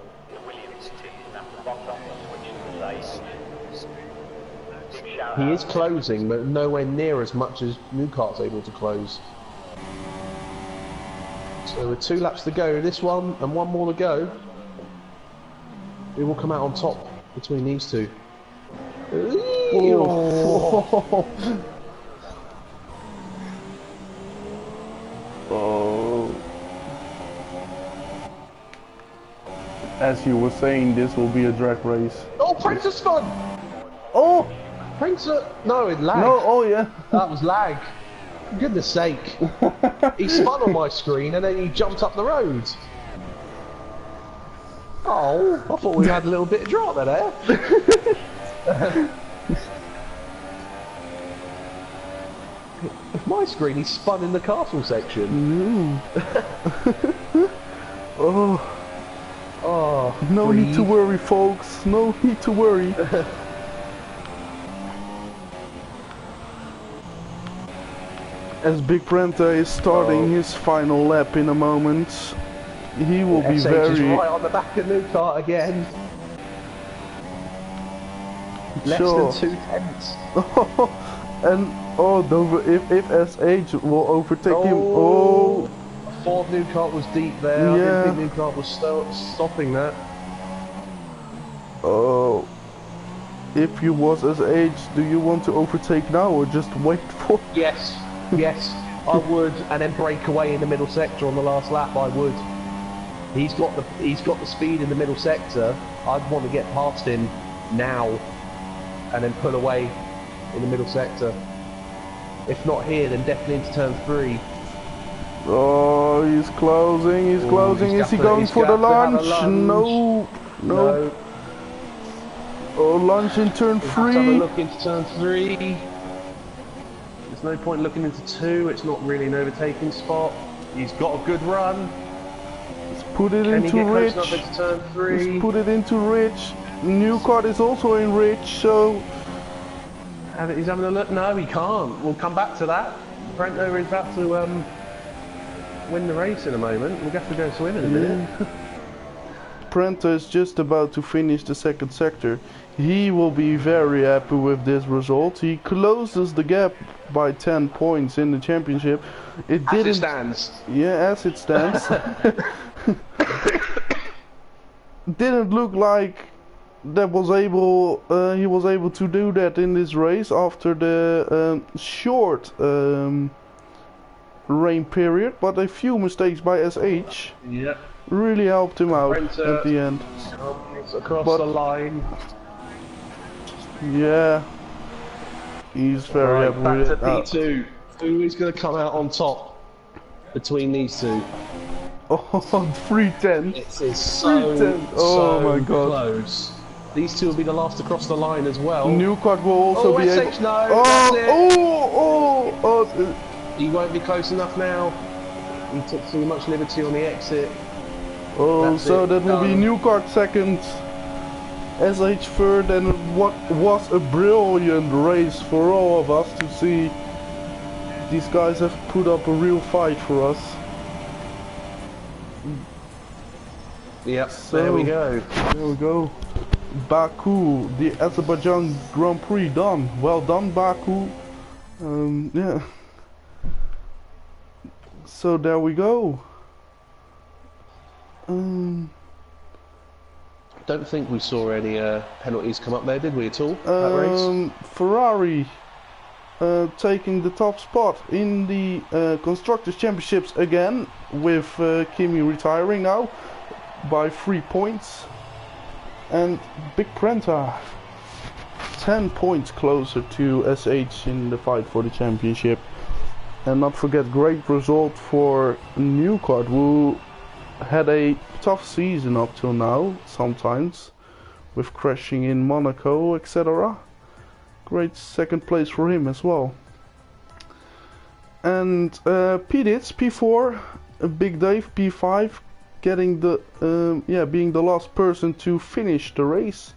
He is closing, but nowhere near as much as Newcart's able to close. So with 2 laps to go, this one and 1 more to go, we will come out on top between these two. Oh. Oh. As you were saying, this will be a drag race. Oh, Prince has spun! Oh! Prince, no, it lagged. No, oh yeah. That was lag. For goodness sake. He spun on my screen and then he jumped up the road. Oh, I thought we had a little bit of drama there. My screen, he spun in the castle section. Oh. Oh, no need to worry, folks. No need to worry. As Big Prenta is starting his final lap in a moment, he will be very... is right on the back of Newcart again. Less than 2/10. And if SH will overtake him, oh! I thought Newcart was deep there. I didn't think Newcart was stopping that. Oh. If you was SH, do you want to overtake now or just wait for... Yes, yes, I would, and then break away in the middle sector on the last lap. I would. He's got the speed in the middle sector. I'd want to get past him now, and then pull away in the middle sector. If not here, then definitely into turn 3. Oh, he's closing. He's closing. Is he going for the lunge? No, no. Oh, lunge in turn 3. Have a look into turn 3. There's no point looking into 2. It's not really an overtaking spot. He's got a good run. Let's put it into Rich. Turn 3? Let's put it into Rich. Newcart is also in Rich, so... He's having a look. No, he can't. We'll come back to that. Brento is about to win the race in a moment. We'll have to go swim in a minute. Prenta is just about to finish the second sector. He will be very happy with this result. He closes the gap by 10 points in the championship. As it stands. Yeah, as it stands. Didn't look like he was able to do that in this race after the short rain period, but a few mistakes by SH really helped him out at the end. Across the line. Yeah, he's very happy with it. Back to P2. Who is going to come out on top between these two? Oh, 310. It is so my God. Close. These two will be the last to cross the line as well. Newcart will also be able... No, oh, he won't be close enough now. He took too much liberty on the exit. Oh, That's so it, that will be done. Newcart second, SH third, and what was a brilliant race for all of us to see. These guys have put up a real fight for us. Yep, So, there we go. There we go. Baku, the Azerbaijan Grand Prix done. Well done, Baku. Yeah. So there we go. Don't think we saw any penalties come up there, did we at all? That race? Ferrari taking the top spot in the Constructors' Championships again, with Kimi retiring now by 3 points. And Big Prenta 10 points closer to SH in the fight for the championship. And not forget, great result for Newcart, who had a tough season up till now, sometimes, with crashing in Monaco, etc. Great second place for him as well. And P-Dits, P4, Big Dave, P5, getting the being the last person to finish the race,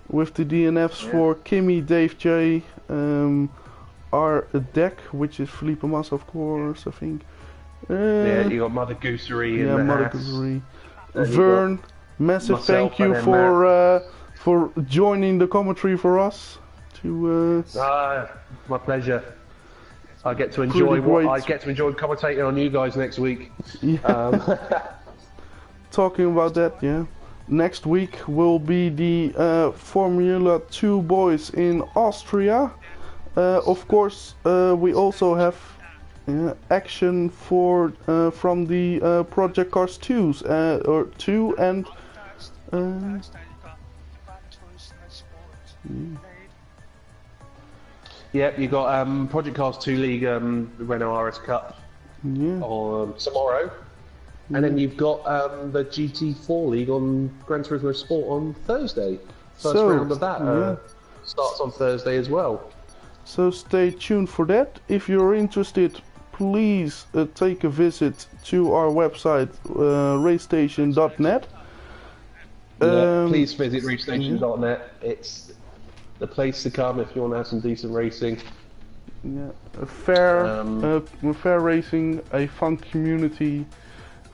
with the DNFs for Kimi, Dave J, our deck, which is Felipe Massa, of course, I think. Yeah, you got Mother Goosery in yeah, the Mother house. Goosery. And you Vern, massive myself thank you and then for joining the commentary for us. To my pleasure. I get to enjoy great. I get to enjoy commentating on you guys next week. Yeah. Talking about that, yeah. Next week will be the Formula 2 boys in Austria. Of course, we also have action for from the Project Cars 2s or 2 and. Yep, you got Project Cars 2 League Renault RS Cup on tomorrow. And then you've got the GT4 League on Gran Turismo Sport on Thursday. First round of that starts on Thursday as well. So stay tuned for that. If you're interested, please take a visit to our website, racestation.net. Please visit racestation.net. It's the place to come if you want to have some decent racing. Yeah, fair racing, a fun community.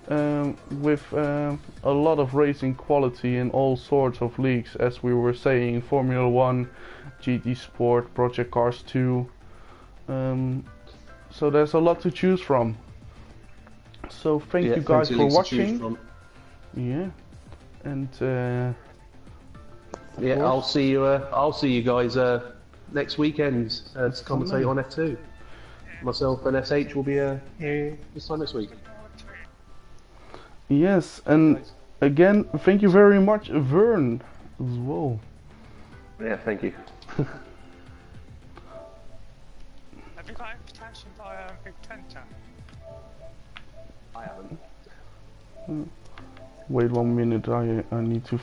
With a lot of racing quality in all sorts of leagues, as we were saying, Formula 1, GT Sport, Project Cars 2. So there's a lot to choose from. So thank you guys for watching. Yeah, and I'll see you guys next weekend to commentate on F2. Myself and SH will be here this time next week. Yes, and again, thank you very much, Vern, as well. Yeah, thank you. Have you got an invitation by Big Prenta? I haven't. Wait 1 minute, I need to